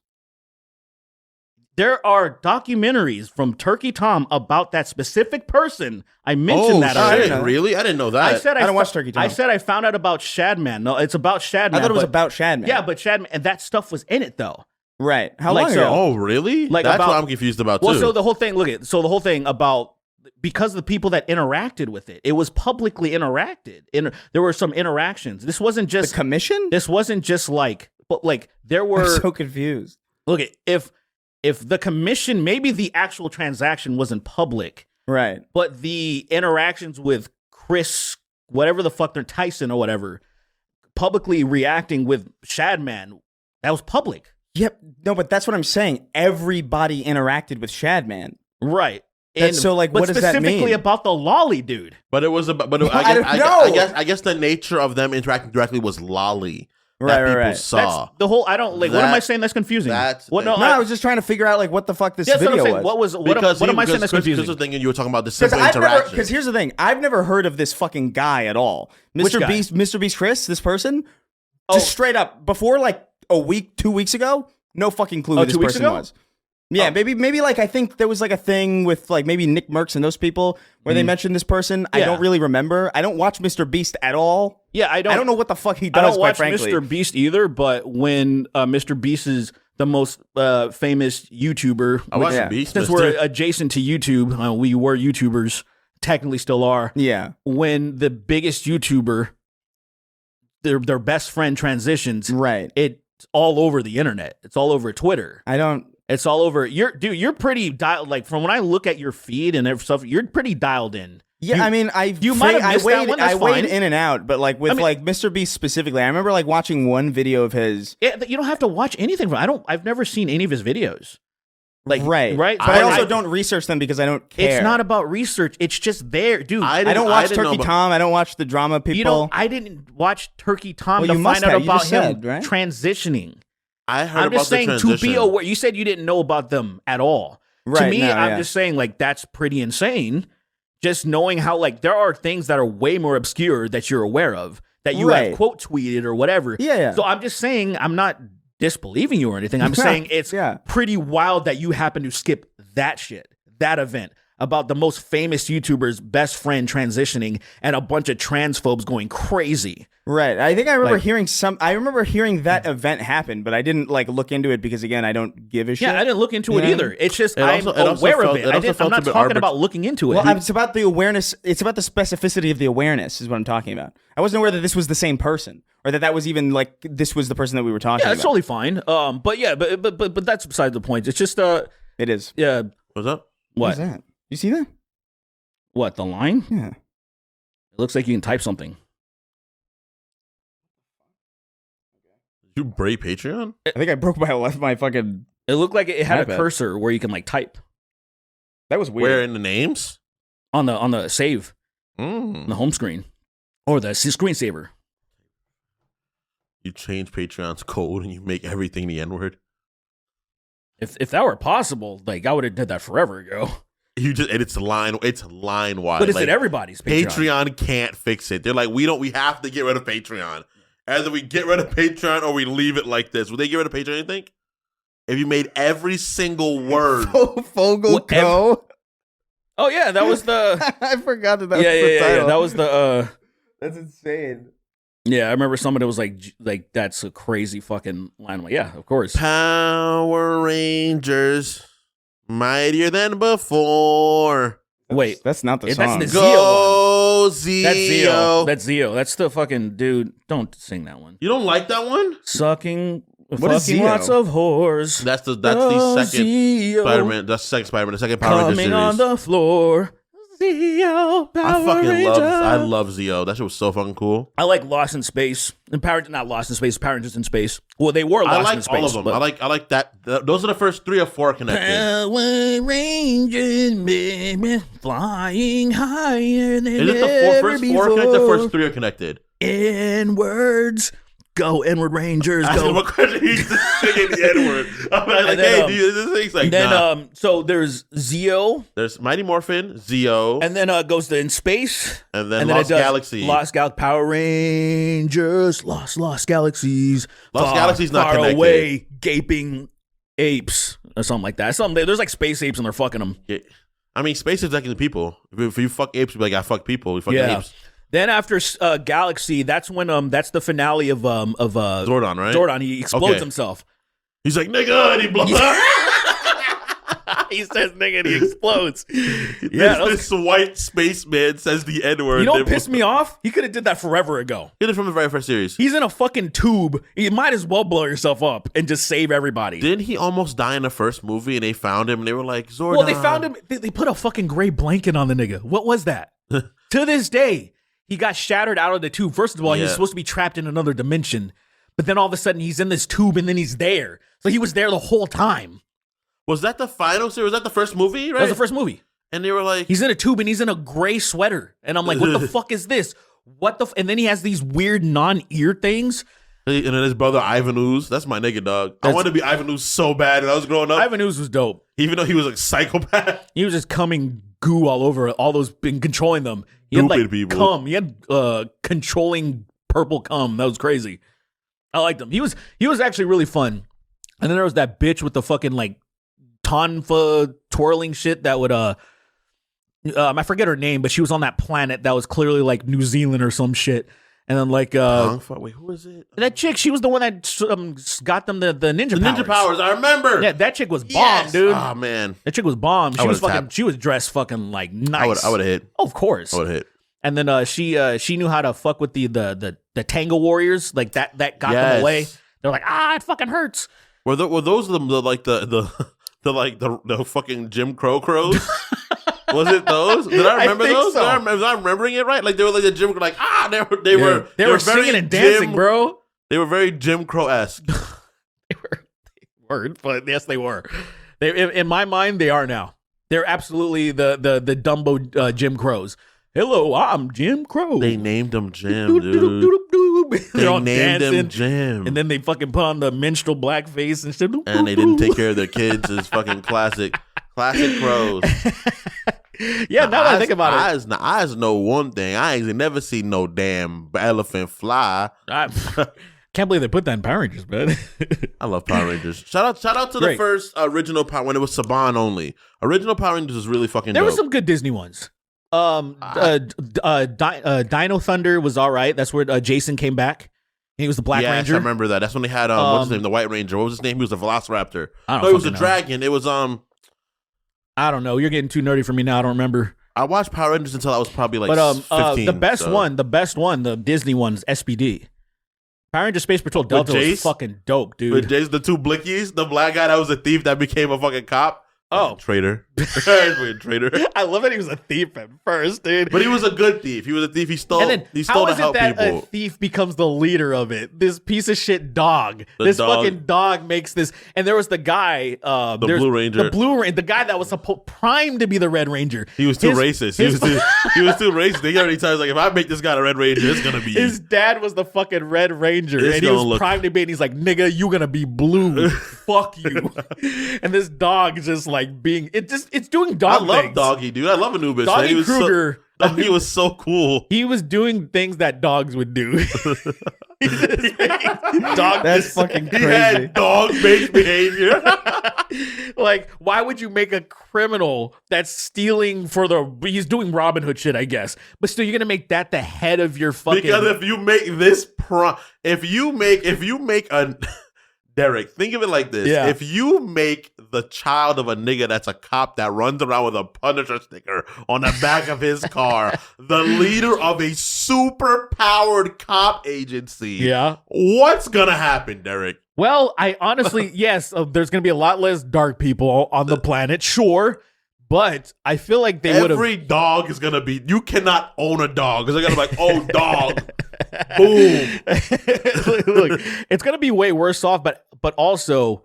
There are documentaries from Turkey Tom about that specific person. I mentioned Oh, that shit. already. Really? I didn't know that. I said I don't watch Turkey Tom. I said I found out about Shadman. No, it's about Shadman. I thought it was but- about Shadman. Yeah, but Shadman, and that stuff was in it though. Right. How Like, long so- ago? Oh, really? Like That's about- what I'm confused about, too. Well, so the whole thing, the whole thing about, because of the people that interacted with it, it was publicly interacted. There were some interactions. This wasn't The just, commission? this wasn't just like, but like there were, I'm so confused. look, if the commission, maybe the actual transaction wasn't public, Right. but the interactions with Chris, whatever the fuck they're, Tyson or whatever, publicly reacting with Shadman, that was public. Yep. No, but that's what I'm saying. Everybody interacted with Shadman. Right. That's so, like, but what does that specifically mean? about the lolly dude. But it was about. But I don't know. I guess the nature of them interacting directly was lolly. Right, that right, people right. That's saw. the whole. I don't like. What am I That- saying? That's confusing. that's what? the- No, No, No, I was just trying to figure out like what the fuck this that's what I'm video saying. was. What was? What am I saying? That's confusing. Chris was thinking you were talking about the Because simple interaction. Because here's the thing, I've never heard of this fucking guy at all. Which guy? MrBeast Chris, this person, Oh. just straight up before like a week, 2 weeks ago, no fucking clue Oh, who this 2 weeks person ago? was. Yeah, Oh. maybe like I think there was like a thing with like maybe Nick Merckx and those people where they mentioned this person. I Yeah. don't really remember. I don't watch MrBeast at all. Yeah, I don't know what the fuck he I does. don't Quite watch frankly, Mr. Beast either. But when Mr. Beast is the most famous YouTuber, I watched Yeah. Beast. since we're adjacent to YouTube, we were YouTubers, technically still are. Yeah, When the biggest YouTuber, their best friend transitions, right. it's all over the internet. It's all over Twitter. I don't. It's all over. You're pretty dialed. Like from when I look at your feed and stuff, you're pretty dialed in. Yeah, I mean, you might have missed that one, that's I wade fine. in and out, but like with I mean- like MrBeast specifically, I remember like watching one video of his. Yeah, you don't have to watch anything from. I've never seen any of his videos. Like right. right. But I I- also don't research them because I don't care. It's not about research. It's just there, dude. I don't watch didn't know Turkey about- Tom. I don't watch the drama people. You know, I didn't watch Turkey Tom Well, to you must find out have. You about just him said, right? transitioning. I heard I'm about just the saying transition. to be aware. You said you didn't know about them at all. To Right, me, no, I'm yeah. just saying like that's pretty insane. Just knowing how like there are things that are way more obscure that you're aware of that you Right. have quote tweeted or whatever. Yeah, yeah. So I'm just saying I'm not disbelieving you or anything. I'm saying it's Yeah. pretty wild that you happen to skip that shit, that event about the most famous YouTuber's best friend transitioning and a bunch of transphobes going crazy. Right. I think I remember Like- hearing I remember hearing that event happen, but I didn't like look into it because again, I don't give a shit. Yeah, I didn't look into it You know? either. It's just It I'm also- it also aware felt- of it it. also I'm felt not a bit talking about looking into it. Well, it's about the awareness. It's about the specificity of the awareness is what I'm talking about. I wasn't aware that this was the same person or that was even like this was the person that we were talking yeah, about. that's totally fine. But yeah, but that's beside the point. It's just It is. yeah. What's up? What What? is that? You see that? What, the line? Yeah. It looks like you can type something. You break Patreon? I think I broke my fucking. It looked like it had a iPad. cursor where you can like type That was weird. Where in the names? on the save on Mm. the home screen or the screensaver. You change Patreon's code and you make everything the N-word. If that were possible, like I would have did that forever ago. You just and it's line wide. But it's like, at everybody's Patreon. Patreon can't fix it. They're like, we have to get rid of Patreon. Either we get rid of Patreon or we leave it like this. Would they get rid of Patreon, you think? If you made every single word. Fogel Co. Oh yeah, that was the I forgot that. yeah, was yeah, the yeah, title. yeah. That was the That's insane. yeah. I remember somebody was like that's a crazy fucking line. I'm like, yeah, of course. Power Rangers, mightier than before. Wait, That's not the That's song. the Zeo Go Zeo. that's Zeo. That's Zeo. That's the fucking dude. Don't sing that one. You don't like that one? Sucking, What is fucking Zeo? lots of whores. That's the Oh, second Zeo. Spider-Man. That's the second Spider-Man. The second Power Ranger Coming series. on the floor. Zeo, Power I fucking Ranger. I love Zeo. That shit was so fucking cool. I like Lost in Space. And not Lost in Space, Power Rangers in Space. Well, they were Lost I in like Space. all of them. but- I like that. Those are the first 3 or 4 connected. Power Rangers, baby, flying higher than Is it the ever first 4 connected? The before. first 3 are connected. In words, go N-word Rangers, I go. He's just singing the N-word. I'm like, hey, dude, this thing's like, then, nah. So there's Zeo. There's Mighty Morphin, Zeo. And then goes to In Space. And then Lost Galaxy. Lost Galaxy, Power Rangers, Lost Galaxies. Lost Galaxy's not far connected. away, gaping apes or something like that. There's like space apes and they're fucking them. Yeah. I mean, space is like the people. If you fuck apes, you be like, I fuck people. You fucking apes. Then after Galaxy, that's when that's the finale of Zordon, right? Zordon, he explodes himself. He's like, nigga, and he blows up. He says nigga and he explodes. This white spaceman says the N-word. You know what pissed me off? He could have did that forever ago. He did it from the very first series. He's in a fucking tube. You might as well blow yourself up and just save everybody. Didn't he almost die in the first movie and they found him and they were like, Zordon? Well, they found him. They put a fucking gray blanket on the nigga. What was that? To this day, he got shattered out of the tube. First of all, he was supposed to be trapped in another dimension. But then all of a sudden, he's in this tube and then he's there. So he was there the whole time. Was that the final series? Was that the first movie, right? That was the first movie. And they were like... He's in a tube and he's in a gray sweater. And I'm like, what the fuck is this? And then he has these weird non-ear things. And then his brother Ivan Ooze. That's my nigga, dog. I wanted to be Ivan Ooze so bad when I was growing up. Ivan Ooze was dope. Even though he was a psychopath. He was just coming goo all over all those, been controlling them. He had like people. cum. He had controlling purple cum. That was crazy. I liked him. He was actually really fun. And then there was that bitch with the fucking like tonfa twirling shit that would I forget her name, but she was on that planet that was clearly like New Zealand or some shit. And then like wait, who is it? That chick, she was the one that got them the ninja powers. Ninja powers, I remember. Yeah, that chick was bomb, dude. Oh man, that chick was bomb. She was dressed fucking like nice. I would have hit. Oh, of course. I would have hit. And then she knew how to fuck with the Tango Warriors, like that got them away. They're like, it fucking hurts. Were those the fucking Jim Crow crows? Was it those? Did I remember those? So. Was I remembering it right? Like they were like the Jim, like they were singing and dancing, bro. They were very Jim Crow-esque. They weren't, but yes, they were. In my mind, they are now. They're absolutely the Dumbo Jim Crows. Hello, I'm Jim Crow. They named him Jim, dude. They named him Jim. And then they fucking put on the minstrel blackface and shit. And they didn't take care of their kids. It's fucking classic crows. Yeah, now that I think about it. Eyes know one thing. I ain't never seen no damn elephant fly. I can't believe they put that in Power Rangers, man. I love Power Rangers. Shout out to the first original Power, when it was Saban only. Original Power Rangers was really fucking dope. There were some good Disney ones. Dino Thunder was all right. That's where Jason came back. He was the Black Ranger. I remember that. That's when they had what's his name, the White Ranger. What was his name? He was a Velociraptor. No, he was a dragon. It was I don't know. You're getting too nerdy for me now. I don't remember. I watched Power Rangers until I was probably like 15. The best one, the Disney one is SPD. Power Ranger Space Patrol Delta was fucking dope, dude. With Jace, the two Blickies, the black guy that was a thief that became a fucking cop. Oh, traitor! Traitor! I love that he was a thief at first, dude. But he was a good thief. He was a thief. He stole. And then, he stole to help people. A thief becomes the leader of it. This piece of shit dog. Fucking dog makes this. And there was the guy, the Blue Ranger, the guy that was primed to be the Red Ranger. He was too racist. He was too racist. They already told us like, if I make this guy a Red Ranger, it's gonna be his dad was the fucking Red Ranger, and he was primed to be. And he's like, nigga, you gonna be blue. Fuck you. And this dog is just like being it's doing dog things. I love Doggy, dude. I love Anubis. Doggy Kruger. He was so cool. He was doing things that dogs would do. That's fucking crazy. He had dog-based behavior. Like, why would you make a criminal that's stealing he's doing Robin Hood shit, I guess. But still, you're gonna make that the head of your fucking. Because if you make this if you make a Derek, think of it like this. Yeah. If you make the child of a nigga that's a cop that runs around with a Punisher sticker on the back of his car, the leader of a super powered cop agency, what's gonna happen, Derek? Well, I honestly, yes, there's gonna be a lot less dark people on the planet, sure. But I feel like they would have. Every dog is gonna be. You cannot own a dog because they're gonna be like, oh, dog, boom. Look, it's gonna be way worse off. But also,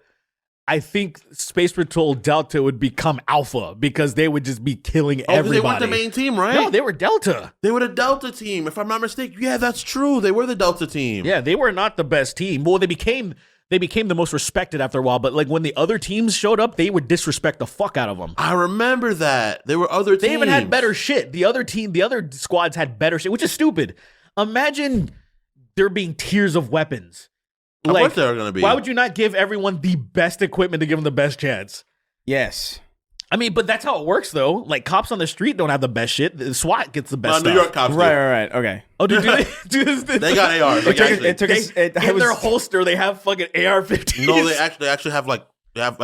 I think Space Patrol Delta would become Alpha because they would just be killing everybody. They weren't the main team, right? No, they were Delta. They were the Delta team, if I'm not mistaken. Yeah, that's true. They were the Delta team. Yeah, they were not the best team. Well, they became the most respected after a while, but like when the other teams showed up, they would disrespect the fuck out of them. I remember that. There were other teams. They even had better shit. The other squads had better shit, which is stupid. Imagine there being tiers of weapons. Of course there are going to be. Why would you not give everyone the best equipment to give them the best chance? Yes. I mean, but that's how it works, though. Like, cops on the street don't have the best shit. The SWAT gets the best stuff. New York cops Right. Okay. Oh, do they? They got ARs. In their holster, they have fucking AR-15s. No, they actually have like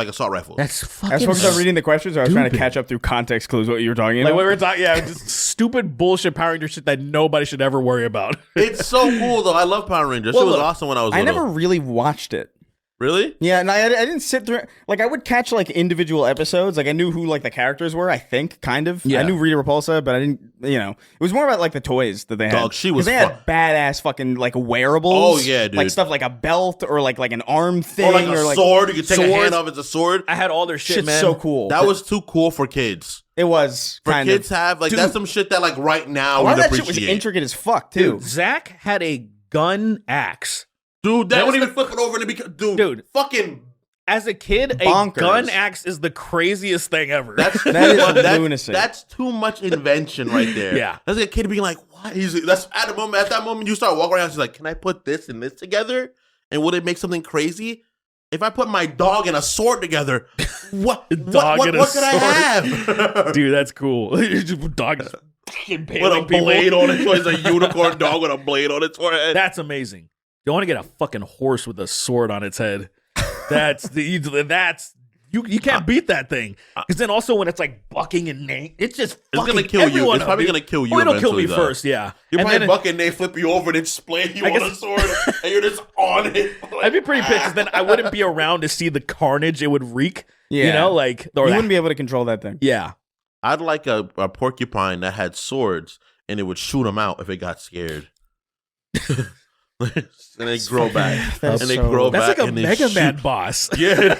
assault rifles. That's fucking I was focused on reading the questions, or I was trying to catch up through context clues what you were talking about. Like, we were talking, just stupid bullshit Power Ranger shit that nobody should ever worry about. It's so cool, though. I love Power Rangers. It was awesome when I was little. I never really watched it. Really? Yeah, and I didn't sit through. Like, I would catch like individual episodes. Like, I knew who like the characters were. I think, kind of. Yeah. I knew Rita Repulsa, but I didn't. It was more about like the toys that they had. Dog, she was. They had badass fucking like wearables. Oh yeah, dude. Like stuff like a belt or like an arm thing or like a sword. You could take a hand off as a sword. I had all their shit, man. So cool. That was too cool for kids. It was for kids to have like that's some shit that like right now a lot we'd of that appreciate. Shit was intricate as fuck too. Dude, Zach had a gun axe. Dude, that wouldn't even flip it over and it become dude, fucking. As a kid, bonkers. A gun axe is the craziest thing ever. That is lunacy. That's too much invention right there. Yeah. That's like a kid being like, what? That's at that moment you start walking around, she's like, can I put this and this together? And would it make something crazy? If I put my dog and a sword together, what could I have? Dude, that's cool. Dog is with a blade on it. So it's a unicorn dog with a blade on its forehead. That's amazing. You want to get a fucking horse with a sword on its head. You can't beat that thing. Because then also when it's like bucking and neighing, it's just fucking gonna kill you. It's probably gonna kill you. It'll kill me first, yeah. You probably buck and they flip you over and then split you on a sword and you're just on it. I'd be pretty pissed because then I wouldn't be around to see the carnage it would wreak. Yeah. You know, like you wouldn't be able to control that thing. Yeah. I'd like a porcupine that had swords and it would shoot them out if it got scared. And they grow back. That's like a Mega Man boss. Yeah.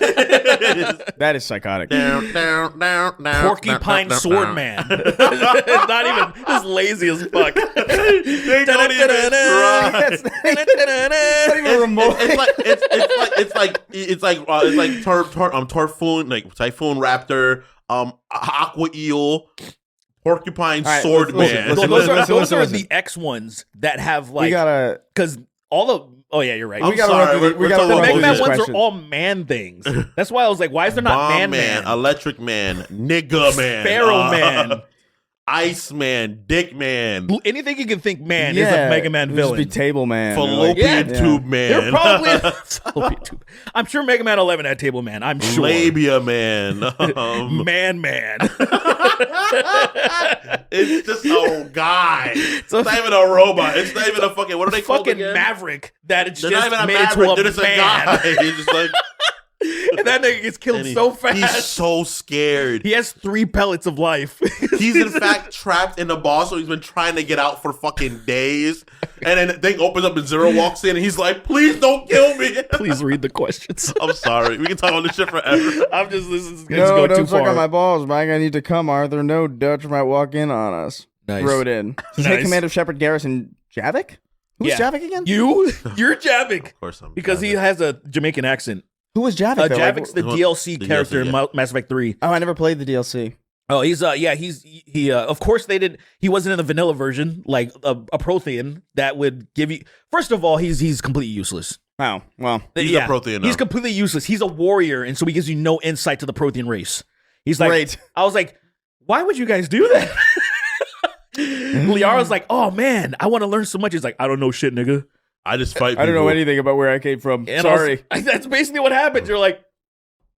That is psychotic. Porcupine Sword Man. Not even just lazy as fuck. They don't even try. Not even remote. It's like Typhoon, like Typhoon Raptor, Aqua Eel, Porcupine Sword Man. Those are the X ones that have like because all the you're right. We got the Mega Man ones are all man things. That's why I was like, why is there not Bomb Man? Electric Man, Nigga Man, Sparrow Man, Ice Man, Dick Man. Anything you can think man is a Mega Man villain. Just be Table Man, Fallopian Tube Man. They're probably Fallopian Tube. I'm sure Mega Man 11 had Table Man. I'm sure. Labia Man, Man. It's just a guy. It's not even a robot. It's not even a fucking. What are they called again? Maverick. That it's They're just not even made a Maverick. into They're just a guy. He's just like. And that nigga gets killed so fast. He's so scared. He has 3 pellets of life. He's in fact trapped in the ball, so he's been trying to get out for fucking days. And then the thing opens up and Zero walks in and he's like, please don't kill me. Please read the questions. I'm sorry. We can talk on this shit forever. I'm just listening. No, don't suck on my balls, Mike. I need to come, Arthur. No, Dutch might walk in on us. Nice. Wrote in. Take command of Shepard Garrison Javik? Who's Javik again? You're Javik. Of course I'm because Javik. he has a Jamaican accent. Who was Javik? Javik's the DLC character in Mass Effect 3. Oh, I never played the DLC. Oh, he's of course he wasn't in the vanilla version, like a Prothean that would give you. First of all, he's completely useless. Oh, well. He's a Prothean now. He's completely useless. He's a warrior, and so he gives you no insight to the Prothean race. He's like, Great. I was like, why would you guys do that? Liara's like, oh man, I want to learn so much. He's like, I don't know shit, nigga. I just fight people. I don't know anything about where I came from. And sorry. That's basically what happens. You're like,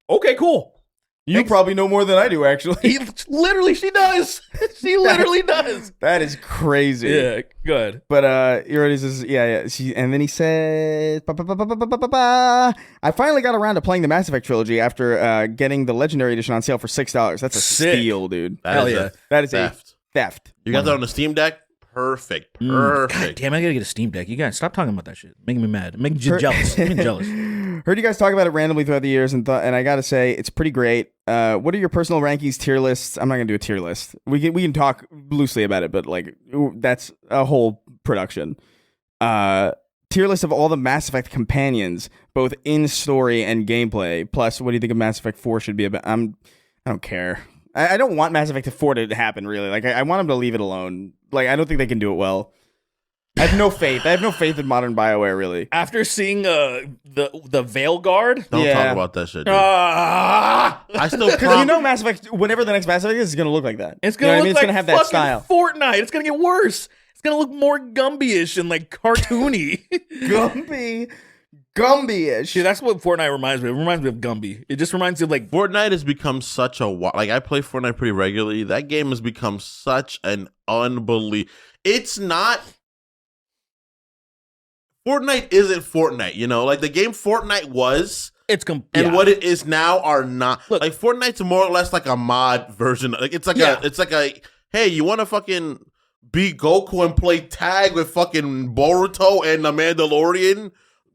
okay, cool. You probably know more than I do, actually. She does. She literally does. That is crazy. Yeah, good. But he already says, and then he says, I finally got around to playing the Mass Effect trilogy after getting the Legendary Edition on sale for $6. That's a steal, dude. Hell yeah. That is theft. a theft. You got that on the Steam Deck? Perfect. Perfect. God damn, I gotta get a Steam Deck. You guys stop talking about that shit. Making me mad. Making you jealous. Making me jealous. Heard you guys talk about it randomly throughout the years, and I gotta say it's pretty great. What are your personal rankings, tier lists? I'm not gonna do a tier list. We can talk loosely about it, but like that's a whole production. Tier list of all the Mass Effect companions, both in story and gameplay. Plus, what do you think of Mass Effect 4 should be about? I don't care. I don't want Mass Effect 4 to happen, really. Like, I want them to leave it alone. Like, I don't think they can do it well. I have no faith. I have no faith in modern BioWare, really. After seeing the Veil Guard, Don't talk about that shit. Dude. I still because you know Mass Effect. Whenever the next Mass Effect is gonna look like that. It's gonna look it's like gonna have that style. Fortnite. It's gonna get worse. It's gonna look more Gumby-ish and like cartoony. Gumby-ish. See, that's what Fortnite reminds me of. It reminds me of Gumby. It just reminds me of like Fortnite has become such a like I play Fortnite pretty regularly. That game has become such an unbelievable. It's not. Fortnite isn't Fortnite, you know? Like the game Fortnite was and what it is now are not. Look, like Fortnite's more or less like a mod version. Like it's like a hey, you want to fucking beat Goku and play tag with fucking Boruto and the Mandalorian?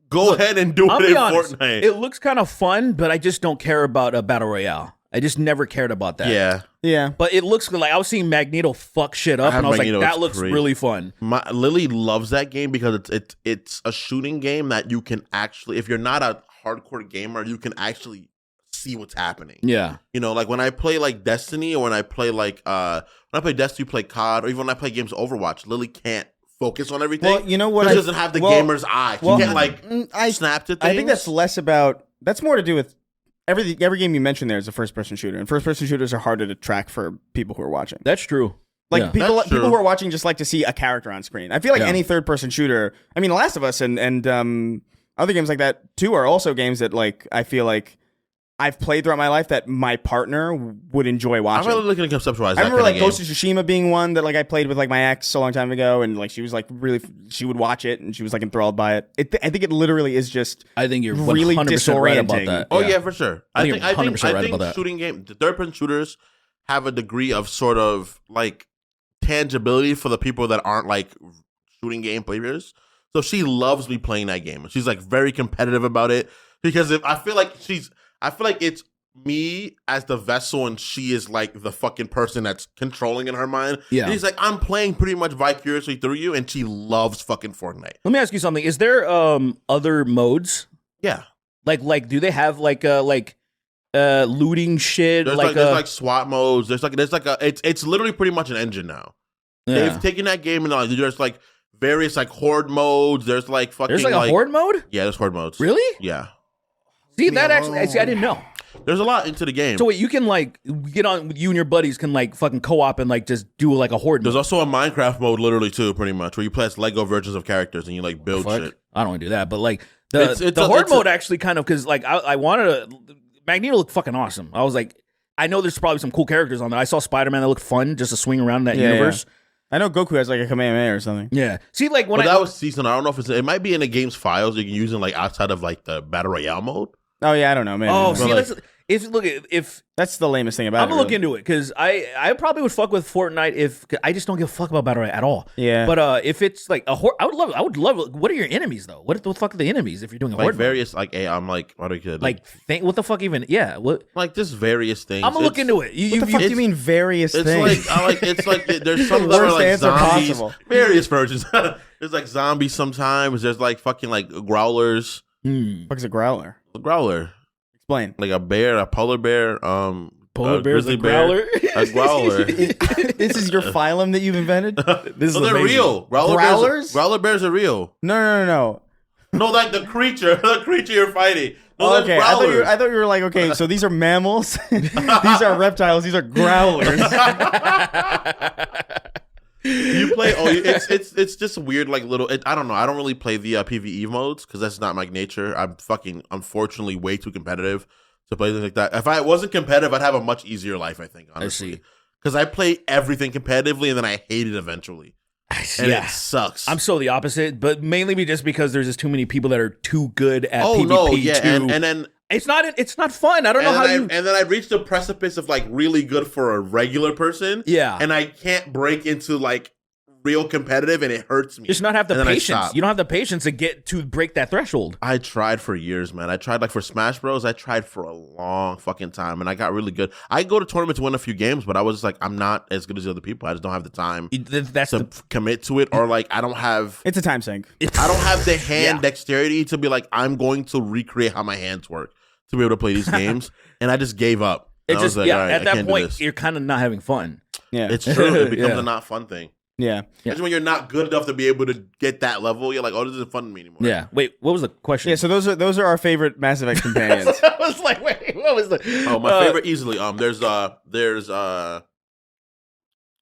Go ahead and do it in Fortnite. It looks kind of fun, but I just don't care about a battle royale. I just never cared about that. Yeah. But it looks like I was seeing Magneto fuck shit up, and I was Magneto, like, that looks really fun. Lily loves that game because it's a shooting game that you can actually, if you're not a hardcore gamer, you can actually see what's happening. Yeah. You know, like when I play like Destiny or when I play like Destiny, play COD, or even when I play games Overwatch, Lily can't focus on everything. Well, you know what? She doesn't have the gamer's eye. She can't like snap to things. I think that's less about. That's more to do with every game you mentioned. There is a first-person shooter, and first-person shooters are harder to track for people who are watching. That's true. Like people who are watching just like to see a character on screen. I feel like any third-person shooter. I mean, The Last of Us and other games like that too are also games that like I feel like I've played throughout my life that my partner would enjoy watching. I'm really looking to conceptualize. I remember like Ghost of Tsushima being one that like I played with like my ex a long time ago, and like she was like she would watch it and she was like enthralled by it. I think it literally is just. I think you're really 100% right about that. Oh yeah, for sure. I think right shooting game, the third-person shooters have a degree of sort of like tangibility for the people that aren't like shooting game players. So she loves me playing that game. She's like very competitive about it because I feel like it's me as the vessel and she is like the fucking person that's controlling in her mind. Yeah. And he's like, I'm playing pretty much vicariously through you, and she loves fucking Fortnite. Let me ask you something. Is there other modes? Yeah. Like do they have like looting shit? There's like SWAT modes. It's literally pretty much an engine now. Yeah. They've taken that game and there's like various like horde modes. There's like fucking There's like a horde mode? Yeah, there's horde modes. Really? Yeah. See, that actually, I didn't know. There's a lot into the game. So wait, you can like get on, you and your buddies can like fucking co-op and like just do like a horde. There's also a Minecraft mode literally too, pretty much, where you play as Lego versions of characters and you like build shit. I don't want to do that, but like the horde mode actually kind of, because like I wanted to, Magneto looked fucking awesome. I was like, I know there's probably some cool characters on there. I saw Spider-Man that looked fun just to swing around in that universe. Yeah. I know Goku has like a Kamehameha or something. Yeah. See, like when that was seasonal. I don't know if it might be in the game's files you can use it like outside of like the Battle Royale mode. Oh yeah, I don't know, man. Oh, see, if that's the lamest thing about it. I'm gonna look into it because I probably would fuck with Fortnite I just don't give a fuck about Battle Royale at all. Yeah. But if it's like a horde, I would love. What are your enemies though? What the fuck are the enemies if you're doing a horde? Various like I'm like what are you what the fuck even? Yeah. What? Like just various things. I'm gonna look into it. What the fuck do you mean various things? It's like there's some that are like zombies. Possible. Various versions. There's like zombies sometimes. There's like fucking like growlers. What's a growler? A growler. Explain. Like a bear, a polar bear, polar bear's a growler. A growler. This is your phylum that you've invented? This is they're real. Growlers? Growler bears are real. No. No, like the creature you're fighting. No, okay, I thought you were like, okay, so these are mammals, these are reptiles, these are growlers. You play it's just weird like little I don't know, I don't really play the PvE modes because that's not my nature. I'm fucking unfortunately way too competitive to play things like that. If I wasn't competitive, I'd have a much easier life, I think, honestly. Because I play everything competitively and then I hate it eventually. And it sucks. I'm so the opposite, but mainly just because there's just too many people that are too good at PvP. And then it's not fun. I don't know how you. And then I reached the precipice of like really good for a regular person. Yeah. And I can't break into like real competitive and it hurts me. Just not have the And then I patience. stop. You don't have the patience to break that threshold. I tried for years, man. I tried like for Smash Bros. I tried for a long fucking time, and I got really good. I go to tournaments to win a few games, but I was just like, I'm not as good as the other people. I just don't have the time to commit to it, or like I don't have. It's a time sink. I don't have the hand dexterity to be like, I'm going to recreate how my hands work to be able to play these games, and I just gave up. It's just like, all right, at that point you're kind of not having fun. Yeah, it's true. It becomes a not fun thing. Yeah. Imagine when you're not good enough to be able to get that level. You're like, oh, this isn't fun to me anymore. Yeah. Wait, what was the question? Yeah. So those are our favorite Mass Effect companions. I was like, wait, what was the? Oh, my favorite easily. There's what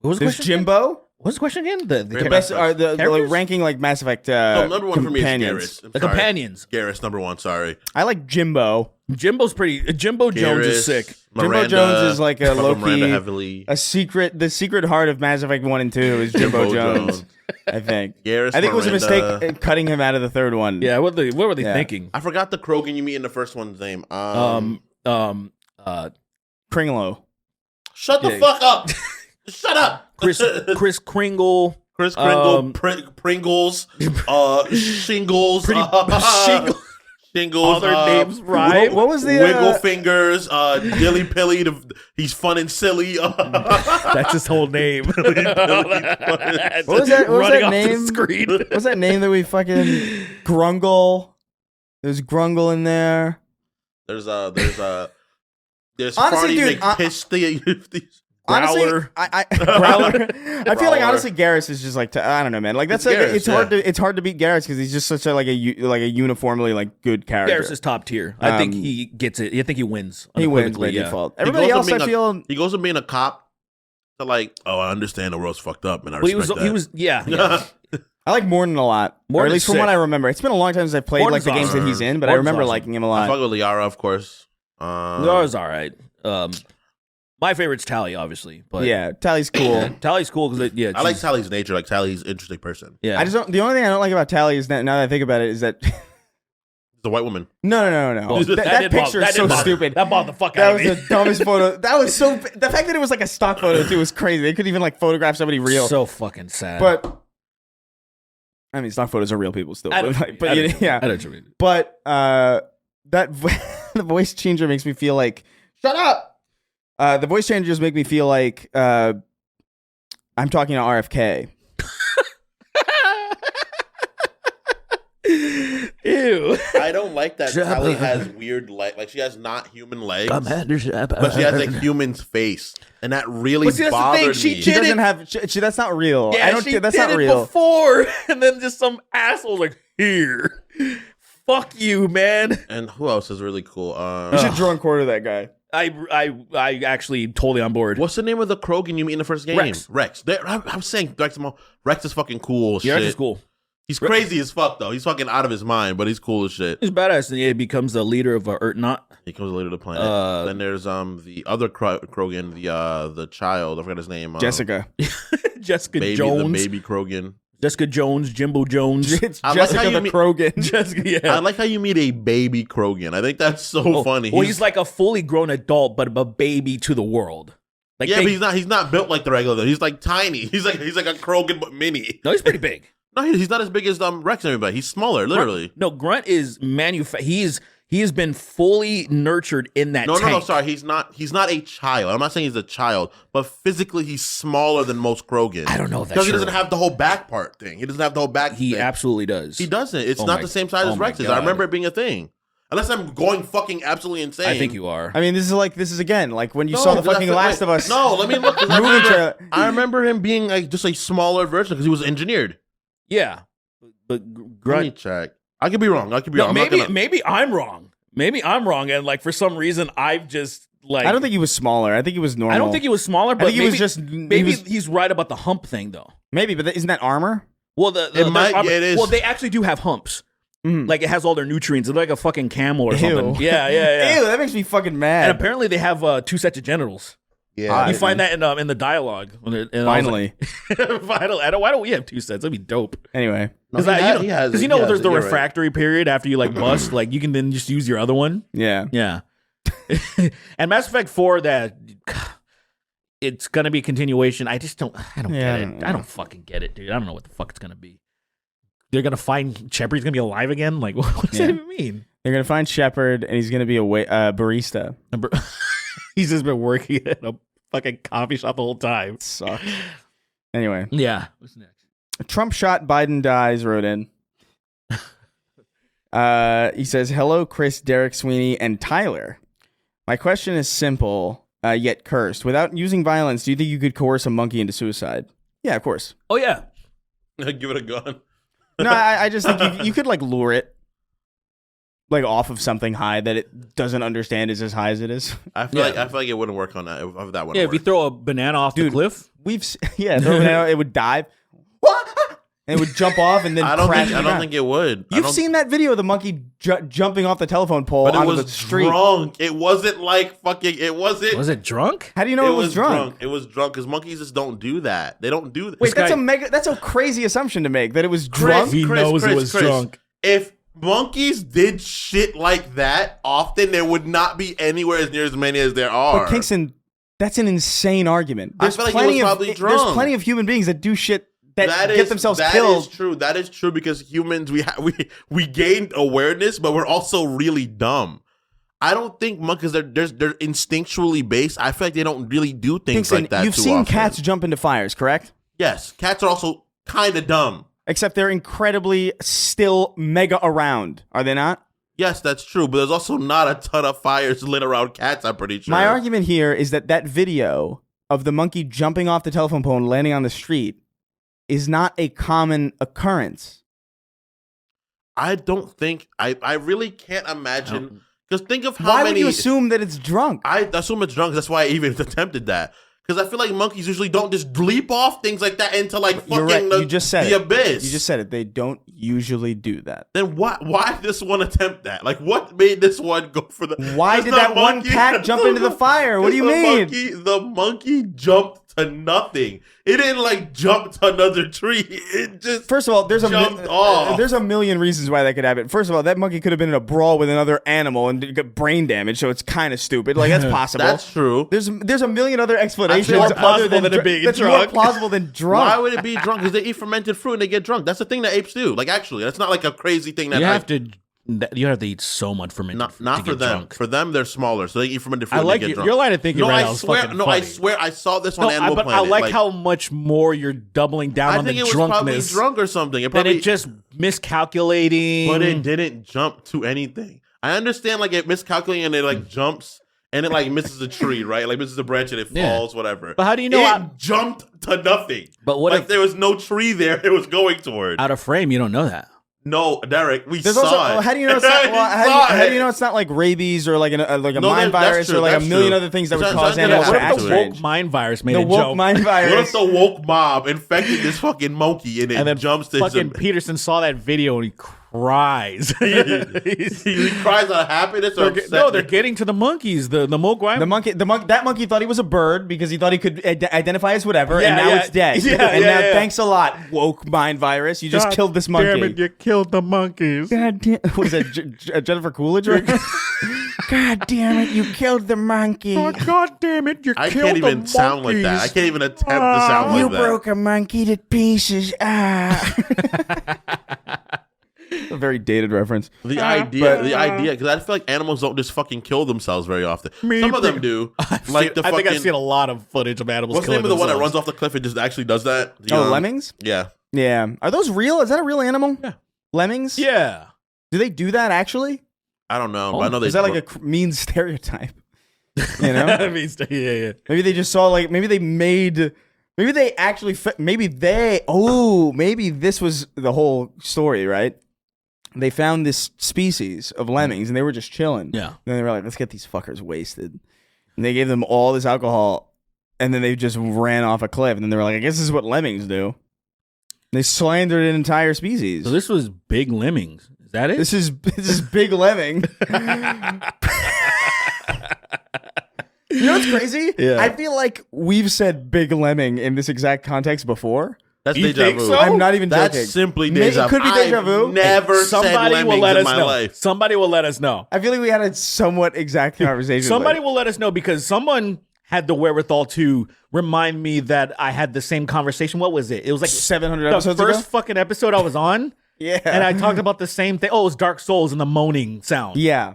was the There's question? Jimbo. What's the question again? The best are the like, ranking like Mass Effect. number one for me is companions. Garrus. The companions. Garrus, number one. Sorry. I like Jimbo. Jimbo's pretty. Jimbo Jones is Garrus, sick. Miranda, Jimbo Jones is like a low Miranda key, heavily. the secret heart of Mass Effect 1 and 2 is Jimbo Jones. I think. Garrus, I think it was a Miranda. mistake cutting him out of the third one. Yeah. What were they thinking? I forgot the Krogan you meet in the first one's name. Kringlo. Shut the fuck up. Shut up. Chris Kringle. Chris Kringle, Pringles, Shingles, Shingles, Other names, right? What was the Wiggle Fingers, Dilly Pilly, he's fun and silly. That's his whole name. What was that? What was that name? What was that name that we fucking Grungle? There's Grungle in there. There's Honestly, Farty dude, McPiss. Honestly, Growler. Growler. I feel like honestly, Garrus is just like I don't know, man. Like that's like Garrus, it's hard to beat Garrus because he's just such a like a uniformly like good character. Garrus is top tier. I think he gets it. I think he wins. He wins by default. Everybody else, I feel he goes from being a cop to like, oh, I understand the world's fucked up, and I Well, respect that. he was yeah. I like Morden a lot. Or at least from what I remember. It's been a long time since I played Morden's like the games awesome. that he's in, but I Morden's remember awesome. liking him a I lot. fuck with Liara, of course. Liara's all right. My favorite's Tally, obviously. But Yeah, Tally's cool. Tally's cool because I like Tally's nature. Like Tally's an interesting person. Yeah, I just don't. The only thing I don't like about Tally is that now that I think about it is that She's a white woman. no. Well, That picture is so stupid. That bothered the fuck That out was of me. the dumbest photo. That was so. The fact that it was like a stock photo too was crazy. They couldn't even like photograph somebody real. So fucking sad. But I mean, stock photos are real people still. I But, don't- like, but I don't- yeah. I don't know what you mean. But that the voice changer makes me feel like shut up. The voice changers make me feel like I'm talking to RFK. Ew. I don't like that Tally has weird legs. Like she has not human legs, but she has a human's face, and that really But see, that's the thing, bothered she me. She did doesn't have. That's not real. Yeah, I don't. she That's did not it real. before, and then just some asshole like here. Fuck you, man. And who else is really cool? You should draw and quarter that guy. I actually totally on board. What's the name of the Krogan you meet in the first game? Rex. I'm saying Rex is fucking cool as Yeah, shit. Rex is cool. He's crazy as fuck though. He's fucking out of his mind, but he's cool as shit. He's badass, and yeah, he becomes the leader of Urtnot. He comes later to the planet. Then there's the other Krogan, the child. I forgot his name. Jessica. Jessica baby, Jones. the baby Krogan. Jessica Jones, Jimbo Jones. It's I like Jessica how you the mean- Krogan. Jessica, yeah. I like how you meet a baby Krogan. I think that's so funny. Well, he's like a fully grown adult, but a baby to the world. Like yeah, but he's not built like the regular. He's like tiny. He's like a Krogan but mini. No, he's pretty big. No, he's not as big as Rex and everybody. He's smaller, literally. No, Grunt is he has been fully nurtured in that No, tank. sorry. He's not a child. I'm not saying he's a child, but physically he's smaller than most Krogan. I don't know if that's because he true. doesn't have the whole back part thing. He doesn't have the whole back. He thing. absolutely does. He doesn't. It's Oh not my- the same size oh as my Rex's. God. I remember it being a thing. Unless I'm going fucking absolutely insane. I think you are. I mean, this is again like when you saw the fucking Last of Us. No, let me look. 'cause movie trailer. I remember him being like just a smaller version because he was engineered. Yeah, but Let me Grunt. check. I could be wrong. I could be No, wrong. I'm not gonna- maybe I'm wrong. Maybe I'm wrong, and like for some reason I've just like. I don't think he was smaller. I think he was normal. I don't think he was smaller, but think he maybe, was just- maybe he's right about the hump thing though. Maybe, but isn't that armor? Well, it is. Well, they actually do have humps. Mhm. Like it has all their nutrients. It's like a fucking camel or Ew. something. Yeah. Ew, that makes me fucking mad. And apparently they have 2 sets of genitals. Yeah, You find that in the dialogue. Finally. Finally. Why don't we have 2 sets? That'd be dope. Anyway, No, Because he has it. you know He has there's it. the You're right. refractory period after you like bust. Like you can then just use your other one. yeah. Yeah. And Mass Effect 4, that it's gonna be a continuation. I don't Yeah, get it. I don't fucking get it, dude. I don't know what the fuck it's gonna be. They're gonna find Shepard's gonna be alive again. Like, what does that even mean? They're gonna find Shepard, and he's gonna be a barista. He's just been working at a fucking coffee shop the whole time. Sucks. Anyway, yeah. What's next? Trump shot, Biden dies. Wrote in. He says, "Hello, Chris, Derek, Sweeney, and Tyler. My question is simple, yet cursed. Without using violence, do you think you could coerce a monkey into suicide?" Yeah, of course. Oh yeah. Give it a gun. No, I just think you could like lure it like off of something high that it doesn't understand is as high as it is. I feel like it wouldn't work on that. If that one. Yeah, if you throw a banana off the cliff, it would dive. And it would jump off and then crash. I don't think it would. You've seen that video of the monkey jumping off the telephone pole onto the street. Drunk. It wasn't like fucking. It wasn't. Was it drunk? How do you know it was drunk? It was drunk because monkeys just don't do that. They don't do that. Wait, that's a crazy assumption to make that it was drunk. He knows it was drunk. If monkeys did shit like that often, there would not be anywhere as near as many as there are. But Kingston, that's an insane argument. I feel like he was probably drunk. There's plenty of human beings that do shit that get themselves killed. That is true because humans we gained awareness, but we're also really dumb. I don't think monkeys they're instinctually based. I feel like they don't really do things like that. You've too seen often. cats jump into fires, correct? Yes, cats are also kind of dumb. Except they're incredibly still mega around, are they not? Yes, that's true, but there's also not a ton of fires lit around cats, I'm pretty sure. My argument here is that video of the monkey jumping off the telephone pole and landing on the street is not a common occurrence. I don't think I really can't imagine because think of how Why many. would you assume that it's drunk? I assume it's drunk. That's why I even attempted that. Because I feel like monkeys usually don't just leap off things like that into like fucking you just said the abyss. You just said it. They don't usually do that. Then why did this one attempt that? Like what made this one go for the? Why did that one cat jump into the fire? What do you mean? The monkey jumped to nothing. It didn't like jump to another tree. It just first of all, there's off. a million reasons why that could happen. First of all, that monkey could have been in a brawl with another animal and got brain damage, so it's kind of stupid. Like that's possible. That's true. There's a million other explanations more plausible than it being that's drunk. more plausible than drunk. Why would it be drunk? Because they eat fermented fruit and they get drunk. That's the thing that apes do. Like actually, that's not like a crazy thing that you have to eat so much fermented fruit not to for get them. drunk. For them, they're smaller, so they eat fermented fruit. I like and they get drunk. your line of thinking right now is fucking funny. I swear, I saw this on Animal but Planet. I like how much more you're doubling down on the drunkenness. I think it was probably drunk or something. That it just miscalculating. But it didn't jump to anything. I understand like it miscalculating and it like jumps and it like misses a tree, right? Like misses a branch and it falls, whatever. But how do you know it jumped to nothing? But what like if there was no tree there it was going toward? Out of frame, you don't know that. No, Derek, we There's saw also, it. how do you know it's not? How do you know it's not like rabies or like a mind virus or like a million other things that would cause animals to act What if the woke strange? mind virus made The a woke joke? mind virus. What if the woke mob infected this fucking monkey and it then jumps to fucking Peterson saw that video and he cries. he cries out of happiness or No, they're getting to the monkeys. The woke mind. That monkey thought he was a bird because he thought he could identify as whatever, and now it's dead. Yeah, thanks a lot, woke mind virus. You just killed this monkey. Damn it, you killed the monkeys. God damn, what is that? Jennifer Coolidge? God damn it, you killed the monkey. Oh, God damn it, you I killed can't even the sound like that. I can't even attempt to sound like that. You broke a monkey to pieces. A very dated reference. The idea, because I feel like animals don't just fucking kill themselves very often. Some of them do. I think I've seen a lot of footage of animals. What's the name of the one that runs off the cliff and just actually does that? Lemmings? Yeah. Yeah. Are those real? Is that a real animal? Yeah. Lemmings? Yeah. Do they do that actually? I don't know. But I know they. Is that like a mean stereotype? You know? Yeah. Maybe they just saw like maybe they actually maybe this was the whole story, right? They found this species of lemmings and they were just chilling. Yeah. And then they were like, let's get these fuckers wasted. And they gave them all this alcohol and then they just ran off a cliff. And then they were like, I guess this is what lemmings do. They slandered an entire species. So this was Big Lemmings. Is that it? This is Big Lemming. You know what's crazy? Yeah. I feel like we've said Big Lemming in this exact context before. That's You deja think vu. so? I'm not even joking. That's simply deja vu. It could be deja vu. I've never said Somebody will lemmings let in us my know. life. Somebody will let us know. I feel like we had a somewhat exact conversation. Somebody will let us know because someone had the wherewithal to remind me that I had the same conversation. What was it? It was like 700 the episodes first ago? fucking episode I was on. Yeah. And I talked about the same thing. Oh, it was Dark Souls and the moaning sound. Yeah.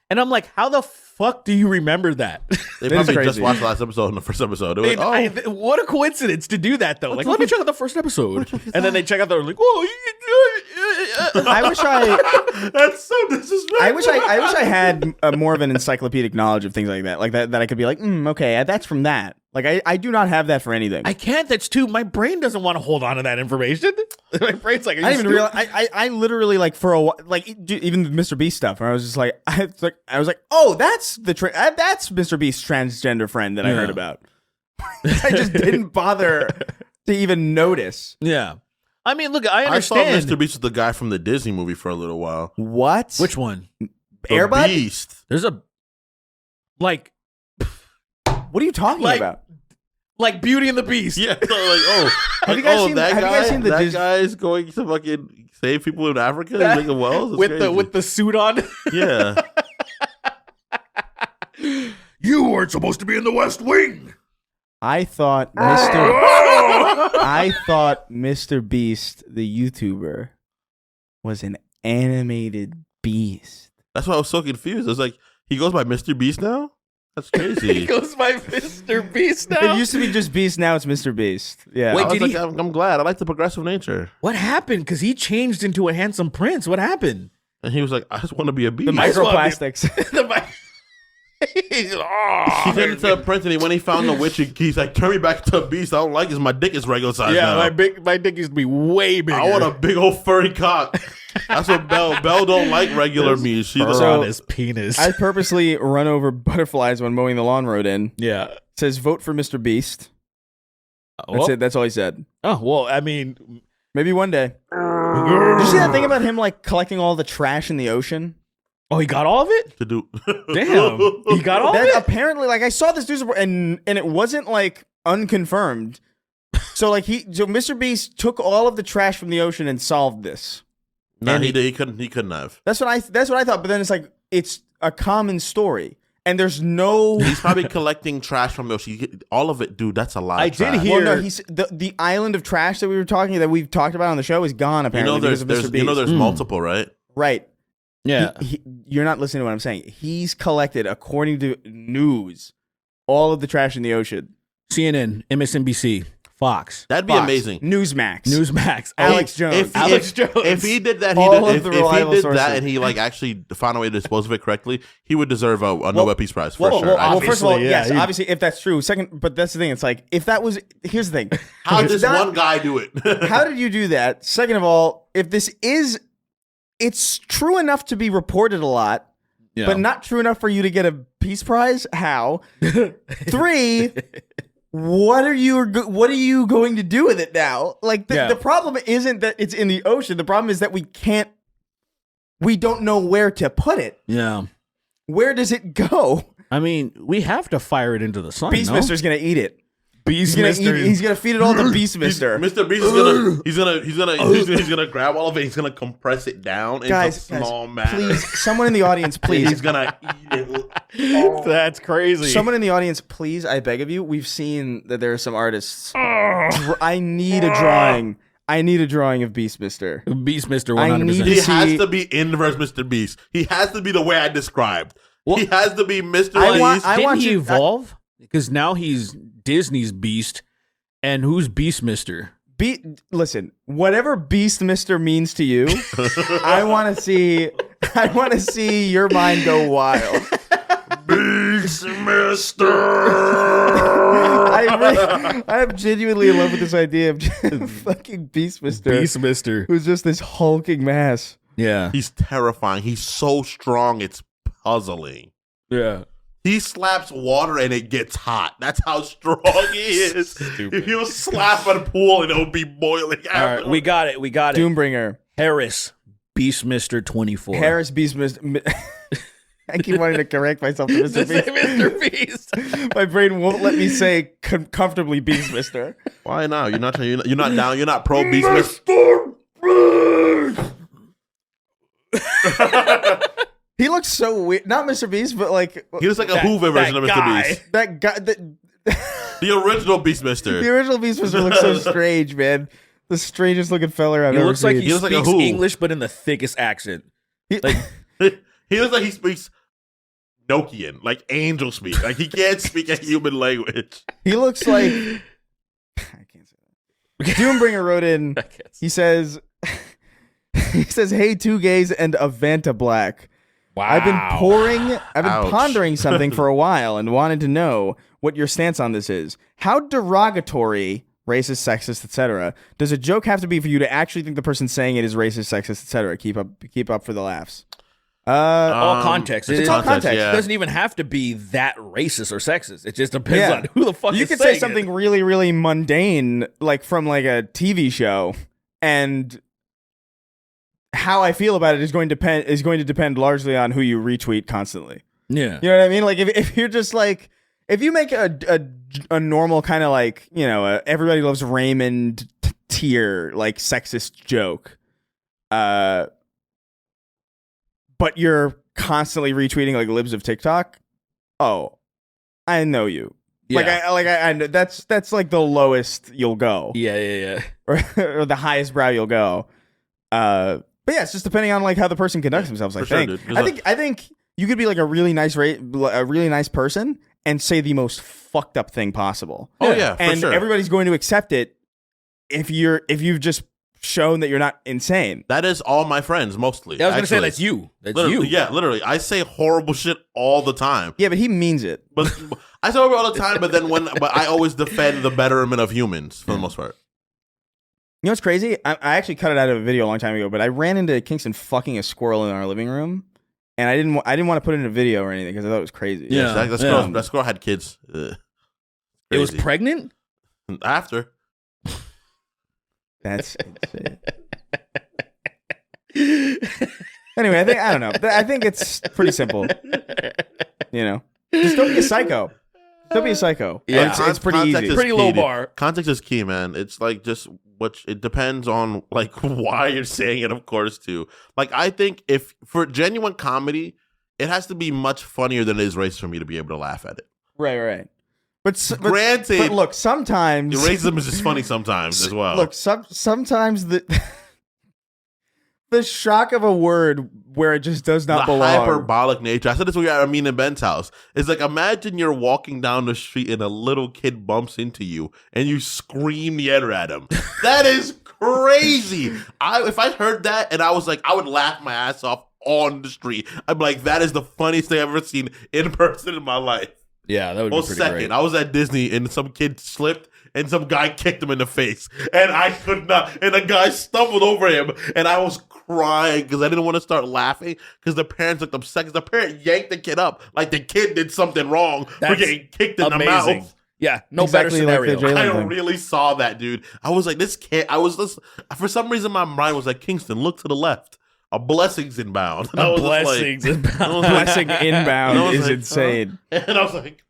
And I'm like, how the fuck do you remember that? They That is probably crazy. just watched the last episode and the first episode. They were like, What a coincidence to do that, though. Like, let me check out the first episode. And then they check out the, like, I wish that's so disrespectful. I wish I had more of an encyclopedic knowledge of things like that. Like that I could be like, okay, that's from that. Like I do not have that for anything. I can't. That's too. My brain doesn't want to hold on to that information. My brain's like, I didn't even realize. I literally like for a while, like even the MrBeast stuff. Where I was just like, I was like, oh, that's that's MrBeast's transgender friend that I heard about. I just didn't bother to even notice. Yeah. I mean, look, I understand. I thought MrBeast was the guy from the Disney movie for a little while. What? Which one? The Airbud? Beast. There's a like. What are you talking about? Like Beauty and the Beast. Yeah, so like, oh, Have you guys seen- that have you guy? guys seen the that Dis- guy's going to fucking save people in Africa? He's making wells with the suit on. yeah. You weren't supposed to be in the West Wing. I thought Mr. Beast, the YouTuber, was an animated beast. That's why I was so confused. I was like, he goes by Mr. Beast now? That's He crazy. goes by Mr. Beast now. It used to be just Beast. Now it's Mr. Beast. Yeah. Wait, I was did like, I'm glad. I like the progressive nature. What happened? Because he changed into a handsome prince. What happened? And he was like, I just want to be a beast. The microplastics. He's He turned into a prince, and when he found the witch, he's like, turn me back to a beast. I don't like this. My dick is regular size now. my dick used to be way bigger. I want a big old furry cock. That's what Belle don't like regular meat. She fur doesn't. on his penis. I purposely run over butterflies when mowing the lawn road in. yeah. It says vote for Mr. Beast. That's Well, it. That's all he said. Oh well, I mean, Maybe one day. Did you see that thing about him like collecting all the trash in the ocean? oh, he got all of it. To do. Damn, he got all of That it. apparently, like I saw this news report and it wasn't like unconfirmed. So like Mr. Beast took all of the trash from the ocean and solved this. Nah, he couldn't have. That's what I thought. But then it's like it's a common story, and there's no. He's probably collecting trash from the ocean. All of it, dude. That's a lot. I of trash. did hear- Well, no, he's the island of trash that we've talked about on the show is gone. You Apparently, know, there's because of Mr. Beast. there's multiple, right? Right. Yeah. You're not listening to what I'm saying. He's collected, according to news, all of the trash in the ocean. CNN, MSNBC, Fox, That'd be Fox, amazing. Newsmax. Newsmax, Alex Jones. Alex Jones. If he did that, All of if the he reliable did sources. that and he like actually found a way to dispose of it correctly, he would deserve a Nobel Peace Prize for sure. Well, first of all, Obviously, yeah, yes, obviously, if that's true. Second, but that's the thing. It's like if that was. Here's the thing. How It's does not- one guy do it? How did you do that? Second of all, if this is, it's true enough to be reported a lot, but not true enough for you to get a Peace Prize. How? 3. What are you going to do with it now? Like the problem isn't that it's in the ocean. The problem is that we don't know where to put it. Yeah. Where does it go? I mean, we have to fire it into the sun. BeastMr's gonna eat it. He's BeastMr. gonna feed it all to BeastMr. Mr. Beast is gonna grab all of it. He's gonna compress it down into Guys, small matter. Please, someone in the audience, And please. he's gonna eat it. That's crazy. Someone in the audience, please, I beg of you. We've seen that there are some artists. I need a drawing. I need a drawing of BeastMr. BeastMr. I 100%. need He to has see- to be inverse Mr. Beast. He has to be the way I described. Well, he has to be Mr. I want- Beast. I Didn't want he you- evolve? Because now he's Disney's Beast, and who's BeastMr? Listen, whatever BeastMr means to you, I want to see. I want to see your mind go wild. BeastMr. I'm genuinely in love with this idea of fucking BeastMr. BeastMr. Who's just this hulking mass. Yeah. He's terrifying. He's so strong. It's puzzling. Yeah. He slaps water and it gets hot. That's how strong he is. Stupid. He'll slap a pool and it'll be boiling. All right, we got it. Doombringer. Harris, BeastMr. 24. Harris BeastMr. I keep wanting to correct myself to Mr. Beast. Mr. Beast. My brain won't let me say comfortably BeastMr. Why not? You're not down. You're not pro BeastMr. He looks so weird. Not Mr. Beast, but like He looks like a Hoover version of Mr. Beast. that guy. The original BeastMr. The original BeastMr looks so strange, man. The strangest looking fella I've ever looks like seen. he speaks English, but in the thickest accent. Like he looks like he speaks Nokian, like angel speak. Like he can't speak a human language. He looks like I can't say that. Doombringer wrote in. He says, "Hey, two gays and a Vanta Black. Wow. I've been pondering something for a while and wanted to know what your stance on this is. How derogatory, racist, sexist, etc. does a joke have to be for you to actually think the person saying it is racist, sexist, etc.? Keep up for the laughs." All context. It's all context. It doesn't even have to be that racist or sexist. It just depends on who the fuck you is could saying say something it. really, really mundane, like from like a TV show, and how I feel about it is going to depend largely on who you retweet constantly. Yeah. You know what I mean? Like if you're just like, if you make a normal kind of like, you know, everybody loves Raymond tier like sexist joke, but you're constantly retweeting like libs of TikTok. Oh, I know you. Yeah. I know that's like the lowest you'll go. Yeah. Or the highest brow you'll go. But yeah, it's just depending on like how the person conducts themselves. I think. I think you could be like a really nice person and say the most fucked up thing possible. Oh yeah, and sure. Everybody's going to accept it if you've just shown that you're not insane. That is all my friends mostly. I was gonna say that's you. That's literally, you. Yeah, literally. I say horrible shit all the time. Yeah, but he means it. But I say horrible all the time. But I always defend the betterment of humans for the most part. You know what's crazy? I actually cut it out of a video a long time ago, but I ran into Kingston fucking a squirrel in our living room, and I didn't want to put it in a video or anything because I thought it was crazy. Yeah. That squirrel had kids. It was pregnant? After. That's insane. Anyway, I don't know. I think it's pretty simple. You know, just don't be a psycho. Don't be a psycho. Yeah, it's pretty easy. Pretty low bar. Context is key, man. It's like just it depends on like why you're saying it, of course, too. Like I think if for genuine comedy, it has to be much funnier than it is racist for me to be able to laugh at it. Right. But granted, but look, sometimes racism is just funny sometimes as well. Look, sometimes the shock of a word where it just does not belong. Hyperbolic nature. I said this when we were at Amin and Ben's house. It's like imagine you're walking down the street and a little kid bumps into you and you scream the N at him. That is crazy. If I heard that and I was like, I would laugh my ass off on the street. I'm like, that is the funniest thing I've ever seen in person in my life. Yeah, that would be pretty great. I was at Disney and some kid slipped and some guy kicked him in the face. And I could not. And the guy stumbled over him and I was crying because I didn't want to start laughing because the parents looked upset because the parent yanked the kid up like the kid did something wrong for getting kicked in the mouth. Yeah, no exactly better scenario. Like I really saw that, dude. I was like, this kid. For some reason, my mind was like, Kingston, look to the left. A blessing's inbound. A blessing's inbound. Blessing inbound is insane. And I was like,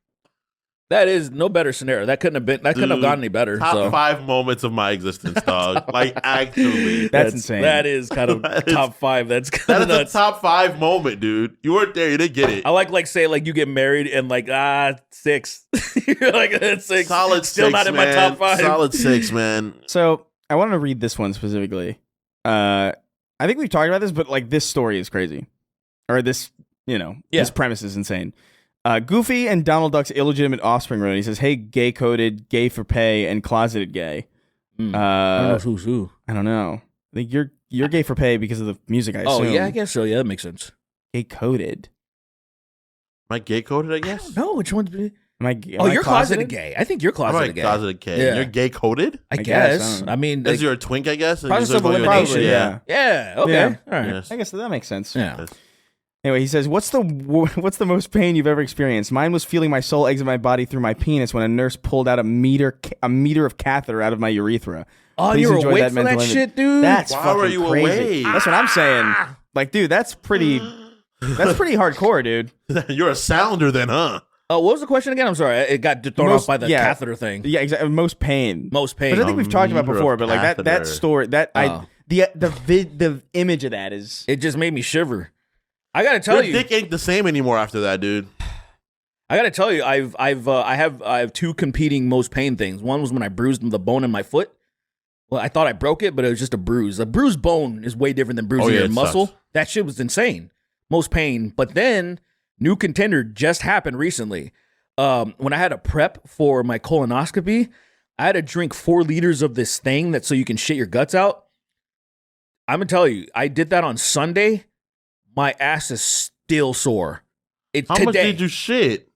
that is no better scenario. That couldn't have gone any better. Top 5 moments of my existence, dog. Like actually, that's insane. That is kind of top 5. That's kind of nuts. A top 5 moment, dude. You weren't there. You didn't get it. I like say you get married and 6. You're like that's 6. Solid. Still 6, not in man. my top 5. Solid 6, man. So I want to read this one specifically. I think we've talked about this, but this story is crazy, or this this premise is insane. Goofy and Donald Duck's illegitimate offspring wrote. He says, "Hey, gay coded, gay for pay, and closeted gay." I don't know who's who. I don't know. I think you're gay for pay because of the music. I assume. Oh yeah, I guess so. Yeah, that makes sense. Gay coded. Am I gay coded? I guess. No, which one's? You're closeted gay. I think you're closeted gay. Closeted gay. Yeah. You're gay coded. I guess. I mean, you're a twink, I guess. Probably elimination. Yeah. Yeah. Okay. Yeah. All right. Yes. I guess that makes sense. Yeah. Yes. Anyway, he says, what's the most pain you've ever experienced? Mine was feeling my soul exit my body through my penis when a nurse pulled out a meter of catheter out of my urethra. Oh, Please you were enjoy awake that for that mental image. shit, dude? That's Why fucking were you crazy. awake? That's what I'm saying. Dude, that's pretty hardcore, dude. You're a sounder then, huh? Oh, what was the question again? I'm sorry. It got thrown off by the catheter thing. Yeah, exactly. Most pain. Most pain. But I think we've talked about meter before, of but that catheter. story, the image of that is... It just made me shiver. I gotta tell you, your dick ain't the same anymore after that, dude. I gotta tell you, I have two competing most pain things. One was when I bruised the bone in my foot. Well, I thought I broke it, but it was just a bruise. A bruised bone is way different than bruising your muscle. Sucks. That shit was insane. Most pain. But then, new contender just happened recently. When I had to prep for my colonoscopy, I had to drink 4 liters of this thing that's so you can shit your guts out. I'm gonna tell you, I did that on Sunday. My ass is still sore. How much did you shit?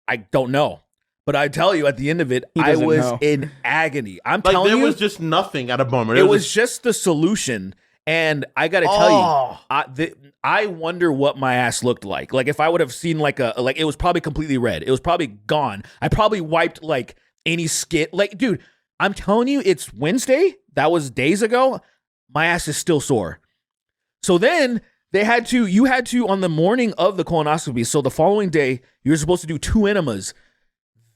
I don't know. But I tell you, at the end of it, I was in agony. I'm telling you. There was just nothing at a moment. It was just the solution. And I got to tell you, I wonder what my ass looked like. Like if I would have seen it was probably completely red. It was probably gone. I probably wiped like any skin. Like, dude, I'm telling you, it's Wednesday. That was days ago. My ass is still sore. So then you had to, on the morning of the colonoscopy, so the following day, you were supposed to do 2 enemas.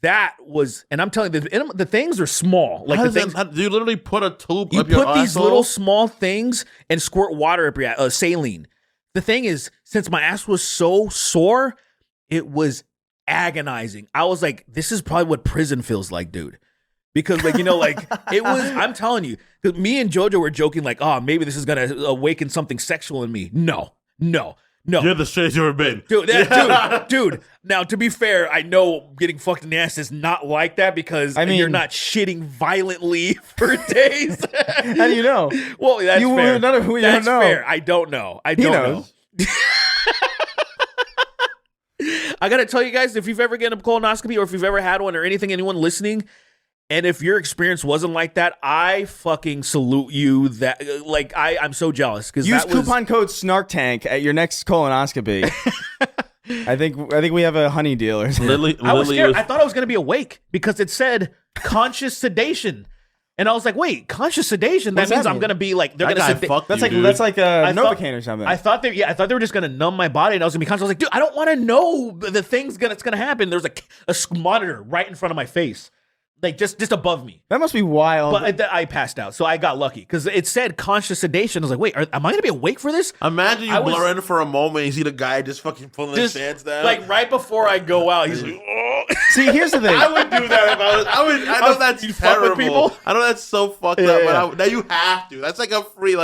That was, and I'm telling you, the things are small. Like do you literally put a tube up your asshole? You put these little small things and squirt water up your saline. The thing is, since my ass was so sore, it was agonizing. I was like, this is probably what prison feels like, dude. Because it was, I'm telling you, me and JoJo were joking like, oh, maybe this is going to awaken something sexual in me. No. You're the straightest you've ever been. Dude. Now, to be fair, I know getting fucked in the ass is not like that because you're not shitting violently for days. How do you know? Well, that's fair. That's fair. I don't know. I don't know. I got to tell you guys, if you've ever gotten a colonoscopy or if you've ever had one or anyone listening, and if your experience wasn't like that, I fucking salute you. That I'm so jealous because use coupon code SNARKTANK at your next colonoscopy. I think we have a honey deal or something. I was scared. I thought I was going to be awake because it said conscious sedation, and I was like, wait, conscious sedation? That means I'm going to be like they're going to sedate. That's like a Novocaine or something. I thought they were just going to numb my body, and I was going to be conscious. I was like, dude, I don't want to know the thing's that's going to happen. There's a monitor right in front of my face. Like just above me. That must be wild. But I passed out, so I got lucky because it said conscious sedation. I was like, wait, am I going to be awake for this? Imagine you blur in for a moment and you see the guy just fucking pulling his pants down. Like right before I go out, he's like, oh. See, here's the thing. I would do that if I was. I know that's terrible. People? I know that's so fucked up, but now you have to. That's like a free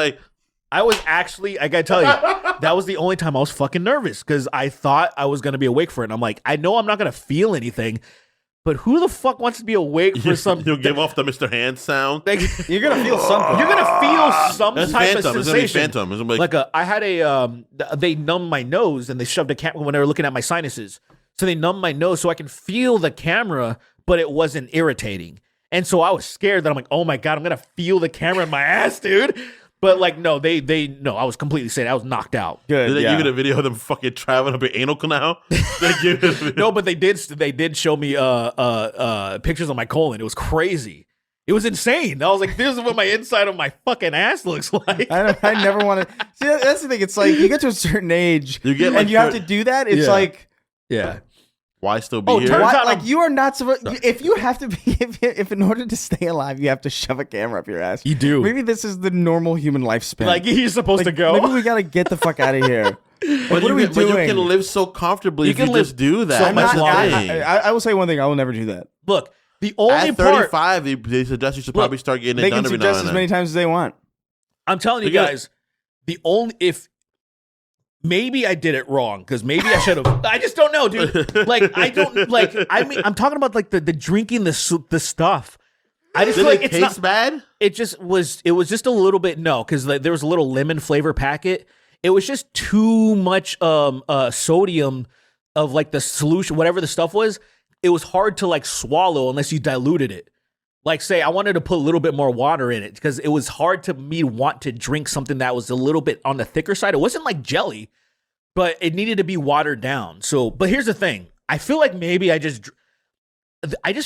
I was actually, I gotta tell you, that was the only time I was fucking nervous because I thought I was gonna be awake for it. And I'm like, I know I'm not gonna feel anything. But who the fuck wants to be awake for something? You'll give off the Mr. Hand sound. You're gonna feel something. You're gonna feel some type of sensation. It's gonna be phantom. It's gonna be I had they numbed my nose and they shoved a camera when they were looking at my sinuses. So they numbed my nose so I can feel the camera, but it wasn't irritating. And so I was scared that I'm like, oh my God, I'm gonna feel the camera in my ass, dude. But no, no, I was completely safe. I was knocked out. Good. Did they give you the video of them fucking traveling up your anal canal? No, but they did show me pictures of my colon. It was crazy. It was insane. I was like, this is what my inside of my fucking ass looks like. I never want to. See, that's the thing. It's like you get to a certain age and you have to do that. It's like, yeah. Why still be here? You are not supposed. If you have to be, if in order to stay alive, you have to shove a camera up your ass. You do. Maybe this is the normal human lifespan. Like he's supposed to go. Maybe we gotta get the fuck out of here. What are we doing? But you can live so comfortably if you just do that. I will say one thing. I will never do that. Look, the only at 35, they suggest you should probably start getting it done every now and then. They can suggest as many times as they want. I'm telling you guys, maybe I did it wrong because maybe I should have. I just don't know, dude. I'm talking about the drinking the stuff. I just feel like it tastes bad. It was just a little bit because there was a little lemon flavor packet. It was just too much sodium of the solution, whatever the stuff was. It was hard to swallow unless you diluted it. Say I wanted to put a little bit more water in it because it was hard to me want to drink something that was a little bit on the thicker side. It wasn't like jelly, but it needed to be watered down. So, but here's the thing. I feel like maybe I just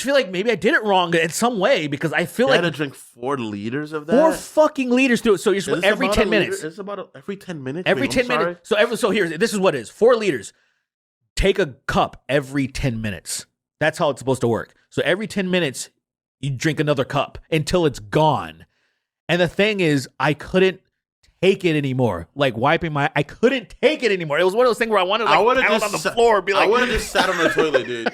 feel like maybe I did it wrong in some way because I feel you like had to drink 4 liters of that. 4 fucking liters through it. So you're every 10 minutes. It's about every 10 minutes. Every 10 minutes. So this is what it is. 4 liters. Take a cup every 10 minutes. That's how it's supposed to work. So every 10 minutes. You drink another cup until it's gone. And the thing is, I couldn't take it anymore. Like wiping I couldn't take it anymore. It was one of those things where I wanted to like pound on the floor and be like, I would have just sat on the toilet, dude.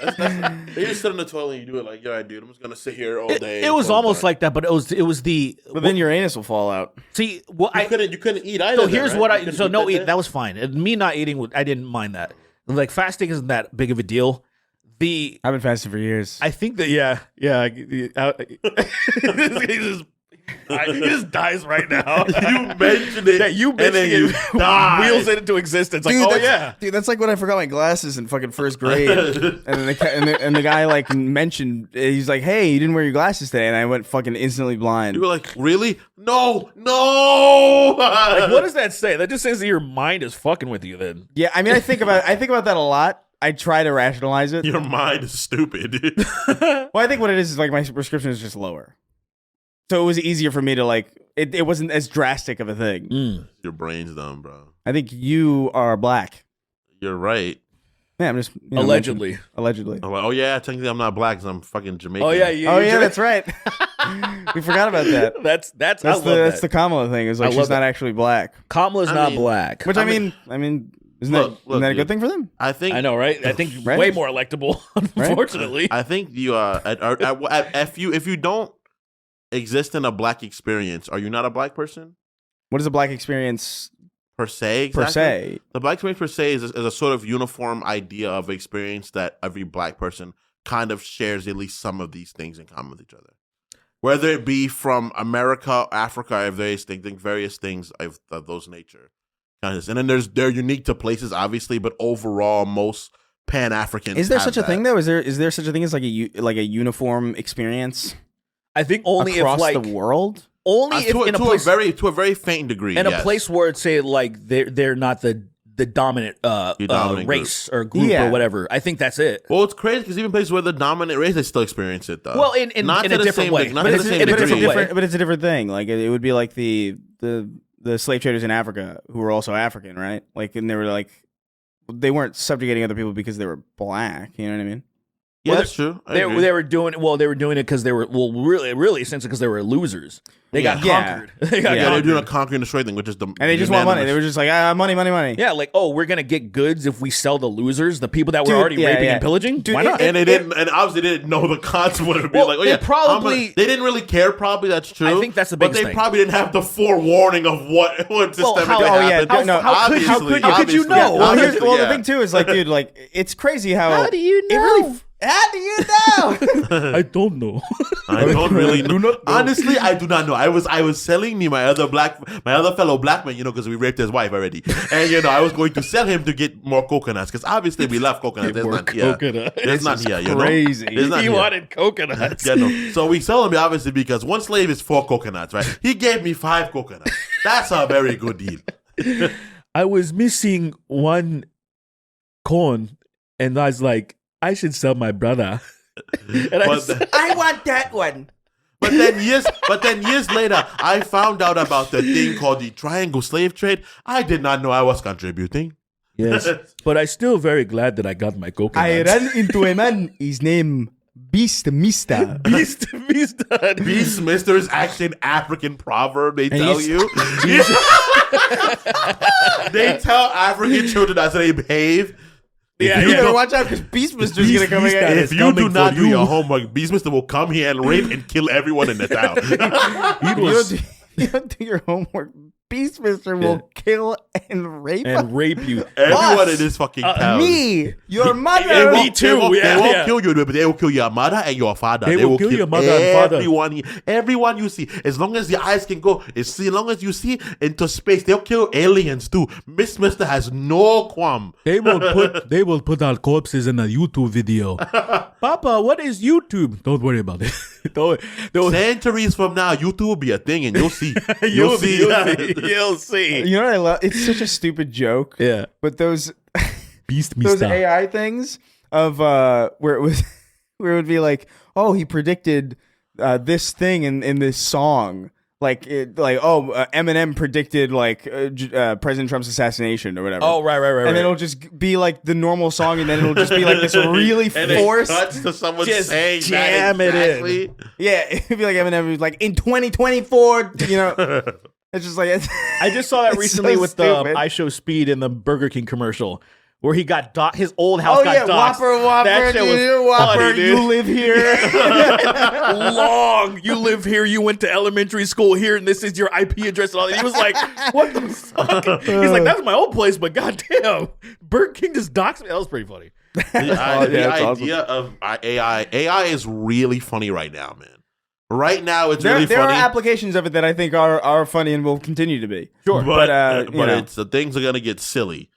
They just sit on the toilet and you do it like, all right, dude, I'm just gonna sit here all day. It was almost like that, but it was the. But then your anus will fall out. See, well, you couldn't eat either. So here's right? what no eat. That was fine. Me not eating, I didn't mind that. Like fasting isn't that big of a deal. I've been fasting for years. I think that he just dies right now. You mentioned it. Yeah, you mentioned it. Wheels it into existence. Like, dude, dude, that's like when I forgot my glasses in fucking first grade, and then the guy like mentioned, he's like, "Hey, you didn't wear your glasses today," and I went fucking instantly blind. You were like, "Really? No!" Like, what does that say? That just says that your mind is fucking with you. Then, yeah, I mean, I think about that a lot. I try to rationalize it. Your mind is stupid. Well, I think what it is like my prescription is just lower. So it was easier for me to like, it wasn't as drastic of a thing. Your brain's dumb, bro. I think you are black. You're right. Yeah, I'm just allegedly. Allegedly. Oh yeah, technically I'm not black because I'm fucking Jamaican. Oh yeah, that's right. We forgot about that. That's the Kamala thing. Is like she's not actually black. Kamala's not black. Which I mean, isn't that a good thing for them? I know, right? I think way more electable. Unfortunately, I think you if you don't exist in a black experience, are you not a black person? What is a black experience per se? Exactly. Per se, the black experience per se is a sort of uniform idea of experience that every black person kind of shares at least some of these things in common with each other. Whether it be from America, Africa, or various things of those nature. And then they're unique to places, obviously, but overall, most Pan-Africans. Is there such a thing though? Is there such a thing as like a uniform experience? I think only across if the world. Only if in a place to a very faint degree. In a place where it's say like they're not the dominant, race or group or whatever. I think that's it. Well, it's crazy because even places where the dominant race, they still experience it though. Well, in a different way. But it's a different thing. Like it would be like the slave traders in Africa who were also African, right? Like, and they weren't subjugating other people because they were black. You know what I mean? Yeah, that's true. They were doing it because they were really essentially because they were losers. They got conquered. They were doing a conquer and destroy thing, which is and they just want money. They were just like money. Yeah, like we're gonna get goods if we sell the losers, the people that were already raping and pillaging. Dude, why not? And obviously they didn't know the consequence would be like, they didn't really care. Probably that's true. I think that's the biggest thing. But they probably didn't have the forewarning of what systemically happened. How could you know? Well, the thing too is like, dude, like it's crazy how do you know? How do you know? I don't know. I don't really know. Honestly, I do not know. I was selling my other fellow black man, because we raped his wife already, and I was going to sell him to get more coconuts because obviously we love coconuts. There's none here. There's none here. Crazy. He wanted coconuts. So we sell him obviously because one slave is 4 coconuts, right? He gave me 5 coconuts. That's a very good deal. I was missing 1 corn, and I was like, I should sell my brother. I want that one. But then years later, I found out about the thing called the triangle slave trade. I did not know I was contributing. Yes, but I'm still very glad that I got my coconuts. I ran into a man. His name BeastMr. BeastMr. BeastMr is actually an African proverb. They tell you. They tell African children as they behave. Yeah, you better watch out because BeastMr is gonna come again. If you do not do your homework, BeastMr will come here and rape and kill everyone in the town. You don't do your homework. BeastMr will kill and rape you. Everyone in this fucking town. Me, your mother. Me too. They won't kill you, but they will kill your mother and your father. They will kill your mother and father. Everyone you see. As long as your eyes can go, as long as you see into space, they'll kill aliens too. BeastMr has no qualm. They will put our corpses in a YouTube video. Papa, what is YouTube? Don't worry about it. Centuries from now, YouTube will be a thing, and you'll see. You'll see. You know what I love? It's such a stupid joke. Yeah. But those BeastMr AI things of where it would be like, oh, he predicted this thing in this song. Eminem predicted President Trump's assassination or whatever. Oh, right. And then it'll just be like the normal song, and then it'll just be like this really forced. And it cuts to someone just saying jam that exactly. Yeah, it'd be like Eminem was like in 2024. It's just like I just saw that it's recently so with stupid. I Show Speed in the Burger King commercial where he got his old house got doxxed. Whopper, That shit was dude, Whopper, funny, dude. you live here. Long, you live here, you went to elementary school here, and this is your IP address and all that. He was like, what the fuck? He's like, that's my old place, but goddamn, Burger King just doxed me. That was pretty funny. The idea of AI is really funny right now, man. Right now, it's really there funny. are applications of it that I think are funny and will continue to be. Sure. but it's the things are gonna get silly.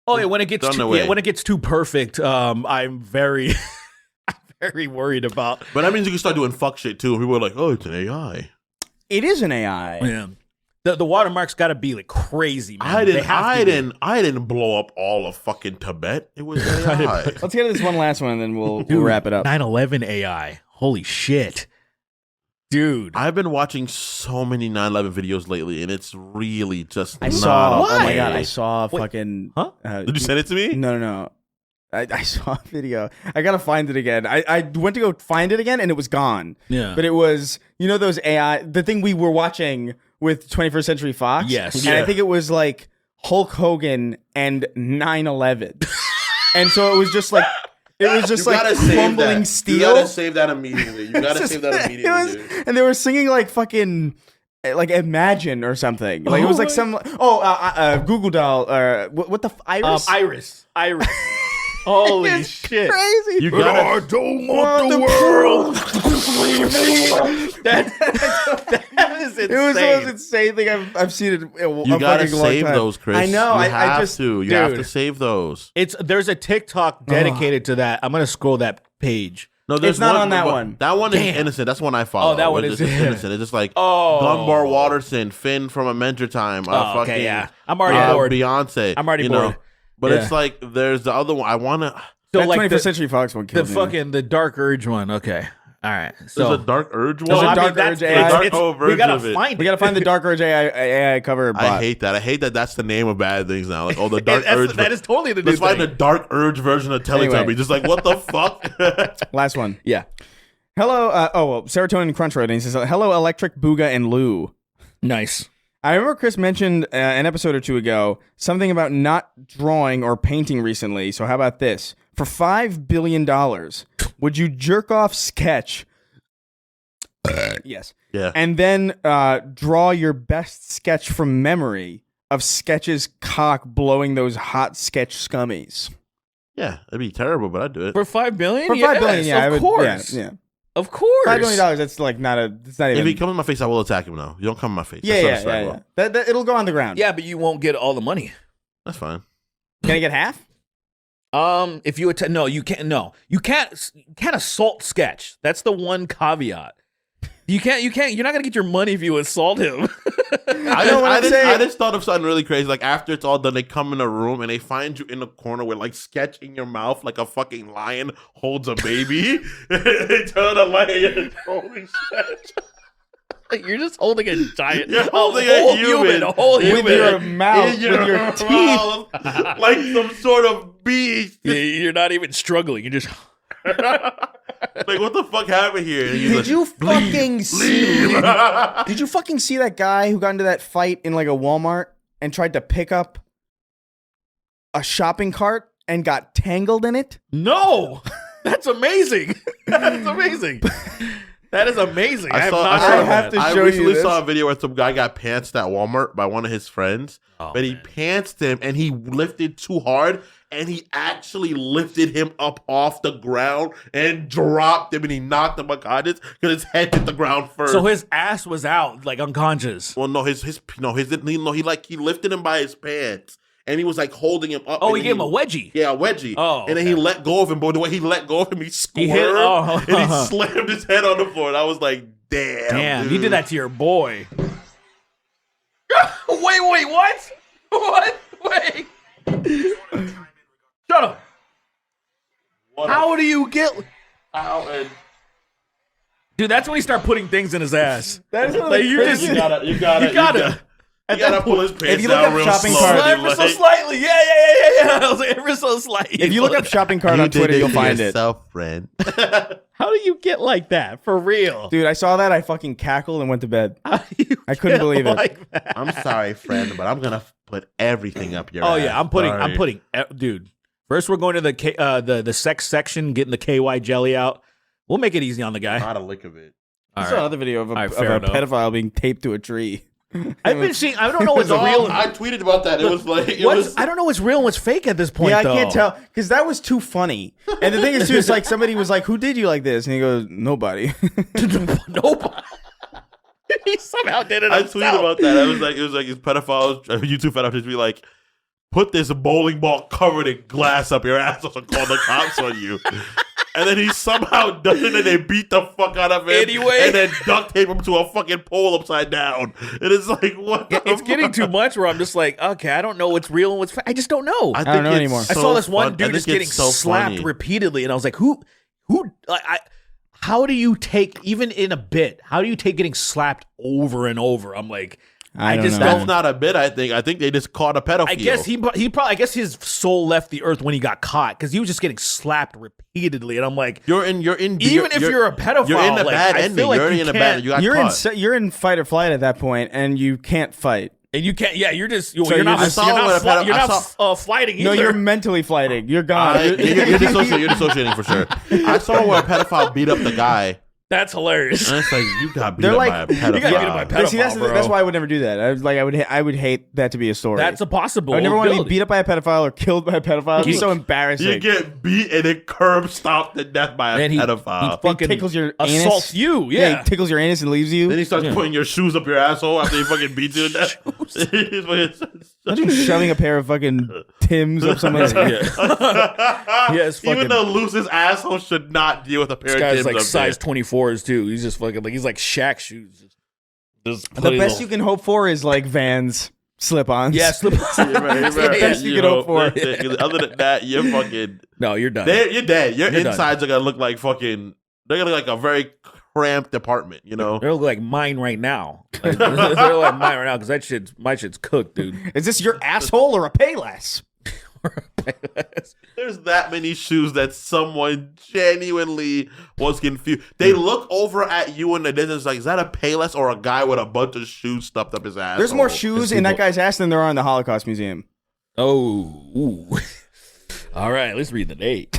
Oh yeah, when it gets too perfect, I'm very very worried about. But that means you can start doing fuck shit too. And people are like, "Oh, it's an AI." It is an AI. Yeah. The watermark's got to be like crazy, man. I didn't blow up all of fucking Tibet. It was AI. Let's get to this one last one, and then we'll wrap it up. 9/11 AI. Holy shit, dude! I've been watching so many 9/11 videos lately, and it's really just. I saw. not Oh my okay. god! I saw Wait, fucking. huh? Did you send it to me? No. I saw a video. I gotta find it again. I went to go find it again, and it was gone. Yeah. But it was, those AI, the thing we were watching with 21st Century Fox. Yes. And Yeah. I think it was like Hulk Hogan and 9/11. And so it was just like. It was just You like gotta save crumbling that. steel. You gotta save that immediately. You gotta save that immediately, dude. And they were singing like fucking like Imagine or something. Like it was like some Google doll what the Iris? Iris. Holy It's shit! crazy. You gotta. I don't want the world. that is insane. It was the most insane thing I've seen in a You gotta fucking long save time. those, Chris. I know. You I have just to. You have dude. to save those. There's a TikTok dedicated to that. I'm gonna scroll that page. No, there's It's not one, on that but one. That one is Damn. innocent. That's one I follow. Oh, that one It's is- just innocent. It's just like Oh. Dunbar Watterson, Finn from Adventure Time. Oh, okay, fucking, yeah. I'm already bored. Beyonce. I'm already you bored. know. But Yeah. it's like there's the other one. I wanna. So That like 21st Century Fox one the killed me. fucking the Dark Urge one. Okay, all right. There's So a Dark Urge No, one. a I mean, Dark that's- Urge AI. it's- Dark we version gotta of it. find it. We gotta find the Dark Urge AI cover bot. I hate that. I hate that. That's the name of bad things now. Like, oh, the Dark Urge. That is totally the new Let's find the thing. Dark Urge version of Teletubby. Anyway. Just like what the fuck. Last one. Yeah, Hello. Serotonin Crunch Rating says, "Hello, Electric Booga and Lou." nice. I remember Chris mentioned an episode or two ago something about not drawing or painting recently. So how about this? For $5 billion, would you jerk off sketch? Yes. Yeah. And then draw your best sketch from memory of Sketch's cock blowing those hot sketch scummies. Yeah, it'd be terrible, but I'd do it. For $5 billion. For $5 billion, yeah, of course. Yeah. Of course. $5 billion. That's like not a. It's not If even. he comes in my face, I will attack him. No, you don't come in my face. Yeah. That's understandable. That it'll go on the ground. Yeah, but you won't get all the money. That's fine. Can I get half? If you no, you can't. No, you can't assault Sketch. That's the one caveat. You can't. You're not gonna get your money if you assault him. I know what I'm saying. I just thought of something really crazy. Like after it's all done, they come in a room and they find you in the corner with like Sketch in your mouth, like a fucking lion holds a baby. They turn the light and you're holding Sketch. You're just holding a giant, You're holding whole a human. a whole With human. With your mouth, In your with your teeth. mouth, like some sort of beast. You're not even struggling. You're just. Like what the fuck happened here? And he's Did like, you fucking see? leave. Did you fucking see that guy who got into that fight in like a Walmart and tried to pick up a shopping cart and got tangled in it? No, that's amazing. That's amazing. That is amazing. I have not I heard have of to that. I show you recently this. saw a video where some guy got pantsed at Walmart by one of his friends. Oh, but he pantsed him and he lifted too hard and he actually lifted him up off the ground and dropped him and he knocked him unconscious because his head hit the ground first. So his ass was out, like unconscious. well, no, he lifted him by his pants and he was like holding him up. Oh, and he then gave him a wedgie. Yeah, a wedgie. Oh, and then he let go of him, but the way he let go of him, he squirmed hit- oh. and he slammed his head on the floor. And I was like, Damn, dude. you did that to your boy. Wait, what? What? Wait. Shut up. How do you get? How and Dude, that's when he start putting things in his ass. That is Like, you just- you gotta. You gotta. You gotta pull his pants you look down up real shopping slow. cart- Ever so slightly. Yeah. I was like, ever so slightly. If you look up shopping cart on Twitter, you'll find it. Friend. How do you get like that? For real. Dude, I saw that. I fucking cackled and went to bed. I couldn't believe it. Like that? I'm sorry, friend, but I'm gonna put everything up your Oh ass. yeah, I'm putting, dude. First, we're going to the sex section, getting the KY jelly out. We'll make it easy on the guy. Not a lick of it. I saw another video of a pedophile being taped to a tree. I've been seeing. I don't know what's real. I tweeted about that. It was like I don't know what's real and what's fake at this point. Yeah, I though. can't tell because that was too funny. And the thing is, too, it's like somebody was like, "Who did you like this?" And he goes, "Nobody." Nobody. He somehow did it. I tweeted about that. It was like his pedophiles, YouTube pedophiles be like, put this bowling ball covered in glass up your ass and call the cops on you. And then he somehow does it and they beat the fuck out of him. Anyway. And then duct tape him to a fucking pole upside down. And it's like, what It's getting too much where I'm just like, okay, I don't know what's real and what's fake. I just don't know. I don't know anymore. I saw this one dude just getting slapped repeatedly, and I was like, who, like, how do you take, even in a bit, how do you take getting slapped over and over? I'm like, I don't know. That's not a bit, I think they just caught a pedophile. I guess he probably, I guess his soul left the earth when he got caught because he was just getting slapped repeatedly, and I'm like, you're in even if you're a pedophile, you're in a like, bad I ending. feel like You're already in a bad. You got caught. You're in fight or flight at that point, and you can't fight. and you can't. Yeah, you're just. So You're not. I saw You're him with a not. You're I not flighting either. No, you're mentally fighting. You're gone. You're dissociating for sure. I saw where a pedophile beat up the guy. That's hilarious. And it's like, you got beat They're up like- by a pedophile. You got beat up by a pedophile. See, that's bro. why I would never do that. I would hate that to be a story. That's a possible. I would never want to be beat up by a pedophile or killed by a pedophile. It's so embarrassing. You get beat and then curb stomped to death by a pedophile. He fucking tickles your assaults anus. you. he Yeah. tickles your anus and leaves you. Then he starts putting your shoes up your asshole after he fucking beats you to death. Imagine shoving a pair of fucking Tims up someone's Yes, fucking. Even the loosest asshole should not deal with a pair This of guy's Timbs like up size 24s too. He's just fucking like he's like Shaq shoes. Just The best you can hope for is like Vans slip-ons. Yeah, slip. That's the best you can hope for. Other than that, you're fucking. No, you're done. You're dead. Your You're insides are gonna look like fucking. They're gonna look like a very cramped apartment. You know. They're like mine right now. Like, they're like mine right now because my shit's cooked, dude. Is this your asshole or a Payless? There's that many shoes that someone genuinely was confused. They look over at you in the distance like, is that a Payless or a guy with a bunch of shoes stuffed up his ass? There's more shoes in that guy's ass than there are in the Holocaust Museum. Oh, ooh. All right. Let's read the date.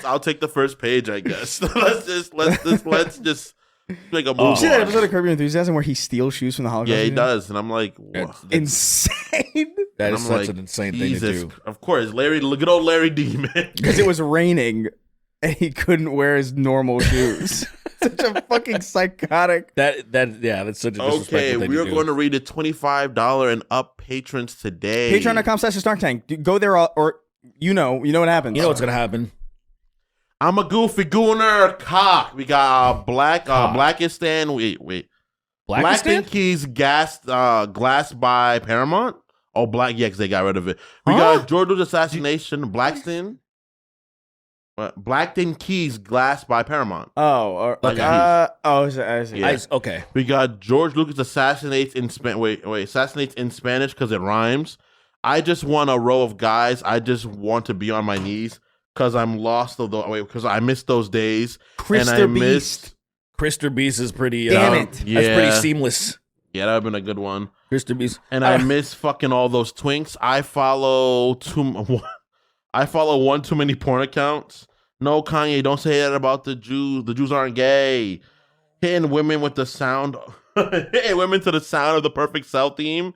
I'll take the first page, I guess. let's just make a move. Oh. You see that episode of Curb Your Enthusiasm where he steals shoes from the Holocaust Yeah, he Museum? does, and I'm like, what? Insane. That And is I'm such like, an insane Jesus, thing to do. Of course, good old Larry D, man. Because it was raining and he couldn't wear his normal shoes. Such a fucking psychotic. That's such a disrespectful Okay, thing we are to do. going to read the $25 and up patrons today. Patreon.com/SnarkTank. Go there or you know what happens. You know what's gonna happen. I'm a goofy gooner cock. We got Blackistan. Wait. Blackistan? Keys glass by Paramount. Oh, because they got rid of it. We got Jordan's assassination. Blackton Keys glass by Paramount. I see. Yeah. Okay. We got George Lucas assassinates in Spanish because it rhymes. I just want a row of guys. I just want to be on my knees because I'm lost. Because I missed those days. MrBeast. MrBeast is pretty. Damn it. That's pretty seamless. Yeah, that would have been a good one. MrBeast. And I miss fucking all those twinks. I follow one too many porn accounts. No, Kanye, don't say that about the Jews. The Jews aren't gay. Hitting women with the sound. Hitting women to the sound of the Perfect Cell theme.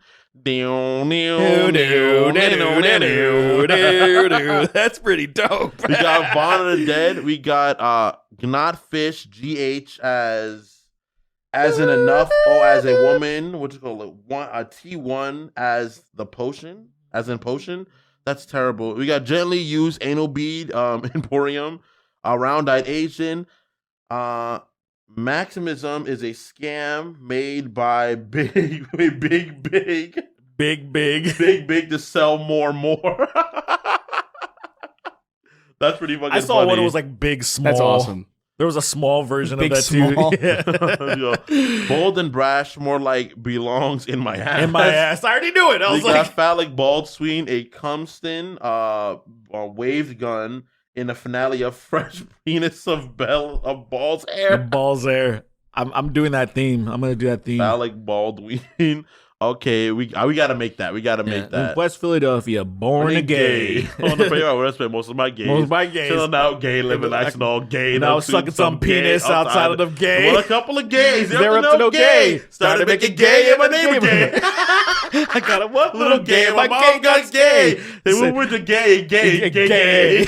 That's pretty dope. We got Vaughn of the Dead. We got Gnotfish GH as in enough. Oh, as a woman. What's it called? A T1 as the potion. As in potion. That's terrible. We got Gently Used Anal Bead Emporium. Round-eyed Asian. Maximism is a scam made by big to sell more. That's pretty fucking I saw funny. one that was like big small. That's awesome. There was a small version Big of that small. too. Yeah. Yo, bold and brash, more like belongs in my ass. In my ass. I already knew it. I was We like, got phallic bald swing, a Cumston, a waved gun in the finale of Fresh Penis of Ball's the Hair. balls there. I'm doing that theme. I'm gonna do that theme. Phallic Baldwin. Okay, we gotta make that. We gotta make In that. West Philadelphia, born a gay. On the playground where I spent most of my gays. Most of my gays. Chilling out gay, living, acting all gay. Now up to sucking some penis gay outside of the gay. Well, a couple of gays. They're up to no gay. Started making gay and my neighbor gay. I got a what Little gay, and my mom got gay. They Say- went to gay.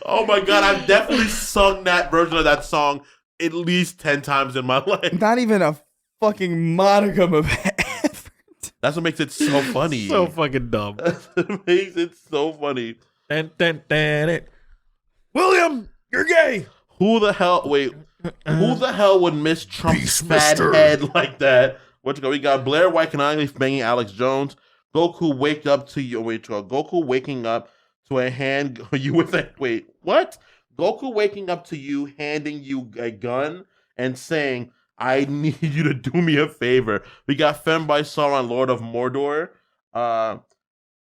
Oh my god, I've definitely sung that version of that song at least 10 times in my life. Not even a fucking modicum of effort. That's what makes it so funny. So fucking dumb. That's what makes it so funny. William, you're gay. Who the hell would miss Trump's fat BeastMr. head like that? We got Blair White canonically banging Alex Jones. Goku waking up to a hand you with a wait, what? Goku waking up to you, handing you a gun and saying, I need you to do me a favor. We got Femme by Sauron, Lord of Mordor. I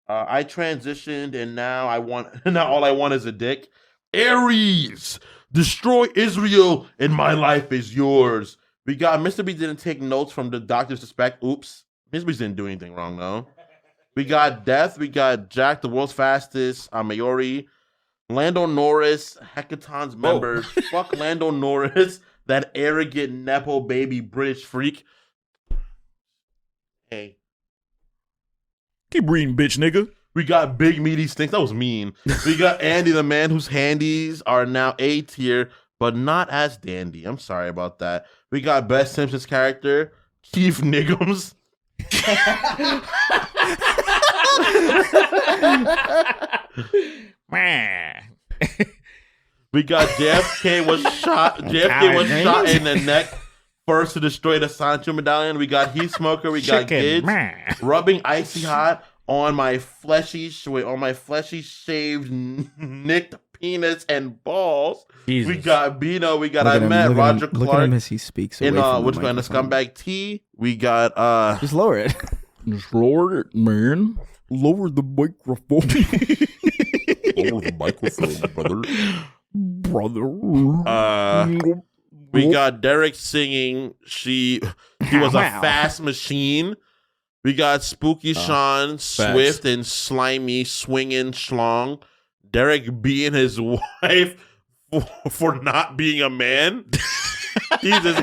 transitioned and now all I want is a dick. Ares, destroy Israel and my life is yours. We got MrBeast didn't take notes from the doctor's suspect. Oops. MrBeast didn't do anything wrong though. We got Death. We got Jack, the world's fastest. Maori. Lando Norris, Hekaton's member. Fuck Lando Norris, that arrogant Nepo baby British freak. Hey. Keep reading, bitch, nigga. We got Big Meaty Stinks. That was mean. We got Andy, the man whose handies are now A tier, but not as dandy. I'm sorry about that. We got Best Simpsons character, Keith Niggums. We got JFK was shot in the neck first to destroy the Sancho medallion. We got Heat Smoker. We got Gids rubbing icy hot on my fleshy shaved nicked penis and balls. Jesus. We got Bino. We got Roger Clark. Look at him as he speaks. In away from which the one? The microphone. Scumbag T. We got Just lower it. Just lower it, man. Lower the microphone. Lower the microphone, brother. Brother. We got Derek singing. He was a fast machine. We got Spooky Sean, Swift and Slimy swinging schlong. Derek being his wife for not being a man. Jesus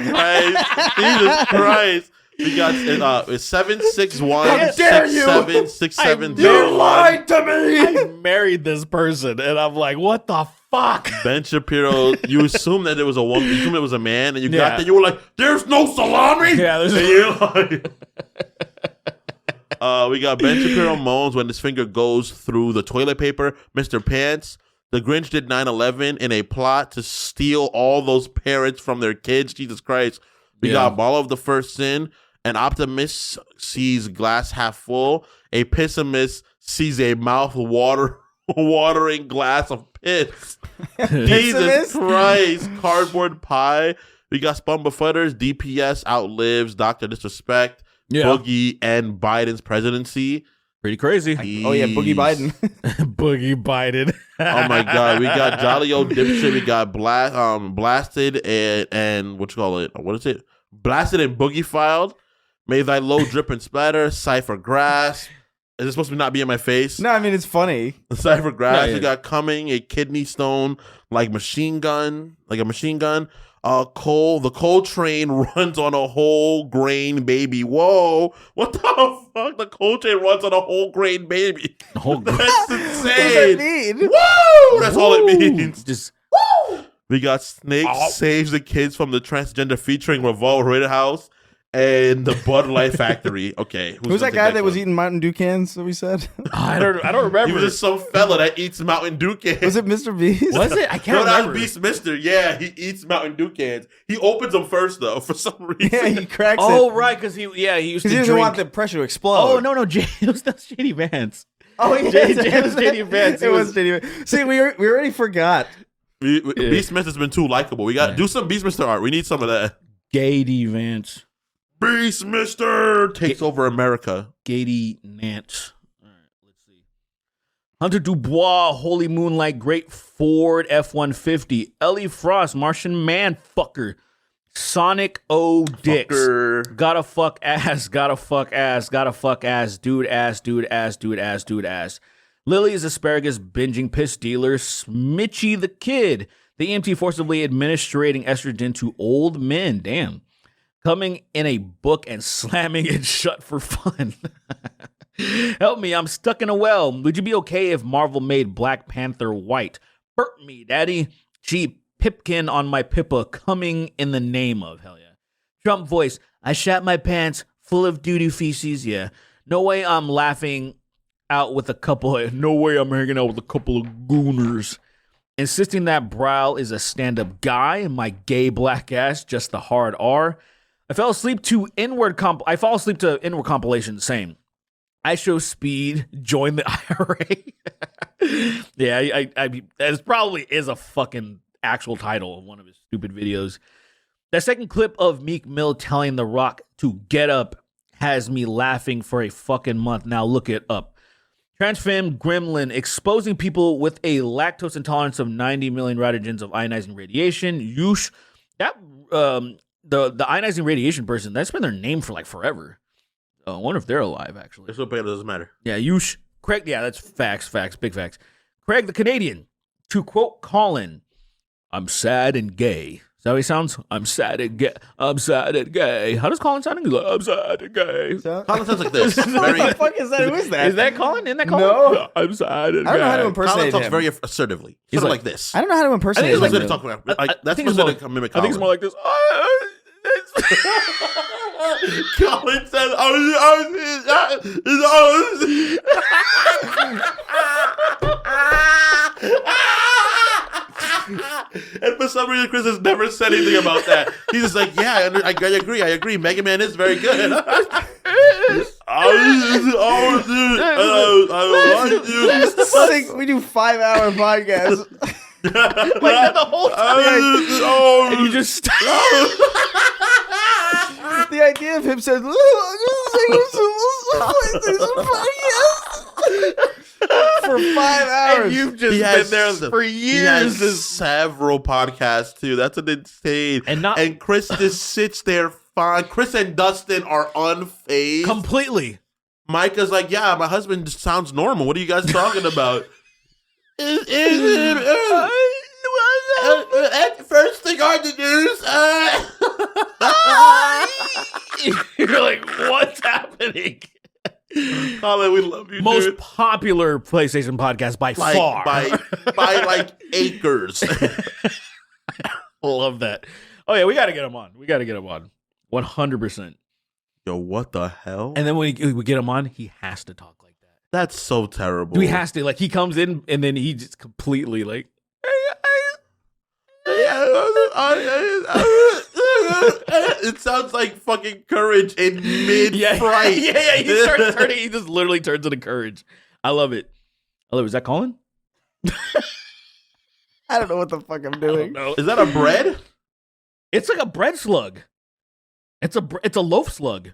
Christ. We got 761 6767. You lied to me. I married this person, and I'm like, what the fuck? Ben Shapiro, you assumed that it was a woman, you assumed it was a man, and you got Yeah. there, you were like, there's no salami. Yeah, there's And you're like, we got Ben Shapiro moans when his finger goes through the toilet paper. Mr. Pants, the Grinch did 9/11 in a plot to steal all those parents from their kids. Jesus Christ. We got Ball of the First Sin. An optimist sees glass half full. A pessimist sees a mouth-watering glass of piss. Jesus Christ. Cardboard pie. We got Spumbafutters. DPS outlives Dr. Disrespect. Boogie and Biden's presidency. Pretty crazy. Oh yeah, Boogie Biden. Boogie Biden. Oh my god, we got Jolly Old Dipshit. We got Blasted and what you call it? What is it? Blasted and Boogie Filed. May thy low drip and splatter. Cypher Grass. Is it supposed to not be in my face? No, I mean it's funny. Cypher Grass. Yeah. We got Coming, a kidney stone, like a machine gun. The coal train runs on a whole grain baby. Whoa. What the fuck? The coal train runs on a whole grain baby. That's What does insane. that mean? Woo! That's all it means. Just We got Snake saves the kids from the transgender featuring Revolt Rittenhouse. and the Bud Light factory. Okay, who's that guy that was eating Mountain Dew cans that we said? I don't remember. He was just some fella that eats Mountain Dew cans. Was it MrBeast? Was it? I can't remember. That was BeastMr. Yeah, he eats Mountain Dew cans. He opens them first though, for some reason. Yeah, he cracks it. Oh, right, because he used to he doesn't drink. want the pressure to explode. Oh no, it was that Shady Vance. Oh yeah, it was JD Vance. It was JD Vance. See, we already forgot. BeastMr has been too likable. We got to do some BeastMr art. We need some of that. Gady Vance. BeastMr takes over America. Gady Nance. All right, let's see. Hunter Dubois, Holy Moonlight, Great Ford F-150, Ellie Frost, Martian Man Fucker, Sonic O Dicks, Fucker. Gotta fuck ass, gotta fuck ass, gotta fuck ass, dude ass, dude ass, dude ass, dude ass. Lily's asparagus binging piss dealer, Smitchy the Kid, the EMT forcibly administrating estrogen to old men. Damn. Coming in a book and slamming it shut for fun. Help me, I'm stuck in a well. Would you be okay if Marvel made Black Panther white? Burp me, daddy. Gee, Pipkin on my Pippa, coming in the name of. Hell yeah. Trump voice, I shat my pants full of doo-doo feces, yeah. No way I'm laughing out with a couple of, no way I'm hanging out with a couple of gooners. Insisting that Brow is a stand-up guy, my gay black ass, just the hard R. I fall asleep to inward compilation. Same. I show speed. Join the IRA. Yeah, I that probably is a fucking actual title of one of his stupid videos. That second clip of Meek Mill telling The Rock to get up has me laughing for a fucking month. Now look it up. Transfem Gremlin exposing people with a lactose intolerance of 90 million radigens of ionizing radiation. Yush. That the ionizing radiation person, that's been their name for like forever. I wonder if they're alive, actually. It's okay, it doesn't matter. Yeah, Yush. Craig, yeah, that's facts, big facts. Craig the Canadian, to quote Colin, I'm sad and gay. Is that how he sounds? I'm sad and gay. I'm sad and gay. How does Colin sound? He's like, I'm sad and gay. Colin sounds like this. What the fuck is that? Who is that? Is that Colin? Isn't that Colin? No. I'm sad and gay. I don't know how to Colin impersonate talks him. very assertively. He's Sort of like- like this. I don't know how to I impersonate think him. it's supposed to talk about. That's think it's supposed more- to mimic I think Colin. it's more like this. Colin says, and for some reason, Chris has never said anything about that. He's just like, yeah, I agree. Mega Man is very good. We do 5-hour podcasts. like that the whole time. And you just The idea of him saying, for 5 hours. and you've just He been has there some- for He has years. several podcasts too. That's an insane. And Chris just sits there fine. Chris and Dustin are unfazed. Completely. Micah's like, yeah, my husband just sounds normal. What are you guys talking about? First thing on the news. You're like, what's happening? Colin, we love you, Most dude. popular PlayStation podcast by Like, far. by like acres. Love that. Oh yeah, we got to get him on. 100%. Yo, what the hell? And then when we get him on, he has to talk like that. That's so terrible. He has to. Like, he comes in and then he just completely like, It sounds like fucking Courage in mid-fright. yeah. He starts turning. He just literally turns into Courage. I love it. Is that Colin? I don't know what the fuck I'm doing. No. Is that a bread? It's like a bread slug. It's a loaf slug.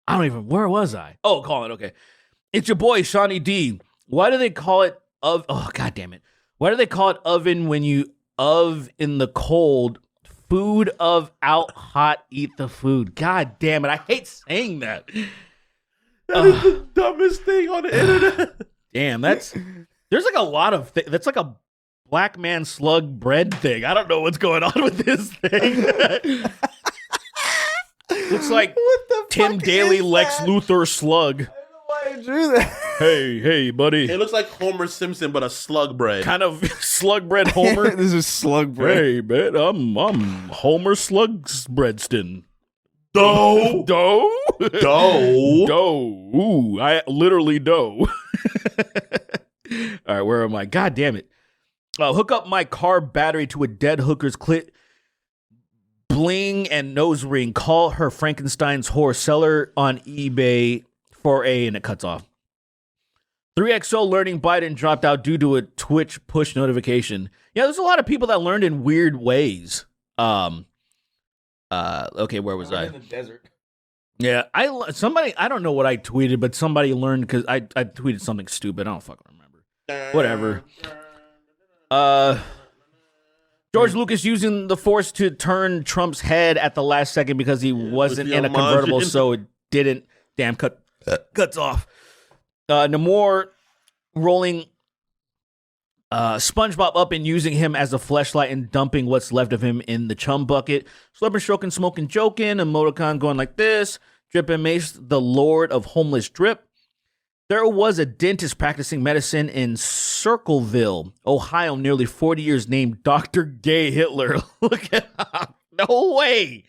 I don't even. Where was I? Oh, Colin. Okay. It's your boy Shawnee D. Why do they call it Oh, god damn it. Why do they call it oven when you in the cold? Food of out hot, eat the food. God damn it. I hate saying that. That is the dumbest thing on the internet. Damn, there's like a lot of that's like a black man slug bread thing. I don't know what's going on with this thing. Looks like What the Tim fuck Daly is Lex that? Luthor slug. I don't know why I drew that. Hey, buddy. It looks like Homer Simpson, but a slug bread. Kind of slug bread Homer. This is slug bread. Hey, man, I'm Homer Slug Breadston. Doe. Doe? Doe. Doe. Ooh, I literally doe. All right, where am I? God damn it. Hook up my car battery to a dead hooker's clit. Bling and nose ring. Call her Frankenstein's whore. Sell her on eBay for A, and it cuts off. 3XO learning Biden dropped out due to a Twitch push notification. Yeah, there's a lot of people that learned in weird ways. Okay, where was I? In the desert. Yeah, I don't know what I tweeted, but somebody learned because I tweeted something stupid. I don't fucking remember. Whatever. George Lucas using the Force to turn Trump's head at the last second because he wasn't in a convertible, so it didn't. Damn, cuts off. Namor rolling SpongeBob up and using him as a fleshlight and dumping what's left of him in the chum bucket. Slubbing, stroking, smoking, joking. Emoticon going like this. Drip and Mace, the Lord of Homeless Drip. There was a dentist practicing medicine in Circleville, Ohio, nearly 40 years, named Dr. Gay Hitler. Look at that. No way.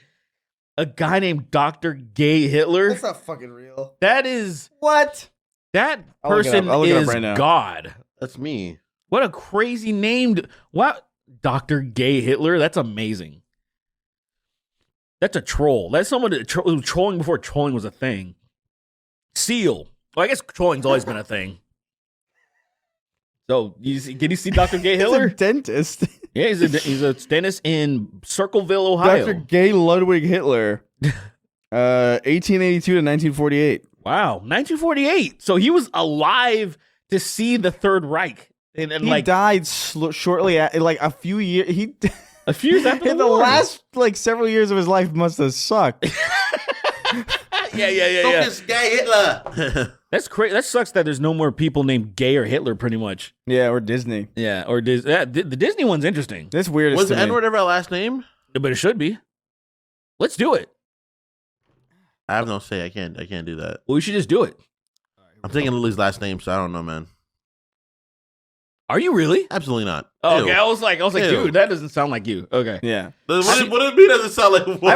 A guy named Dr. Gay Hitler? That's not fucking real. That is... What? That I'll look it person up. I'll look it up is right now. God. That's me. What a crazy name. What? Dr. Gay Hitler? That's amazing. That's a troll. That's someone who was trolling before trolling was a thing. Seal. Well, I guess trolling's always been a thing. So, did you see Dr. Gay Hitler? He's a dentist. Yeah, he's a dentist in Circleville, Ohio. Dr. Gay Ludwig Hitler. 1882 to 1948. Wow, 1948. So he was alive to see the Third Reich. And He like died shortly, like a few years. a few years after In the the war. last several years of his life must have sucked. Yeah. Focus, Gay Hitler. That's crazy. That sucks that there's no more people named Gay or Hitler, pretty much. Yeah, or Disney. Yeah, or the Disney one's interesting, That's weird. Was the Edward ever a last name? but it should be. Let's do it. I have no say. I can't do that. Well, we should just do it. I'm taking Lily's last name, so I don't know, man. Are you really? Absolutely not. Oh, Ew. okay. I was like, Ew. dude, that doesn't sound like you. Okay. Yeah. What does it mean? Does it sound like? Whoa. I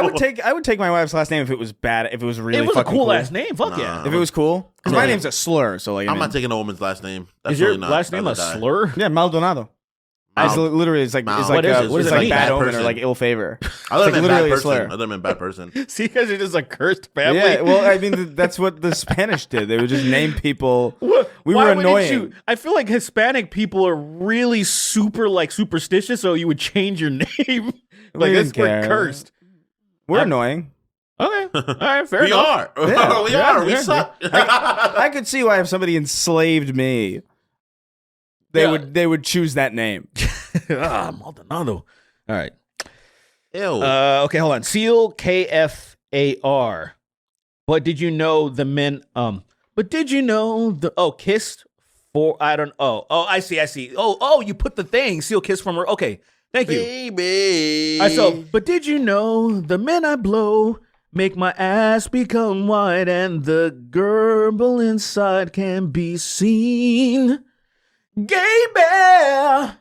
would take my wife's last name if it was bad. If it was really It was a fucking cool last name. Fuck Nah. yeah. If it was cool, because my Yeah. name's a slur. So like, I'm not taking a woman's last name. That's Is your really not. last name a That's die. slur? Yeah, Maldonado. It's literally it's like Mal. it's like What is it? What it's does it like mean? bad Bad omen or person. like ill favor. I It's thought like it meant literally bad a slur. person. I thought it meant bad person. See, because you're just a cursed family. Yeah, well, I mean that's what the Spanish did. They would just name people. What? We Why were wouldn't annoying. you? I feel like Hispanic people are really super superstitious, so you would change your name. Like didn't that's we're care. cursed. We're I'm- annoying. Okay, all right, fair We enough. are. Yeah. We Yeah, are. We yeah. suck. I could see why if somebody enslaved me, they Yeah. would choose that name. Maldonado. All right. Ew. Okay, hold on. Seal KFAR. But did you know the men? But did you know the? Oh, kissed for. I don't. Oh, I see. Oh, you put the thing. Seal kiss from her. Okay, thank you. Baby. All right, so, but did you know the men I blow make my ass become white and the gerbil inside can be seen? Gay bear,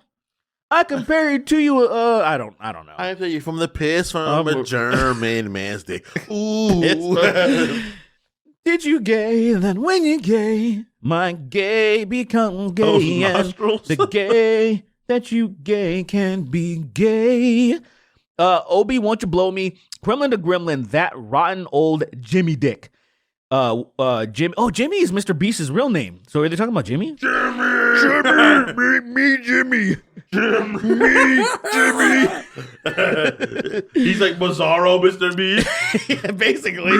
I compare it to you. I don't know. I tell you from the piss from a German man's dick. Ooh. Did you gay? Then when you gay, my gay become gay, Those and nostrils. the gay that you gay can be gay. Obi, won't you blow me? Kremlin to Gremlin, that rotten old Jimmy Dick. Jimmy. Oh, Jimmy is MrBeast's real name. So are they talking about Jimmy? Jimmy, Me, Jimmy. Jimmy. He's like Bizarro, Mr. Beast. Yeah, basically.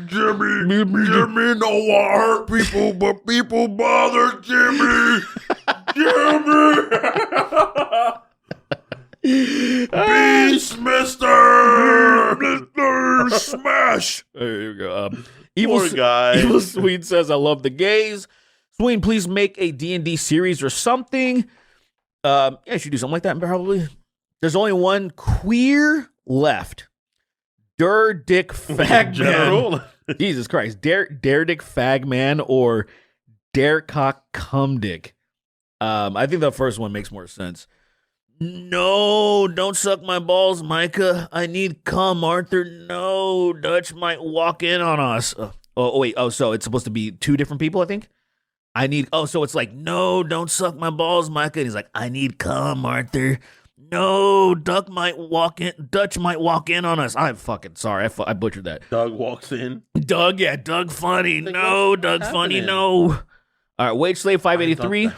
Jimmy know what hurt people, but people bother Jimmy. Jimmy. BeastMr. Smash. There you go. Evil, Poor guy. Evil Swede says, I love the gays. Swede, please make a D&D series or something. Yeah, you should do something like that, probably. There's only one queer left. Dick Fag General. Man. Jesus Christ. Dick Fag Man or Cock Cum Dick. I think the first one makes more sense. No, don't suck my balls, Micah. I need cum, Arthur. No, Dutch might walk in on us. Wait. Oh, so it's supposed to be two different people, I think? So it's like, no, don't suck my balls, Micah. And he's like, I need cum, Arthur. No, Dutch might walk in on us. I'm fucking sorry. I butchered that. Doug walks in. Doug funny. No, Doug funny, no. All right, Wage Slave 583.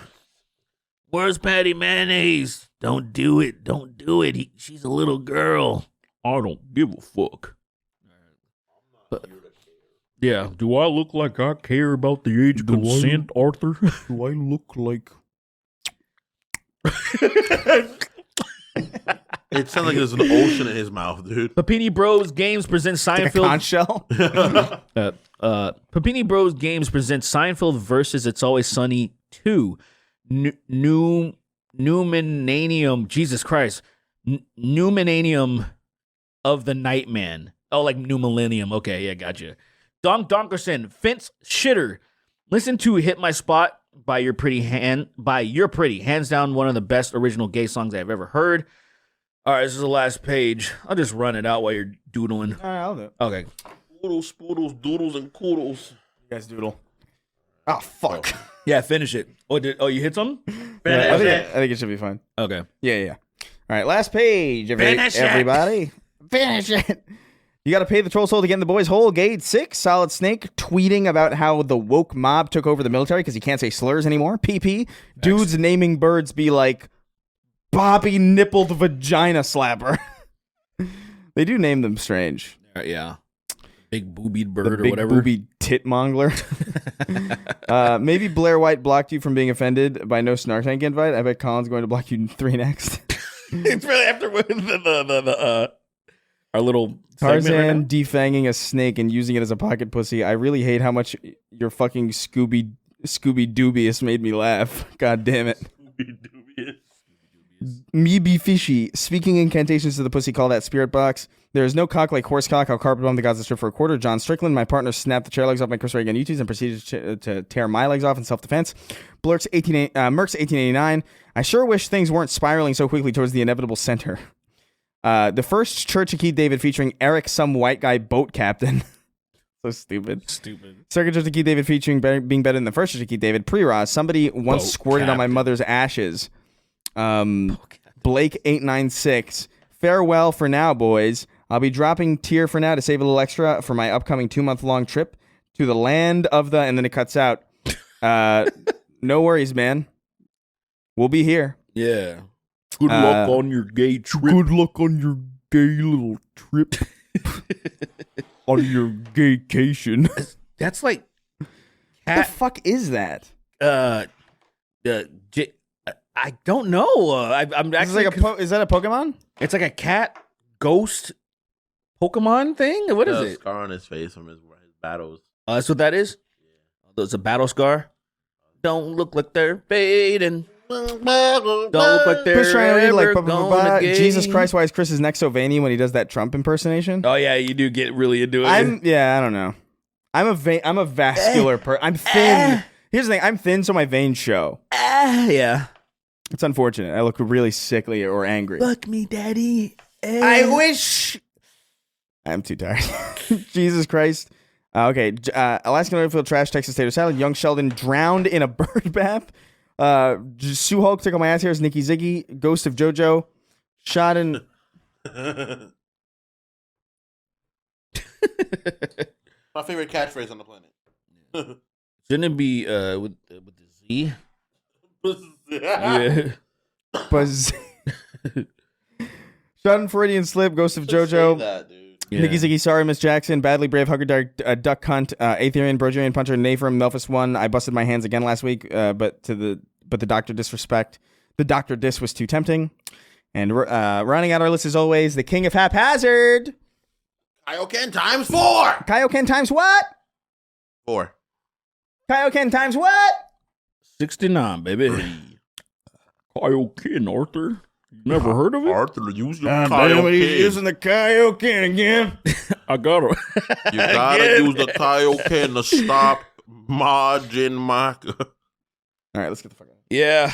Where's Patty Mayonnaise? Don't do it. She's a little girl. I don't give a fuck. Yeah. Do I look like I care about the age of consent, Arthur? Do I look like... It sounds like there's an ocean in his mouth, dude. Papini Bros Games presents Seinfeld. Conch shell? Papini Bros Games presents Seinfeld versus It's Always Sunny 2. Numenanium. Jesus Christ. Numenanium of the Nightman. Oh, like New Millennium. Okay, yeah, gotcha. Donkerson. Fence Shitter. Listen to Hit My Spot by Your Pretty. Hands down one of the best original gay songs I've ever heard. All right, this is the last page. I'll just run it out while you're doodling. All right, I'll do it. Okay. Oodles, spoodles, doodles, and koodles. You guys doodle. Oh, fuck. Yeah, finish it. You hit something? Yeah, I think it should be fine. Okay. Yeah. All right, last page. Everybody. Finish it. You got to pay the troll soul to get in the boys' hole. Gate 6, Solid Snake, tweeting about how the woke mob took over the military because he can't say slurs anymore. PP. Dudes naming birds be like, Bobby Nippled Vagina Slapper. They do name them strange. Yeah. Big boobied bird big or whatever. Booby tit mongler. Maybe Blair White blocked you from being offended by no Snark Tank invite. I bet Colin's going to block you 3 next. It's really after our little Tarzan defanging a snake and using it as a pocket pussy. I really hate how much your fucking Scooby Doobious made me laugh. God damn it. Scooby Doobious. Me be fishy. Speaking incantations to the pussy, call that spirit box. There is no cock like horse cock. I'll carpet bomb the gods that strip for a quarter. John Strickland, my partner, snapped the chair legs off my Chris Reagan YouTubes and proceeded to tear my legs off in self-defense. Merck's 1889. I sure wish things weren't spiraling so quickly towards the inevitable center. The first Church of Keith David featuring Eric, some white guy boat captain. So stupid. Second Church of Keith David featuring being better than the first Church of Keith David. Pre-Ross. Somebody once squirted on my mother's ashes. Blake 896. Farewell for now, boys. I'll be dropping tier for now to save a little extra for my upcoming 2-month-long trip to the land of the... And then it cuts out. No worries, man. We'll be here. Yeah. Good luck on your gay trip. Good luck on your gay little trip. On your gaycation. That's like... What the fuck is that? I don't know. I'm actually... Is that a Pokemon? It's like a cat ghost Pokemon thing? What is it? Scar on his face from his battles. Oh, that's what that is? Yeah. It's a battle scar? Don't look like they're fading. Don't look like they're Jesus Christ, why is Chris's neck so veiny when he does that Trump impersonation? Oh, yeah, you do get really into it. I don't know. I'm a vascular person. I'm thin. Here's the thing. I'm thin, so my veins show. Yeah. It's unfortunate. I look really sickly or angry. Fuck me, daddy. I wish. I'm too tired. Jesus Christ. Okay. Alaskan oilfield trash, Texas tater salad. Young Sheldon drowned in a bird bath. Sue Hulk took on my ass hairs. Nikki Ziggy. Ghost of JoJo. Shot in. My favorite catchphrase on the planet. Shouldn't it be with the Z? Yeah. Buzz. Shot Freudian slip. Ghost of JoJo. That, dude. Yeah. Nikki Ziggy, sorry, Miss Jackson. Badly brave, hugger dark, duck cunt, Aetherian, Brogerian puncher, Nafram, Melphus 1. I busted my hands again last week, but the doctor disrespect. The doctor diss was too tempting. And rounding out our list as always, the king of haphazard. Kaioken times 4. Kaioken times what? 4. Kaioken times what? 69, baby. Kaioken, Arthur. Never heard of it? Arthur, use your Damn it, he's Kaioken. using the Kaioken again. I got it. You gotta use the Kaioken to stop Majin Maka. All right, let's get the fuck out. Yeah.